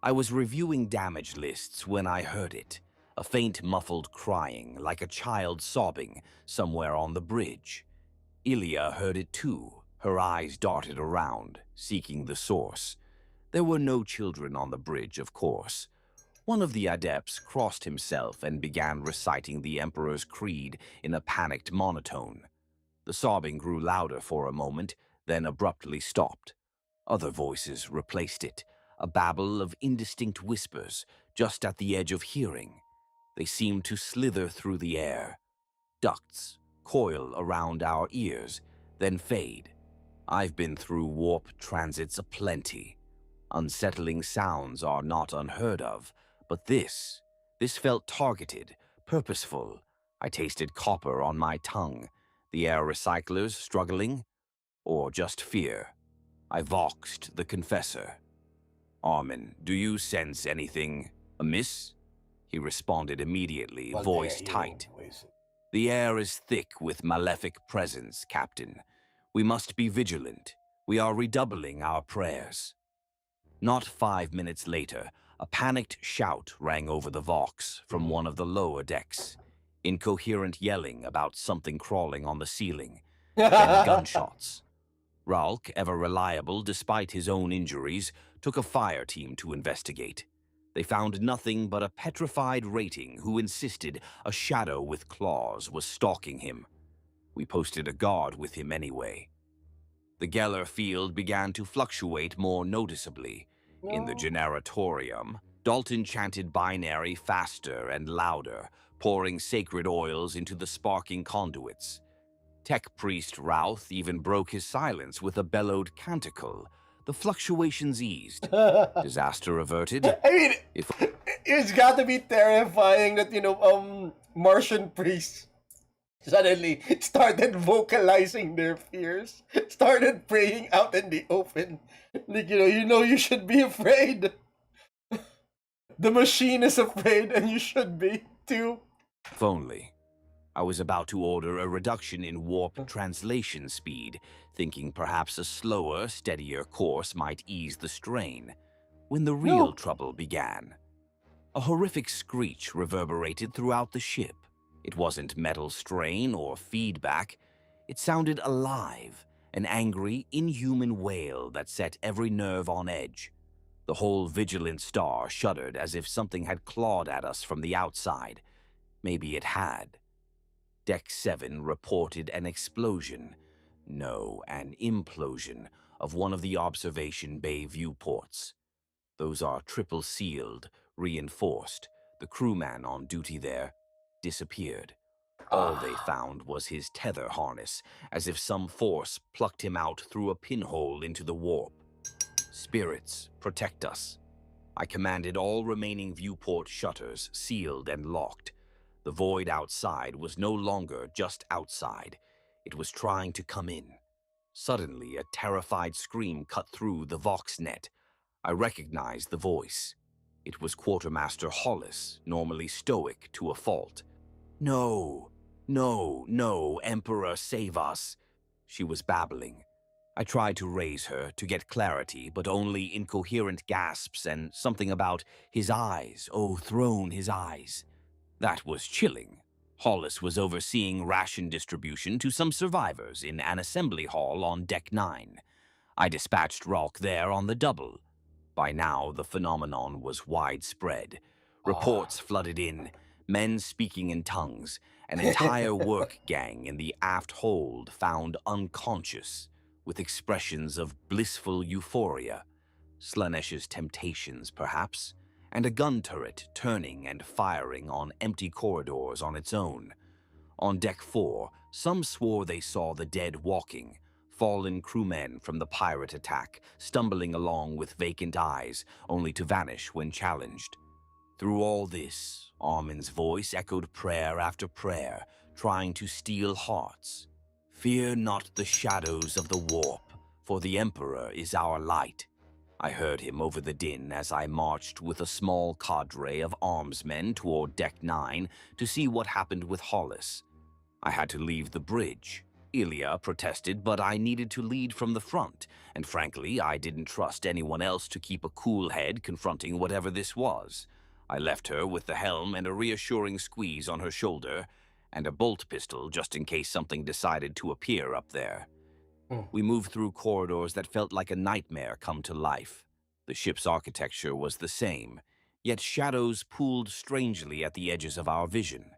I was reviewing damage lists when I heard it. a faint muffled crying like a child sobbing somewhere on the bridge. Ilya heard it too. Her eyes darted around, seeking the source. There were no children on the bridge, of course. One of the adepts crossed himself and began reciting the Emperor's creed in a panicked monotone. The sobbing grew louder for a moment, then abruptly stopped. Other voices replaced it, a babble of indistinct whispers just at the edge of hearing. They seemed to slither through the air. Ducts coil around our ears, then fade. I've been through warp transits aplenty. Unsettling sounds are not unheard of, but this felt targeted, purposeful. I tasted copper on my tongue. The air recyclers struggling? Or just fear? I voxed the confessor. Armin, do you sense anything amiss? He responded immediately, Well, voice there, tight. voice. The air is thick with malefic presence, Captain. We must be vigilant. We are redoubling our prayers. Not 5 minutes later, a panicked shout rang over the Vox from one of the lower decks. Incoherent yelling about something crawling on the ceiling. Then gunshots. Ralk, ever reliable despite his own injuries, took a fire team to investigate. They found nothing but a petrified rating who insisted a shadow with claws was stalking him. We posted a guard with him anyway. The Geller field began to fluctuate more noticeably. In the No. generatorium, Dalton chanted binary faster and louder, pouring sacred oils into the sparking conduits. Tech priest Routh even broke his silence with a bellowed canticle. The fluctuations eased. Disaster averted. I mean, If it's got to be terrifying that, Martian priests suddenly started vocalizing their fears, started praying out in the open. Like, you should be afraid. The machine is afraid, and you should be too. only. I was about to order a reduction in warp translation speed, thinking perhaps a slower, steadier course might ease the strain, when the real No. trouble began. A horrific screech reverberated throughout the ship. It wasn't metal strain or feedback. It sounded alive, an angry, inhuman wail that set every nerve on edge. The whole vigilant star shuddered as if something had clawed at us from the outside. Maybe it had. Deck 7 reported an explosion. No, an implosion of one of the observation bay viewports. Those are triple sealed, reinforced. The crewman on duty there disappeared. All they found was his tether harness, as if some force plucked him out through a pinhole into the warp. Spirits, protect us. I commanded all remaining viewport shutters sealed and locked. The void outside was no longer just outside. It was trying to come in. Suddenly, a terrified scream cut through the Vox net. I recognized the voice. It was Quartermaster Hollis, normally stoic to a fault. No, no, no, Emperor, save us. She was babbling. I tried to raise her to get clarity, but only incoherent gasps and something about his eyes, oh, throne, his eyes. That was chilling. Hollis was overseeing ration distribution to some survivors in an assembly hall on Deck 9. I dispatched Ralk there on the double. By now, the phenomenon was widespread. Reports flooded in, men speaking in tongues, an entire work gang in the aft hold found unconscious, with expressions of blissful euphoria. Slanesh's temptations, perhaps, and a gun turret turning and firing on empty corridors on its own. On Deck 4, some swore they saw the dead walking, fallen crewmen from the pirate attack, stumbling along with vacant eyes, only to vanish when challenged. Through all this, Armin's voice echoed prayer after prayer, trying to steal hearts. Fear not the shadows of the warp, for the Emperor is our light. I heard him over the din as I marched with a small cadre of armsmen toward Deck 9 to see what happened with Hollis. I had to leave the bridge. Ilya protested, but I needed to lead from the front, and frankly, I didn't trust anyone else to keep a cool head confronting whatever this was. I left her with the helm and a reassuring squeeze on her shoulder, and a bolt pistol just in case something decided to appear up there. Mm. We moved through corridors that felt like a nightmare come to life. The ship's architecture was the same, yet shadows pooled strangely at the edges of our vision.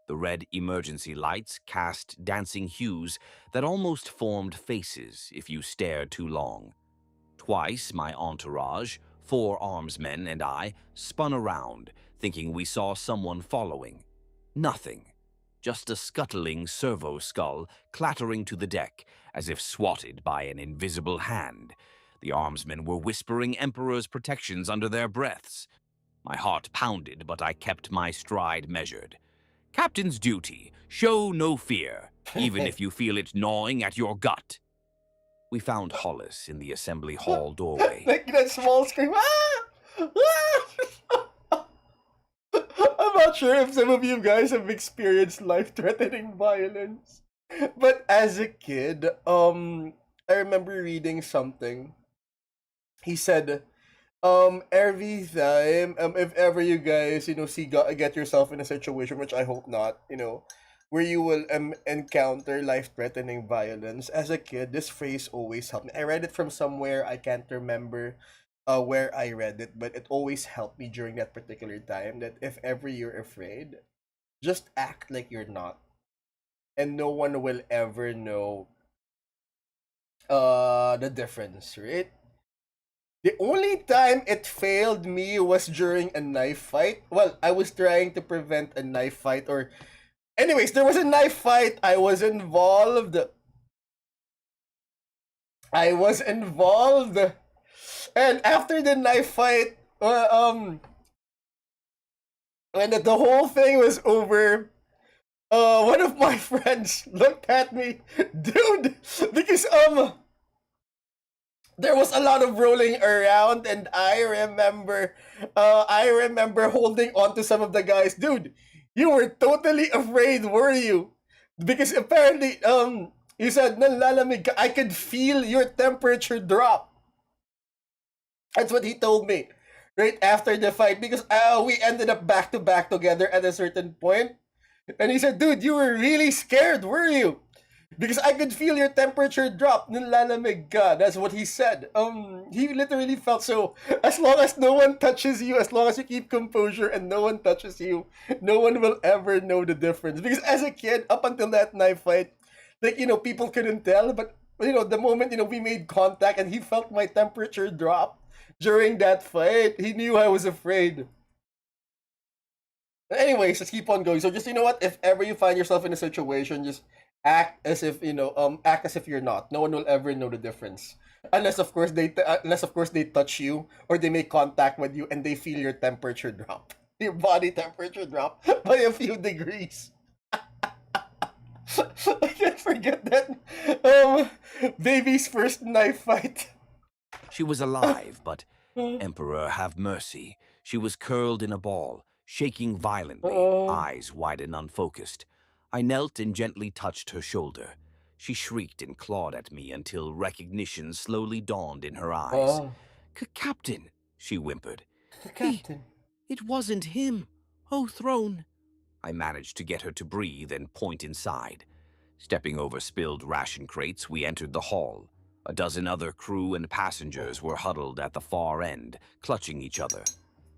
The red emergency lights cast dancing hues that almost formed faces if you stared too long. Twice, my entourage, 4 armsmen and I, spun around, thinking we saw someone following. Nothing. Just a scuttling servo skull clattering to the deck, as if swatted by an invisible hand. The armsmen were whispering Emperor's protections under their breaths. My heart pounded, but I kept my stride measured. Captain's duty, show no fear, even if you feel it gnawing at your gut. We found Hollis in the assembly hall doorway. Like that small scream. Ah! Ah! I'm not sure if some of you guys have experienced life-threatening violence, but as a kid, I remember reading something. He said, every time, if ever you guys, get yourself in a situation, which I hope not, where you will encounter life-threatening violence. As a kid, this phrase always helped me. I read it from somewhere. I can't remember where I read it, but it always helped me during that particular time. That if ever you're afraid, just act like you're not, and no one will ever know the difference, right? The only time it failed me was during a knife fight. Well, I was trying to prevent a knife fight, or anyways, there was a knife fight. I was involved. And after the knife fight, when the whole thing was over, one of my friends looked at me, dude, because there was a lot of rolling around, and I remember holding on to some of the guys. Dude, you were totally afraid, were you? Because apparently, you said nalalamig ka. I could feel your temperature drop. That's what he told me right after the fight, because we ended up back to back together at a certain point. And he said, dude, you were really scared, were you? Because I could feel your temperature drop. Nilalamig ka. That's what he said. He literally felt so. As long as no one touches you, as long as you keep composure and no one touches you, no one will ever know the difference. Because as a kid, up until that knife fight, like, people couldn't tell. But, the moment, we made contact and he felt my temperature drop during that fight, he knew I was afraid. Anyways, let's keep on going. So just, what, if ever you find yourself in a situation, just act as if you're not. No one will ever know the difference, unless of course they touch you or they make contact with you and they feel your temperature drop, your body temperature drop by a few degrees. I can't forget that. Baby's first knife fight. She was alive, but, Emperor have mercy, she was curled in a ball, shaking violently, Oh, eyes wide and unfocused. I knelt and gently touched her shoulder. She shrieked and clawed at me until recognition slowly dawned in her eyes. oh, Captain, she whimpered. the He, captain. it wasn't him. Oh, throne. I managed to get her to breathe and point inside. Stepping over spilled ration crates, we entered the hall. A dozen other crew and passengers were huddled at the far end, clutching each other.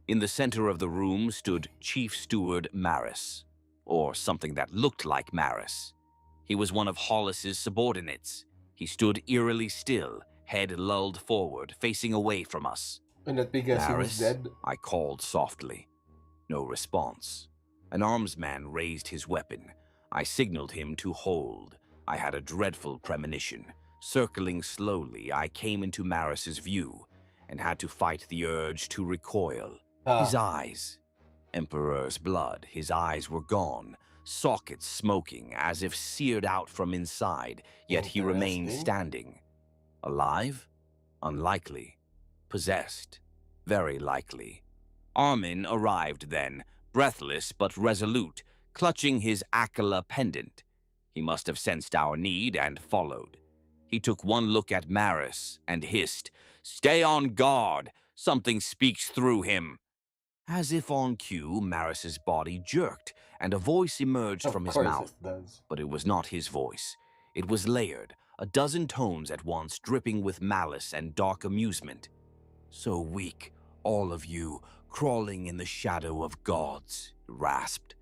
In the center of the room stood Chief Steward Maris, or something that looked like Maris. He was one of Hollis's subordinates. He stood eerily still, head lulled forward, facing away from us. And that because he was Maris, dead. I called softly. No response. An armsman raised his weapon. I signaled him to hold. I had a dreadful premonition. Circling slowly, I came into Maris's view and had to fight the urge to recoil. His Ah, eyes. Emperor's blood. His eyes were gone, sockets smoking as if seared out from inside, yet he remained interesting. standing. Alive? Unlikely. Possessed? Very likely. Armin arrived then, breathless but resolute, clutching his Akela pendant. He must have sensed our need and followed. He took one look at Maris and hissed, "Stay on guard! Something speaks through him!" As if on cue, Maris's body jerked, and a voice emerged Of from his course it mouth. does. But it was not his voice. It was layered, a dozen tones at once, dripping with malice and dark amusement. So weak, all of you, crawling in the shadow of gods, it rasped.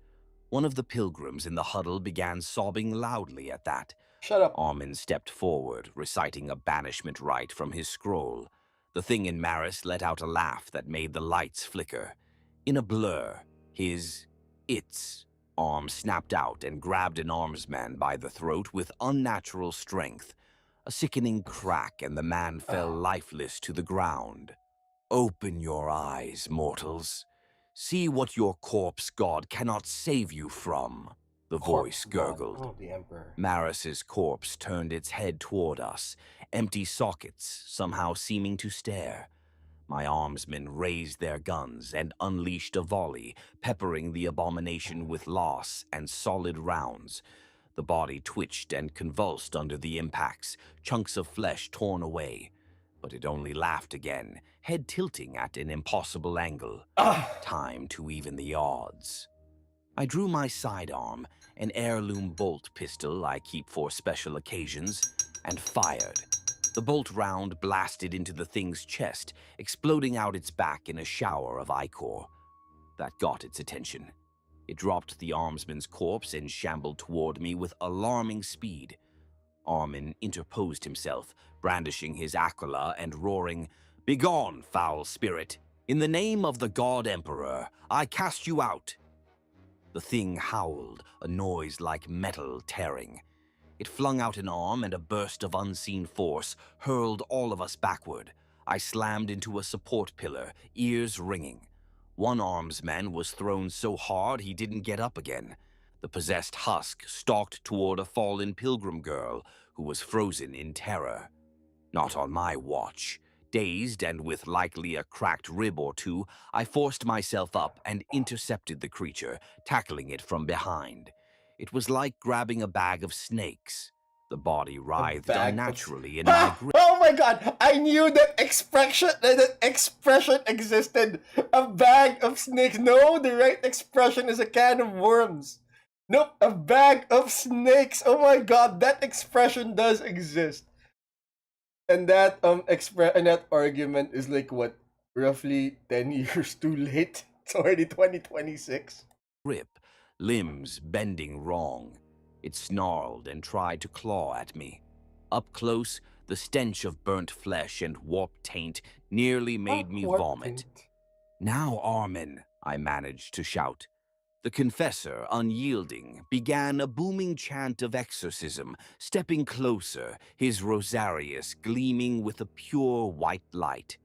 One of the pilgrims in the huddle began sobbing loudly at that. Shut up. Armin stepped forward, reciting a banishment rite from his scroll. The thing in Maris let out a laugh that made the lights flicker. In a blur, its arm snapped out and grabbed an armsman by the throat with unnatural strength. A sickening crack, and the man fell lifeless to the ground. Open your eyes, mortals. See what your corpse god cannot save you from, the Corpse voice god. gurgled. Oh, the Emperor. Maris's corpse turned its head toward us, empty sockets somehow seeming to stare. My armsmen raised their guns and unleashed a volley, peppering the abomination with loss and solid rounds. The body twitched and convulsed under the impacts, chunks of flesh torn away. But it only laughed again, head tilting at an impossible angle. Ah! Time to even the odds. I drew my sidearm, an heirloom bolt pistol I keep for special occasions, and fired. The bolt round blasted into the thing's chest, exploding out its back in a shower of ichor. That got its attention. It dropped the armsman's corpse and shambled toward me with alarming speed. Armin interposed himself, brandishing his aquila and roaring, "Begone, foul spirit! In the name of the god emperor, I cast you out!" The thing howled, a noise like metal tearing. It flung out an arm, and a burst of unseen force hurled all of us backward. I slammed into a support pillar, ears ringing. One armsman was thrown so hard he didn't get up again. The possessed husk stalked toward a fallen pilgrim girl who was frozen in terror. Not on my watch. Dazed and with likely a cracked rib or two, I forced myself up and intercepted the creature, tackling it from behind. It was like grabbing a bag of snakes. The body A writhed bag of. unnaturally in my Ha! grip. Oh my god! I knew that expression existed. A bag of snakes. No, the right expression is a can of worms. Nope, a bag of snakes. Oh my god, that expression does exist. And that argument is like what, roughly 10 years too late. It's already 2026. Grip, limbs bending wrong. It snarled and tried to claw at me. Up close, the stench of burnt flesh and warped taint nearly made me Warp vomit. taint. "Now, Armin," I managed to shout. The confessor, unyielding, began a booming chant of exorcism, stepping closer, his rosarius gleaming with a pure white light.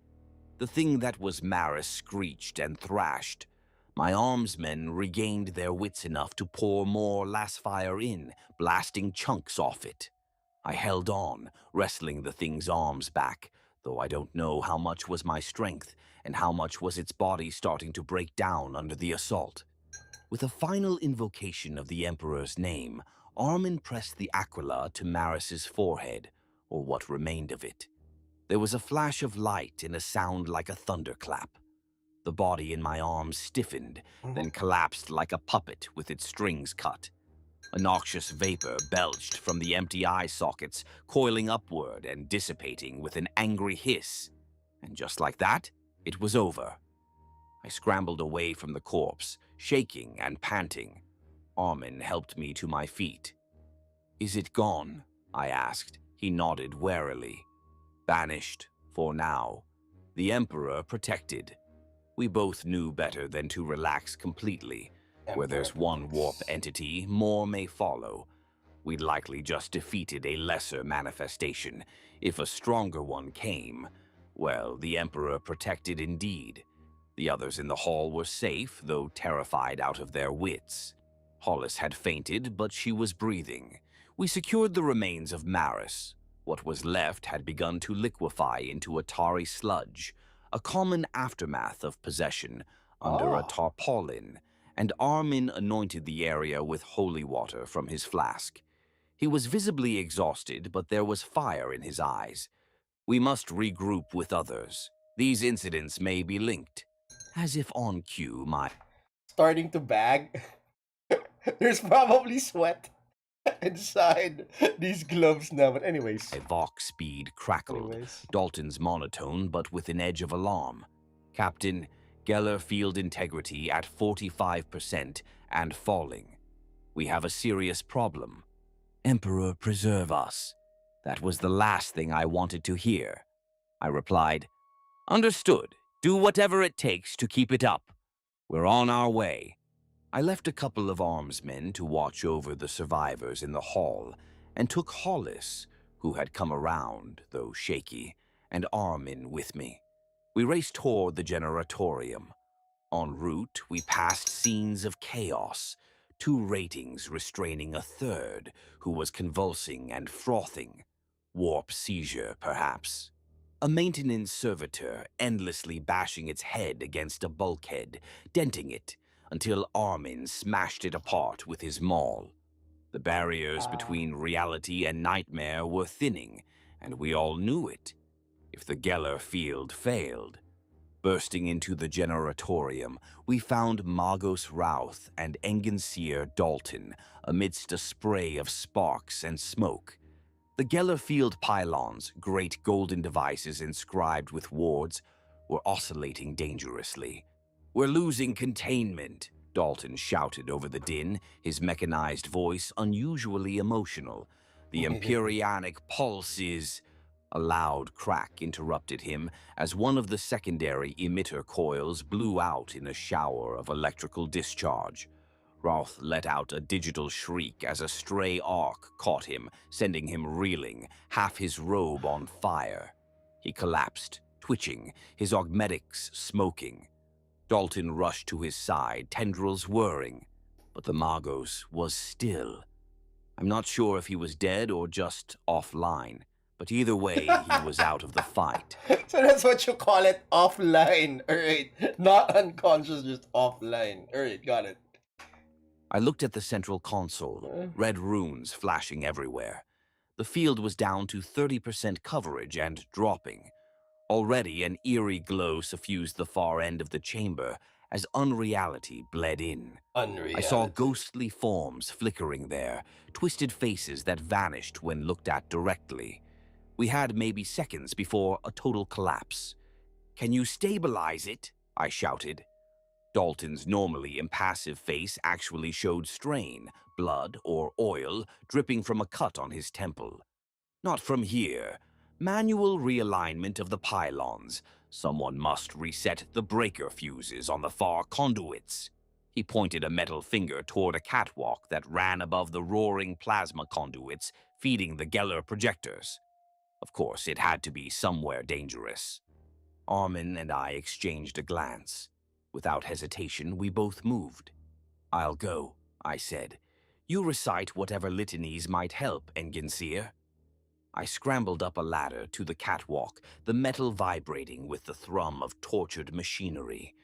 The thing that was Maris screeched and thrashed. My armsmen regained their wits enough to pour more lasfire in, blasting chunks off it. I held on, wrestling the thing's arms back, though I don't know how much was my strength and how much was its body starting to break down under the assault. With a final invocation of the Emperor's name, Armin pressed the aquila to Maris's forehead, or what remained of it. There was a flash of light and a sound like a thunderclap. The body in my arms stiffened, then collapsed like a puppet with its strings cut. A noxious vapor belched from the empty eye sockets, coiling upward and dissipating with an angry hiss. And just like that, it was over. I scrambled away from the corpse, shaking and panting. Armin helped me to my feet. "Is it gone?" I asked. He nodded warily. "Banished, for now. The Emperor protected." We both knew better than to relax completely. Where there's one warp entity, more may follow. We'd likely just defeated a lesser manifestation. If a stronger one came, well, the Emperor protected indeed. The others in the hall were safe, though terrified out of their wits. Hollis had fainted, but she was breathing. We secured the remains of Maris. What was left had begun to liquefy into a tarry sludge, a common aftermath of possession, under a tarpaulin, and Armin anointed the area with holy water from his flask. He was visibly exhausted, but there was fire in his eyes. "We must regroup with others. These incidents may be linked." As if on cue, my Starting to bag. There's probably sweat inside these gloves now. But Vox speed crackled, anyways. Dalton's monotone but with an edge of alarm. Captain, Geller field integrity at 45% and falling. We have a serious problem. Emperor preserve us. That was the last thing I wanted to hear. I replied, Understood. Do whatever it takes to keep it up. We're on our way. I left a couple of armsmen to watch over the survivors in the hall and took Hollis, who had come around, though shaky, and Armin with me. We raced toward the generatorium. En route, we passed scenes of chaos, two ratings restraining a third who was convulsing and frothing. Warp seizure, perhaps. A maintenance servitor endlessly bashing its head against a bulkhead, denting it, until Armin smashed it apart with his maul. The barriers between reality and nightmare were thinning, and we all knew it. If the Geller field failed, bursting into the generatorium, we found Magos Routh and Engenseer Dalton amidst a spray of sparks and smoke. The Geller field pylons, great golden devices inscribed with wards, were oscillating dangerously. We're losing containment, Dalton shouted over the din, his mechanized voice unusually emotional. The Empyreanic pulse is... A loud crack interrupted him as one of the secondary emitter coils blew out in a shower of electrical discharge. Roth let out a digital shriek as a stray arc caught him, sending him reeling, half his robe on fire. He collapsed, twitching, his augmetics smoking. Dalton rushed to his side, tendrils whirring, but the Magos was still. I'm not sure if he was dead or just offline, but either way, he was out of the fight. So that's what you call it, offline. Alright. Not unconscious, just offline. Alright, got it. I looked at the central console, red runes flashing everywhere. The field was down to 30% coverage and dropping. Already an eerie glow suffused the far end of the chamber as unreality bled in. Unreality. I saw ghostly forms flickering there, twisted faces that vanished when looked at directly. We had maybe seconds before a total collapse. "Can you stabilize it?" I shouted. Dalton's normally impassive face actually showed strain, blood or oil dripping from a cut on his temple. "Not from here. Manual realignment of the pylons. Someone must reset the breaker fuses on the far conduits." He pointed a metal finger toward a catwalk that ran above the roaring plasma conduits feeding the Geller projectors. Of course, it had to be somewhere dangerous. Armin and I exchanged a glance. Without hesitation, we both moved. "I'll go," I said. "You recite whatever litanies might help, Engenseer." I scrambled up a ladder to the catwalk, the metal vibrating with the thrum of tortured machinery.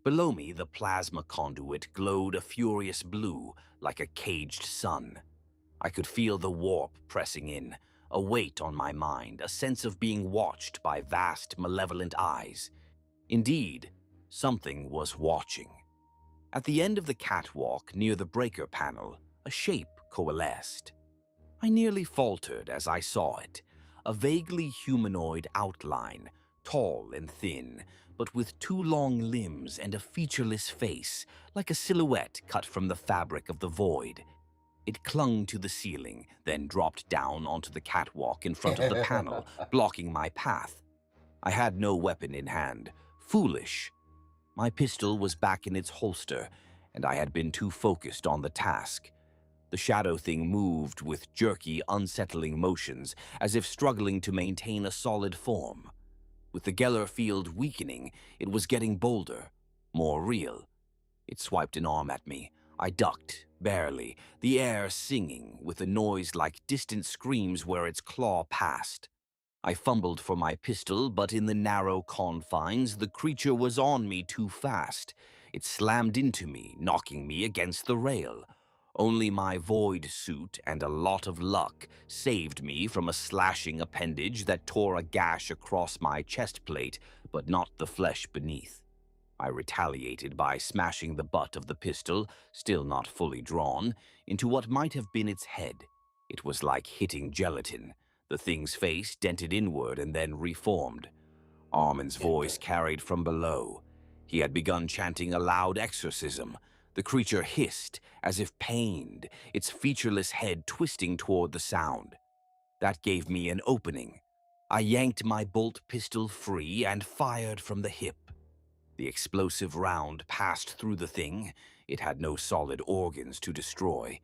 Below me, the plasma conduit glowed a furious blue, like a caged sun. I could feel the warp pressing in, a weight on my mind, a sense of being watched by vast, malevolent eyes. Indeed, something was watching. At the end of the catwalk, near the breaker panel, a shape coalesced. I nearly faltered as I saw it, a vaguely humanoid outline, tall and thin, but with two long limbs and a featureless face, like a silhouette cut from the fabric of the void. It clung to the ceiling, then dropped down onto the catwalk in front of the panel, blocking my path. I had no weapon in hand. Foolish. My pistol was back in its holster, and I had been too focused on the task. The shadow thing moved with jerky, unsettling motions, as if struggling to maintain a solid form. With the Geller field weakening, it was getting bolder, more real. It swiped an arm at me. I ducked, barely, the air singing, with a noise like distant screams where its claw passed. I fumbled for my pistol, but in the narrow confines, the creature was on me too fast. It slammed into me, knocking me against the rail. Only my void suit and a lot of luck saved me from a slashing appendage that tore a gash across my chest plate, but not the flesh beneath. I retaliated by smashing the butt of the pistol, still not fully drawn, into what might have been its head. It was like hitting gelatin. The thing's face dented inward and then reformed. Armin's voice carried from below. He had begun chanting a loud exorcism. The creature hissed, as if pained, its featureless head twisting toward the sound. That gave me an opening. I yanked my bolt pistol free and fired from the hip. The explosive round passed through the thing. It had no solid organs to destroy,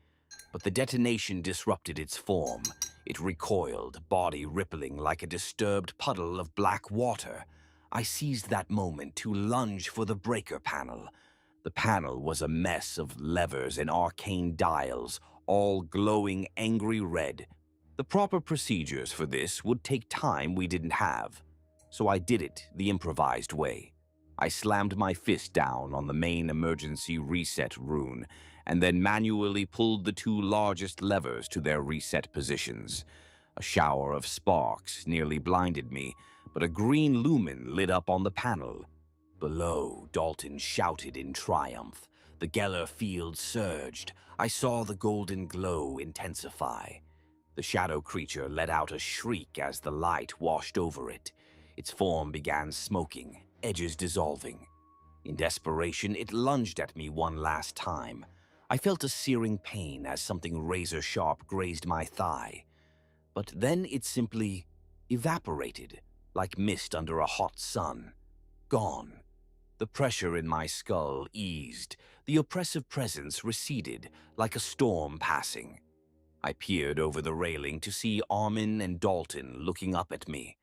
but the detonation disrupted its form. It recoiled, body rippling like a disturbed puddle of black water. I seized that moment to lunge for the breaker panel. The panel was a mess of levers and arcane dials, all glowing angry red. The proper procedures for this would take time we didn't have, so I did it the improvised way. I slammed my fist down on the main emergency reset rune and then manually pulled the two largest levers to their reset positions. A shower of sparks nearly blinded me, but a green lumen lit up on the panel. Below, Dalton shouted in triumph. The Geller field surged. I saw the golden glow intensify. The shadow creature let out a shriek as the light washed over it. Its form began smoking, edges dissolving. In desperation, it lunged at me one last time. I felt a searing pain as something razor-sharp grazed my thigh. But then it simply evaporated, like mist under a hot sun. Gone. The pressure in my skull eased. The oppressive presence receded, like a storm passing. I peered over the railing to see Armin and Dalton looking up at me.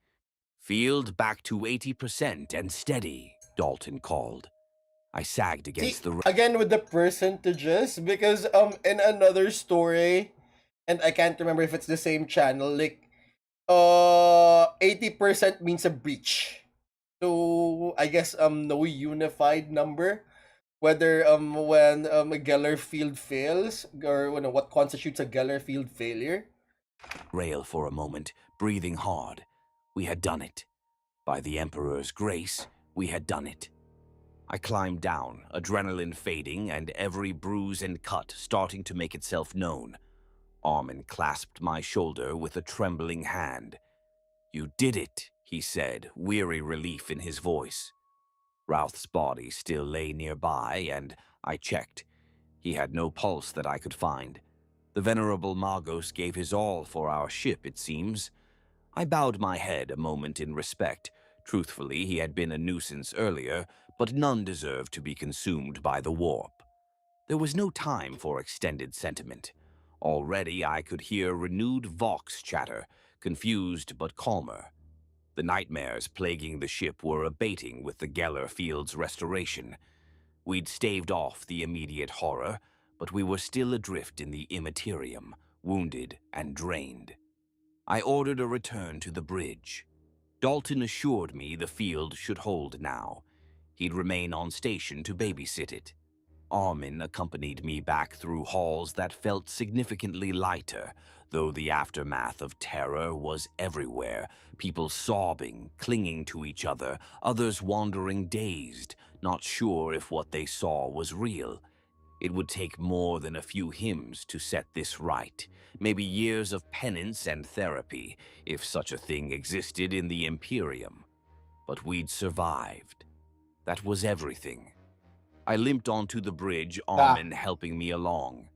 "Field back to 80% and steady," Dalton called. I sagged See, against the again with the percentages, because in another story, and I can't remember if it's the same channel, like 80% means a breach. So I guess no unified number. Whether when a Geller field fails, or what constitutes a Geller field failure. rail for a moment, breathing hard. We had done it. By the Emperor's grace, we had done it. I climbed down, adrenaline fading and every bruise and cut starting to make itself known. Armin clasped my shoulder with a trembling hand. "You did it," he said, weary relief in his voice. Routh's body still lay nearby, and I checked. He had no pulse that I could find. The venerable Magos gave his all for our ship, it seems. I bowed my head a moment in respect. Truthfully, he had been a nuisance earlier, but none deserved to be consumed by the warp. There was no time for extended sentiment. Already I could hear renewed Vox chatter, confused but calmer. The nightmares plaguing the ship were abating with the Geller field's restoration. We'd staved off the immediate horror, but we were still adrift in the immaterium, wounded and drained. I ordered a return to the bridge. Dalton assured me the field should hold now. He'd remain on station to babysit it. Armin accompanied me back through halls that felt significantly lighter, though the aftermath of terror was everywhere. People sobbing, clinging to each other, others wandering dazed, not sure if what they saw was real. It would take more than a few hymns to set this right, maybe years of penance and therapy, if such a thing existed in the Imperium. But we'd survived. That was everything. I limped onto the bridge, Ah, Armin helping me along.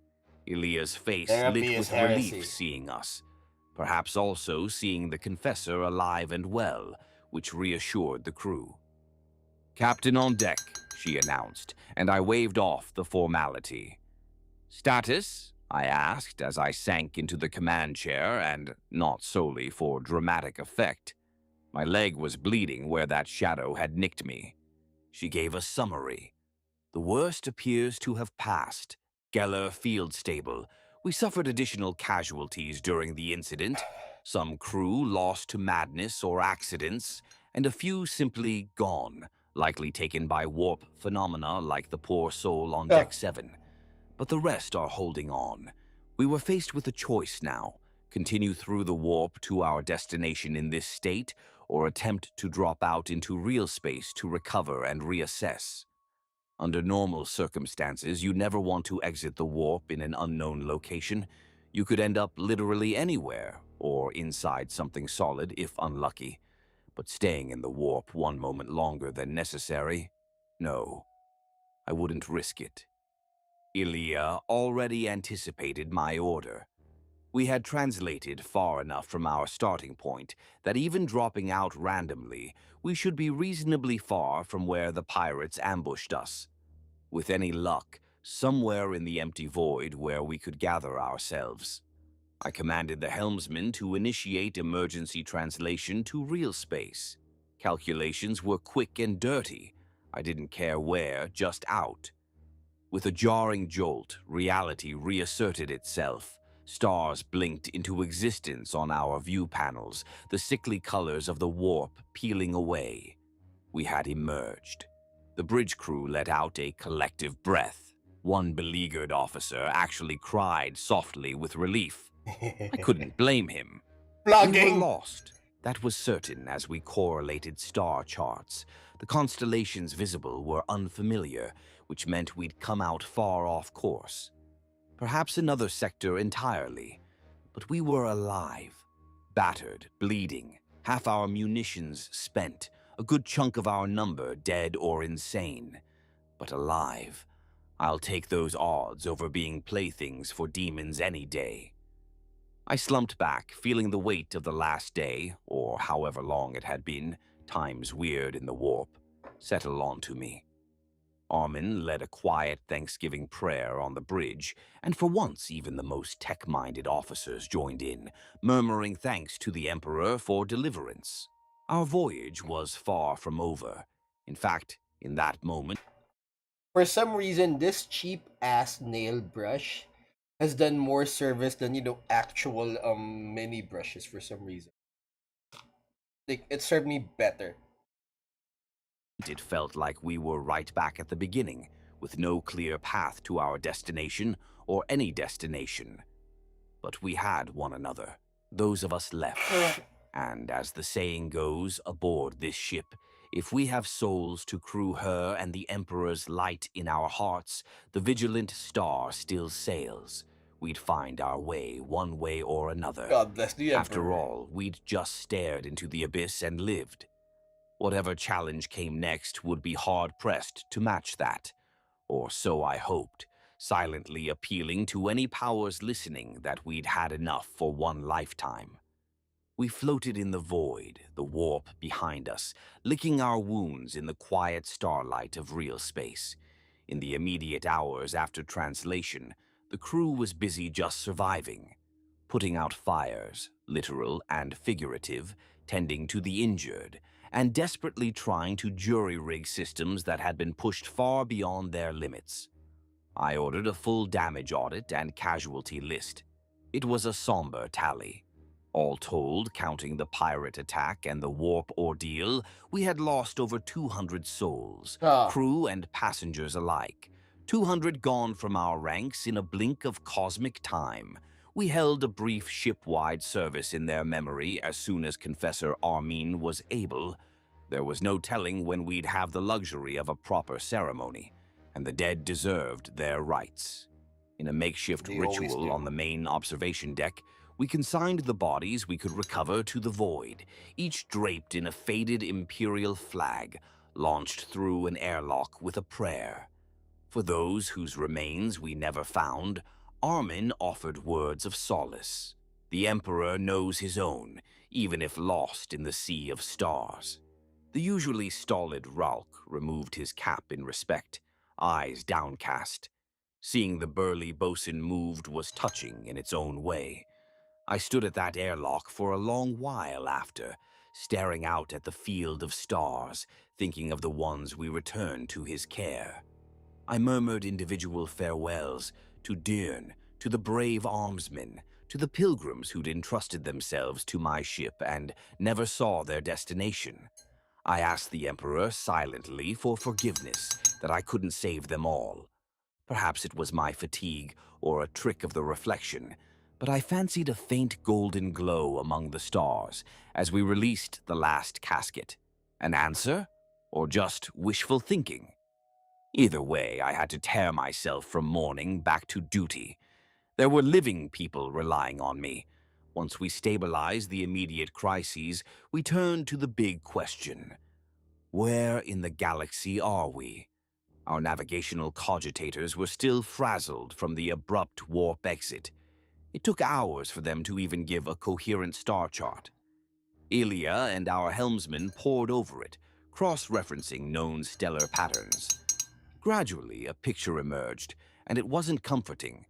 Elia's face therapy lit is with relief heresy. seeing us, perhaps also seeing the Confessor alive and well, which reassured the crew. "Captain on deck," she announced, and I waved off the formality. "Status?" I asked as I sank into the command chair, and not solely for dramatic effect. My leg was bleeding where that shadow had nicked me. She gave a summary. "The worst appears to have passed. Geller Field Stable. We suffered additional casualties during the incident. Some crew lost to madness or accidents, and a few simply gone, likely taken by warp phenomena like the poor soul on Ah, Deck 7. But the rest are holding on. We were faced with a choice now. Continue through the warp to our destination in this state, or attempt to drop out into real space to recover and reassess. Under normal circumstances, you never want to exit the warp in an unknown location. You could end up literally anywhere, or inside something solid if unlucky. But staying in the warp one moment longer than necessary? No, I wouldn't risk it. Ilya already anticipated my order. We had translated far enough from our starting point that even dropping out randomly, we should be reasonably far from where the pirates ambushed us. With any luck, somewhere in the empty void where we could gather ourselves. I commanded the helmsman to initiate emergency translation to real space. Calculations were quick and dirty. I didn't care where, just out. With a jarring jolt, reality reasserted itself. Stars blinked into existence on our view panels, the sickly colors of the warp peeling away. We had emerged. The bridge crew let out a collective breath. One beleaguered officer actually cried softly with relief. I couldn't blame him. We were Plugging. lost. That was certain as we correlated star charts. The constellations visible were unfamiliar, which meant we'd come out far off course. Perhaps another sector entirely. But we were alive. Battered, bleeding, half our munitions spent, a good chunk of our number dead or insane. But alive. I'll take those odds over being playthings for demons any day. I slumped back, feeling the weight of the last day, or however long it had been, times weird in the warp, settle onto me. Armin led a quiet Thanksgiving prayer on the bridge, and for once even the most tech-minded officers joined in, murmuring thanks to the Emperor for deliverance. Our voyage was far from over. In fact, in that moment, For some reason, this cheap ass nail brush has done more service than actual mini brushes for some reason. Like it served me better. it felt like we were right back at the beginning, with no clear path to our destination or any destination. But we had one another, those of us left. And as the saying goes aboard this ship, if we have souls to crew her and the Emperor's light in our hearts, the vigilant star still sails. We'd find our way one way or another. God bless the After Emperor. all, we'd just stared into the abyss and lived. Whatever challenge came next would be hard-pressed to match that. Or so I hoped, silently appealing to any powers listening that we'd had enough for one lifetime. We floated in the void, the warp behind us, licking our wounds in the quiet starlight of real space. In the immediate hours after translation, the crew was busy just surviving, putting out fires, literal and figurative, tending to the injured, and desperately trying to jury-rig systems that had been pushed far beyond their limits. I ordered a full damage audit and casualty list. It was a somber tally. All told, counting the pirate attack and the warp ordeal, we had lost over 200 souls, Ah, crew and passengers alike. 200 gone from our ranks in a blink of cosmic time. We held a brief ship-wide service in their memory as soon as Confessor Armin was able. There was no telling when we'd have the luxury of a proper ceremony, and the dead deserved their rites. In a makeshift they always ritual on do. the main observation deck, we consigned the bodies we could recover to the void, each draped in a faded imperial flag, launched through an airlock with a prayer. For those whose remains we never found, Armin offered words of solace. The Emperor knows his own, even if lost in the sea of stars. The usually stolid Ralk removed his cap in respect, eyes downcast. Seeing the burly bosun moved was touching in its own way. I stood at that airlock for a long while after, staring out at the field of stars, thinking of the ones we returned to his care. I murmured individual farewells to Deern, to the brave armsmen, to the pilgrims who'd entrusted themselves to my ship and never saw their destination. I asked the Emperor silently for forgiveness that I couldn't save them all. Perhaps it was my fatigue or a trick of the reflection, but I fancied a faint golden glow among the stars as we released the last casket. An answer? Or just wishful thinking? Either way, I had to tear myself from mourning back to duty. There were living people relying on me. Once we stabilized the immediate crises, we turned to the big question. Where in the galaxy are we? Our navigational cogitators were still frazzled from the abrupt warp exit. It took hours for them to even give a coherent star chart. Ilya and our helmsman pored over it, cross-referencing known stellar patterns. Gradually, a picture emerged, and it wasn't comforting.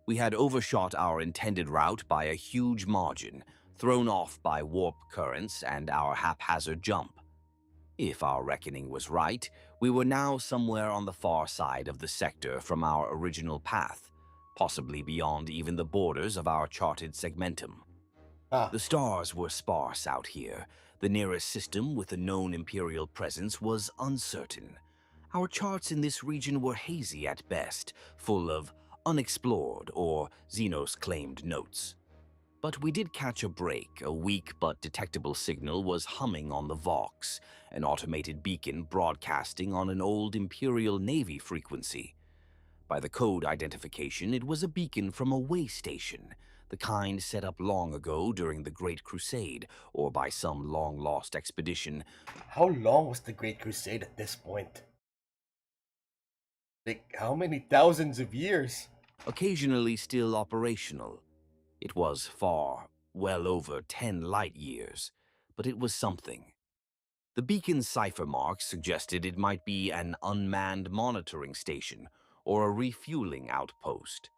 We had overshot our intended route by a huge margin, thrown off by warp currents and our haphazard jump. If our reckoning was right, we were now somewhere on the far side of the sector from our original path, possibly beyond even the borders of our charted segmentum. Ah, The stars were sparse out here. The nearest system with a known Imperial presence was uncertain. Our charts in this region were hazy at best, full of unexplored or Xenos-claimed notes. But we did catch a break. A weak but detectable signal was humming on the Vox, an automated beacon broadcasting on an old Imperial Navy frequency. By the code identification, it was a beacon from a way station, the kind set up long ago during the Great Crusade or by some long-lost expedition. how long was the Great Crusade at this point? Like, how many thousands of years? Occasionally still operational. It was far, well over 10 light years, but it was something. The beacon's cipher marks suggested it might be an unmanned monitoring station or a refueling outpost.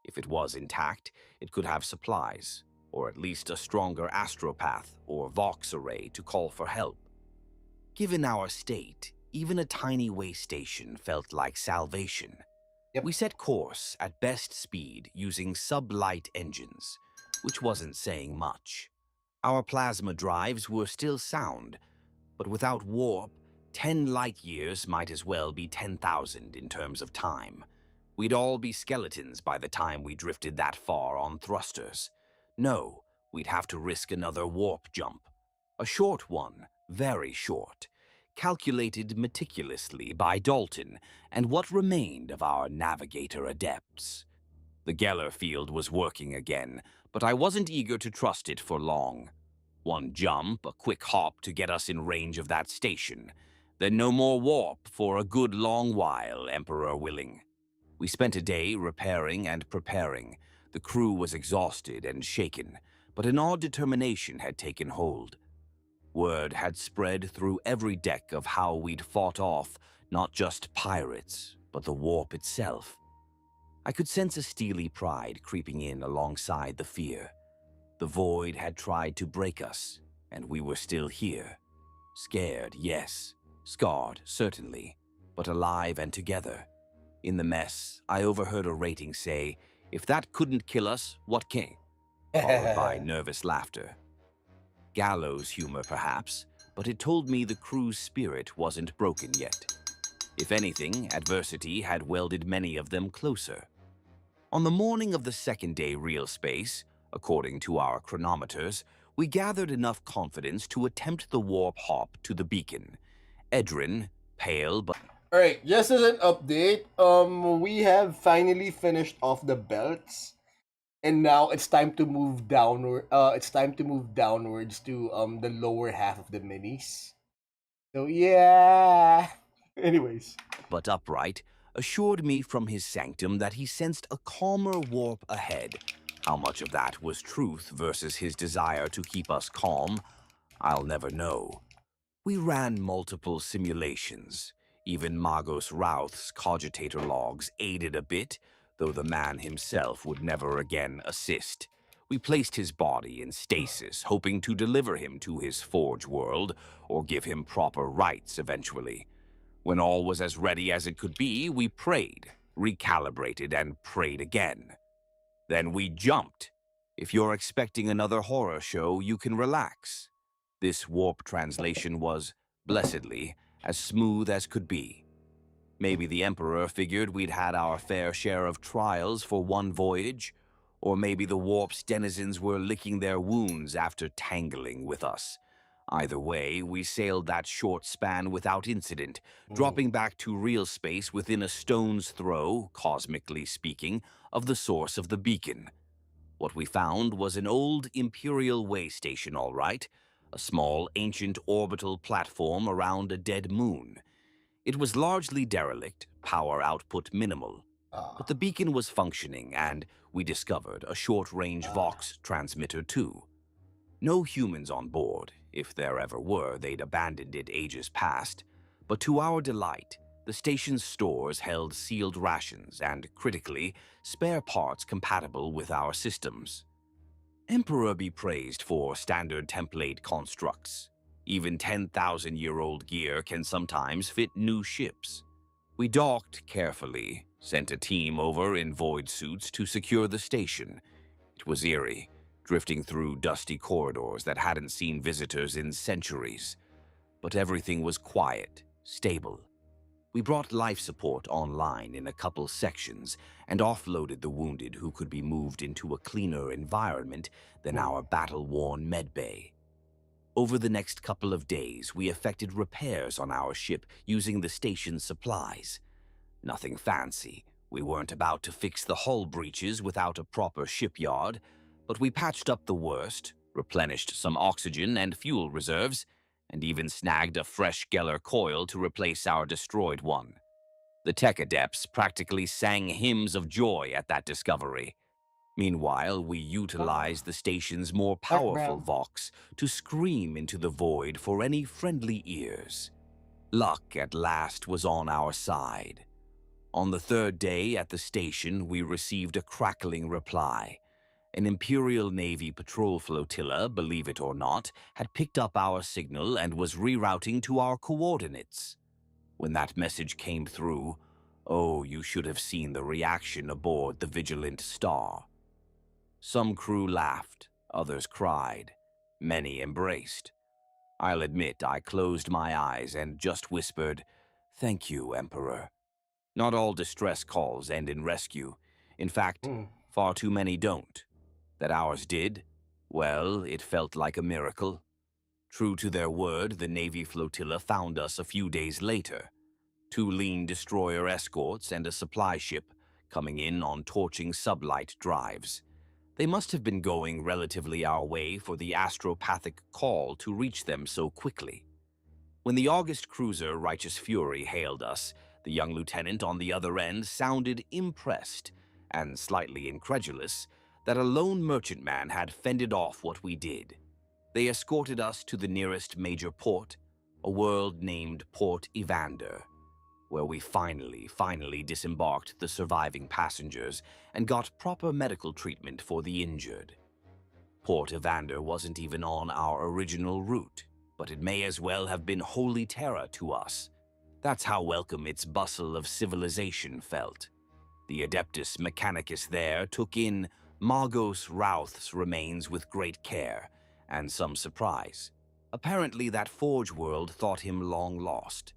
If it was intact, it could have supplies, or at least a stronger astropath or Vox array to call for help. Given our state, even a tiny way station felt like salvation. Yep. We set course at best speed using sublight engines, which wasn't saying much. Our plasma drives were still sound, but without warp, 10 light years might as well be 10,000 in terms of time. We'd all be skeletons by the time we drifted that far on thrusters. No, we'd have to risk another warp jump. A short one, very short, calculated meticulously by Dalton and what remained of our navigator adepts. The Geller field was working again, but I wasn't eager to trust it for long. One jump, a quick hop to get us in range of that station. Then no more warp for a good long while, Emperor willing. We spent a day repairing and preparing. The crew was exhausted and shaken, but an odd determination had taken hold. Word had spread through every deck of how we'd fought off not just pirates, but the warp itself. I could sense a steely pride creeping in alongside the fear. The void had tried to break us, and we were still here. Scared, yes. Scarred, certainly. But alive and together. In the mess, I overheard a rating say, "If that couldn't kill us, what can?" Followed by nervous laughter. Gallows humor, perhaps, but it told me the crew's spirit wasn't broken yet. If anything, adversity had welded many of them closer. On the morning of the second day real space, according to our chronometers, we gathered enough confidence to attempt the warp hop to the beacon. Edrin, pale but Alright, just as an update, we have finally finished off the belts. And now it's time to move downward. It's time to move downwards to the lower half of the minis. So yeah. Anyways, upright, assured me from his sanctum that he sensed a calmer warp ahead. How much of that was truth versus his desire to keep us calm, I'll never know. We ran multiple simulations. Even Magos Routh's cogitator logs aided a bit, though the man himself would never again assist. We placed his body in stasis, hoping to deliver him to his forge world, or give him proper rites eventually. When all was as ready as it could be, we prayed, recalibrated, and prayed again. Then we jumped. If you're expecting another horror show, you can relax. This warp translation was, blessedly, as smooth as could be. Maybe the Emperor figured we'd had our fair share of trials for one voyage, or maybe the warp's denizens were licking their wounds after tangling with us. Either way, we sailed that short span without incident, Mm. dropping back to real space within a stone's throw, cosmically speaking, of the source of the beacon. What we found was an old Imperial way station, all right, a small, ancient orbital platform around a dead moon. It was largely derelict, power output minimal, but Ah. the beacon was functioning, and we discovered a short-range Ah. Vox transmitter too. No humans on board. If there ever were, they'd abandoned it ages past. But to our delight, the station's stores held sealed rations and, critically, spare parts compatible with our systems. Emperor be praised for standard template constructs. Even 10,000-year-old gear can sometimes fit new ships. We docked carefully, sent a team over in void suits to secure the station. It was eerie, drifting through dusty corridors that hadn't seen visitors in centuries. But everything was quiet, stable. We brought life support online in a couple sections and offloaded the wounded who could be moved into a cleaner environment than Mm. our battle-worn medbay. Over the next couple of days, we effected repairs on our ship using the station's supplies. Nothing fancy. We weren't about to fix the hull breaches without a proper shipyard, but we patched up the worst, replenished some oxygen and fuel reserves, and even snagged a fresh Geller coil to replace our destroyed one. The tech adepts practically sang hymns of joy at that discovery. Meanwhile, we Ah. utilized the station's more Dark powerful brown. Vox to scream into the void for any friendly ears. Luck at last was on our side. On the third day at the station, we received a crackling reply. An Imperial Navy patrol flotilla, believe it or not, had picked up our signal and was rerouting to our coordinates. When that message came through, oh, you should have seen the reaction aboard the Vigilant Star. Some crew laughed, others cried, many embraced. I'll admit I closed my eyes and just whispered, "Thank you, Emperor." Not all distress calls end in rescue. In fact, Mm. far too many don't. That ours did, well, it felt like a miracle. True to their word, the Navy flotilla found us a few days later. Two lean destroyer escorts and a supply ship coming in on torching sublight drives. They must have been going relatively our way for the astropathic call to reach them so quickly. When the August cruiser Righteous Fury hailed us, the young lieutenant on the other end sounded impressed and slightly incredulous that a lone merchantman had fended off what we did. They escorted us to the nearest major port, a world named Port Evander, where we finally disembarked the surviving passengers and got proper medical treatment for the injured. Port Evander wasn't even on our original route, but it may as well have been holy terror to us. That's how welcome its bustle of civilization felt. The Adeptus Mechanicus there took in Magos Routh's remains with great care and some surprise. Apparently that Forge world thought him long lost.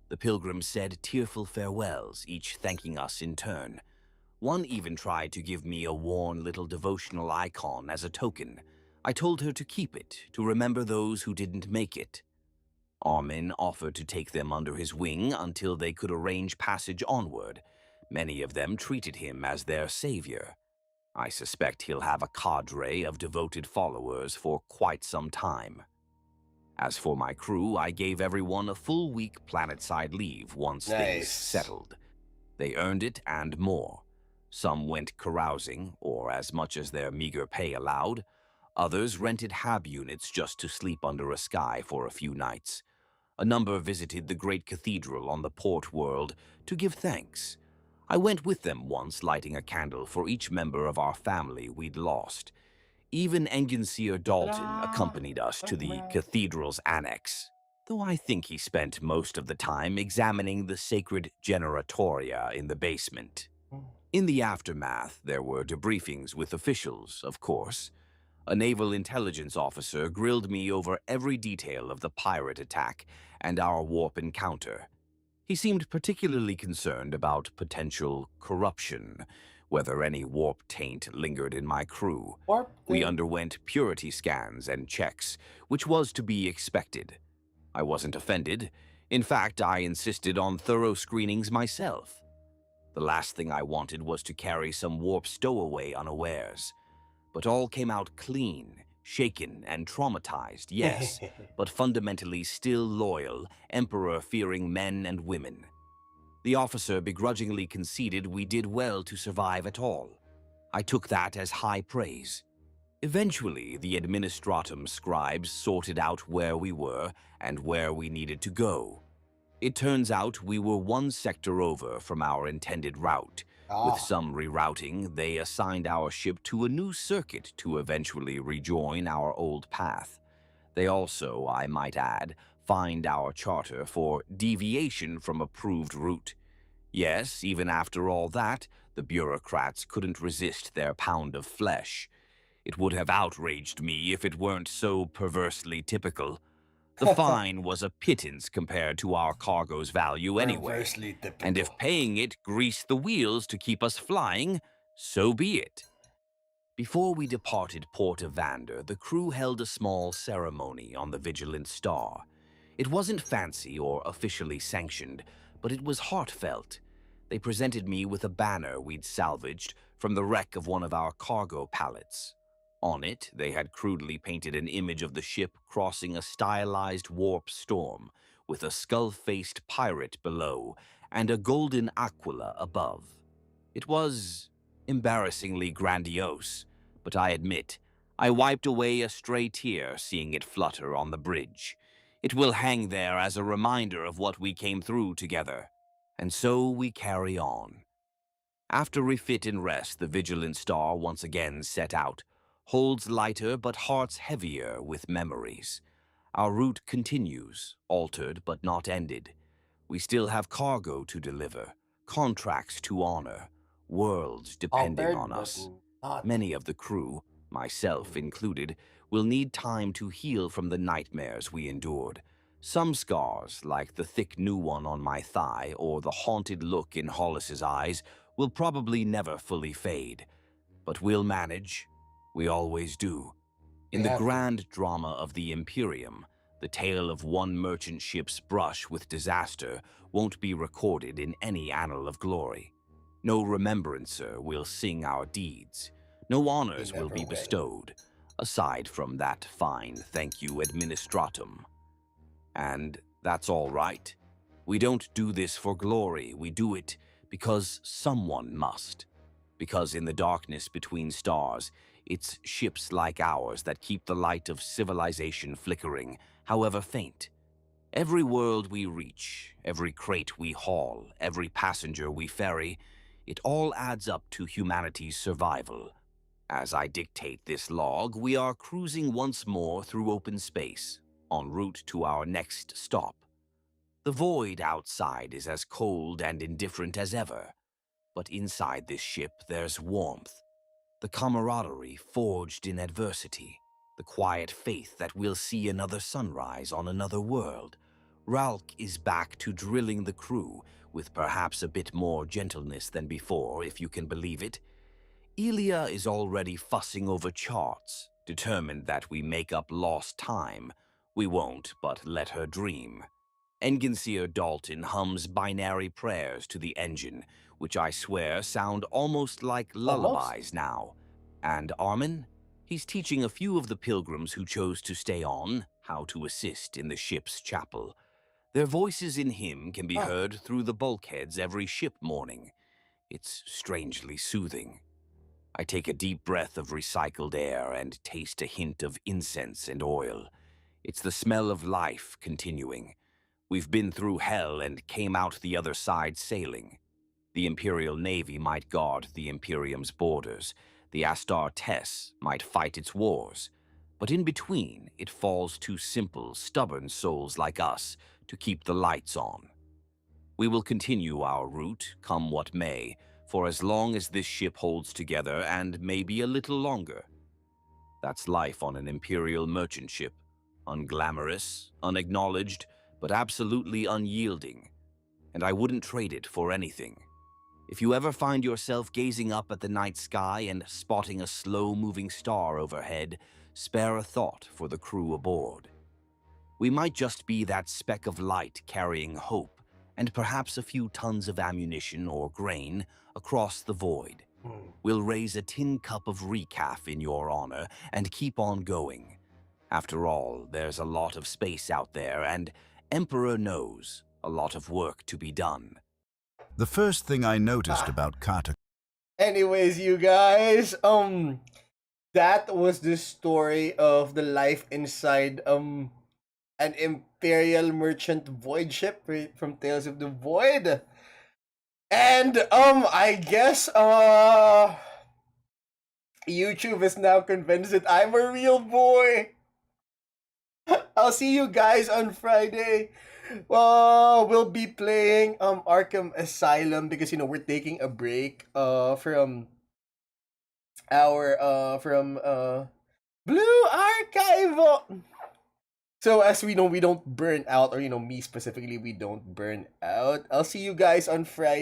The pilgrims said tearful farewells, each thanking us in turn. One even tried to give me a worn little devotional icon as a token. I told her to keep it, to remember those who didn't make it. Armin offered to take them under his wing until they could arrange passage onward. Many of them treated him as their savior. I suspect he'll have a cadre of devoted followers for quite some time. As for my crew, I gave everyone a full week planetside leave once things Nice. settled. They earned it and more. Some went carousing, or as much as their meager pay allowed. Others rented hab units just to sleep under a sky for a few nights. A number visited the great cathedral on the port world to give thanks. I went with them once, lighting a candle for each member of our family we'd lost. Even Enginseer Dalton Ta-da! accompanied us to Dark the brown. cathedral's annex, though I think he spent most of the time examining the sacred generatoria in the basement. Mm. In the aftermath, there were debriefings with officials, of course. A naval intelligence officer grilled me over every detail of the pirate attack and our warp encounter. He seemed particularly concerned about potential corruption, whether any warp taint lingered in my crew. Warp We thing. underwent purity scans and checks, which was to be expected. I wasn't offended. In fact, I insisted on thorough screenings myself. The last thing I wanted was to carry some warp stowaway unawares. But all came out clean, shaken, and traumatized, yes, but fundamentally still loyal, Emperor-fearing men and women. The officer begrudgingly conceded we did well to survive at all. I took that as high praise. Eventually, the administratum scribes sorted out where we were and where we needed to go. It turns out we were one sector over from our intended route. With Ah, some rerouting, they assigned our ship to a new circuit to eventually rejoin our old path. They also, I might add, fined our charter for deviation from approved route. Yes, even after all that, the bureaucrats couldn't resist their pound of flesh. It would have outraged me if it weren't so perversely typical. The fine was a pittance compared to our cargo's value anyway, perversely and typical. if paying it greased the wheels to keep us flying, so be it. Before we departed Port Evander, the crew held a small ceremony on the Vigilant Star. It wasn't fancy or officially sanctioned, but it was heartfelt. They presented me with a banner we'd salvaged from the wreck of one of our cargo pallets. On it, they had crudely painted an image of the ship crossing a stylized warp storm, with a skull-faced pirate below and a golden aquila above. It was embarrassingly grandiose, but I admit, I wiped away a stray tear seeing it flutter on the bridge. It will hang there as a reminder of what we came through together. And so we carry on. After refit and rest, the Vigilant Star once again set out, holds lighter but hearts heavier with memories. Our route continues, altered but not ended. We still have cargo to deliver, contracts to honor, worlds depending on Altered, but us. not. Many of the crew, myself included, will need time to heal from the nightmares we endured. Some scars, like the thick new one on my thigh or the haunted look in Hollis's eyes, will probably never fully fade. But we'll manage. We always do. In We the have to. grand drama of the Imperium, the tale of one merchant ship's brush with disaster won't be recorded in any annal of glory. No remembrancer will sing our deeds. No He honors will never be will. bestowed, aside from that fine thank you administratum. And that's all right. We don't do this for glory, we do it because someone must. Because in the darkness between stars, it's ships like ours that keep the light of civilization flickering, however faint. Every world we reach, every crate we haul, every passenger we ferry, it all adds up to humanity's survival. As I dictate this log, we are cruising once more through open space, en route to our next stop. The void outside is as cold and indifferent as ever, but inside this ship there's warmth, the camaraderie forged in adversity, the quiet faith that we'll see another sunrise on another world. Ralk is back to drilling the crew, with perhaps a bit more gentleness than before, if you can believe it. Elia is already fussing over charts, determined that we make up lost time. We won't, but let her dream. Enginseer Dalton hums binary prayers to the engine, which I swear sound almost like Almost. lullabies now. And Armin? He's teaching a few of the pilgrims who chose to stay on how to assist in the ship's chapel. Their voices in hymn can be Ah, heard through the bulkheads every ship morning. It's strangely soothing. I take a deep breath of recycled air and taste a hint of incense and oil. It's the smell of life continuing. We've been through hell and came out the other side sailing. The Imperial Navy might guard the Imperium's borders. The Astar Tess might fight its wars. But in between, it falls to simple, stubborn souls like us to keep the lights on. We will continue our route, come what may, for as long as this ship holds together and maybe a little longer. That's life on an Imperial merchant ship. Unglamorous, unacknowledged, but absolutely unyielding. And I wouldn't trade it for anything. If you ever find yourself gazing up at the night sky and spotting a slow-moving star overhead, spare a thought for the crew aboard. We might just be that speck of light carrying hope and perhaps a few tons of ammunition or grain across the void. We'll raise a tin cup of recaf in your honor and keep on going. After all, there's a lot of space out there, and Emperor knows a lot of work to be done. The first thing I noticed about Kata. Anyways, you guys, that was the story of the life inside an Imperial merchant void ship from Tales of the Void. And I guess YouTube is now convinced that I'm a real boy. I'll see you guys on Friday. We'll be playing Arkham Asylum because we're taking a break from our Blue Archive. So as we know, we don't burn out, or me specifically, we don't burn out. I'll see you guys on Friday.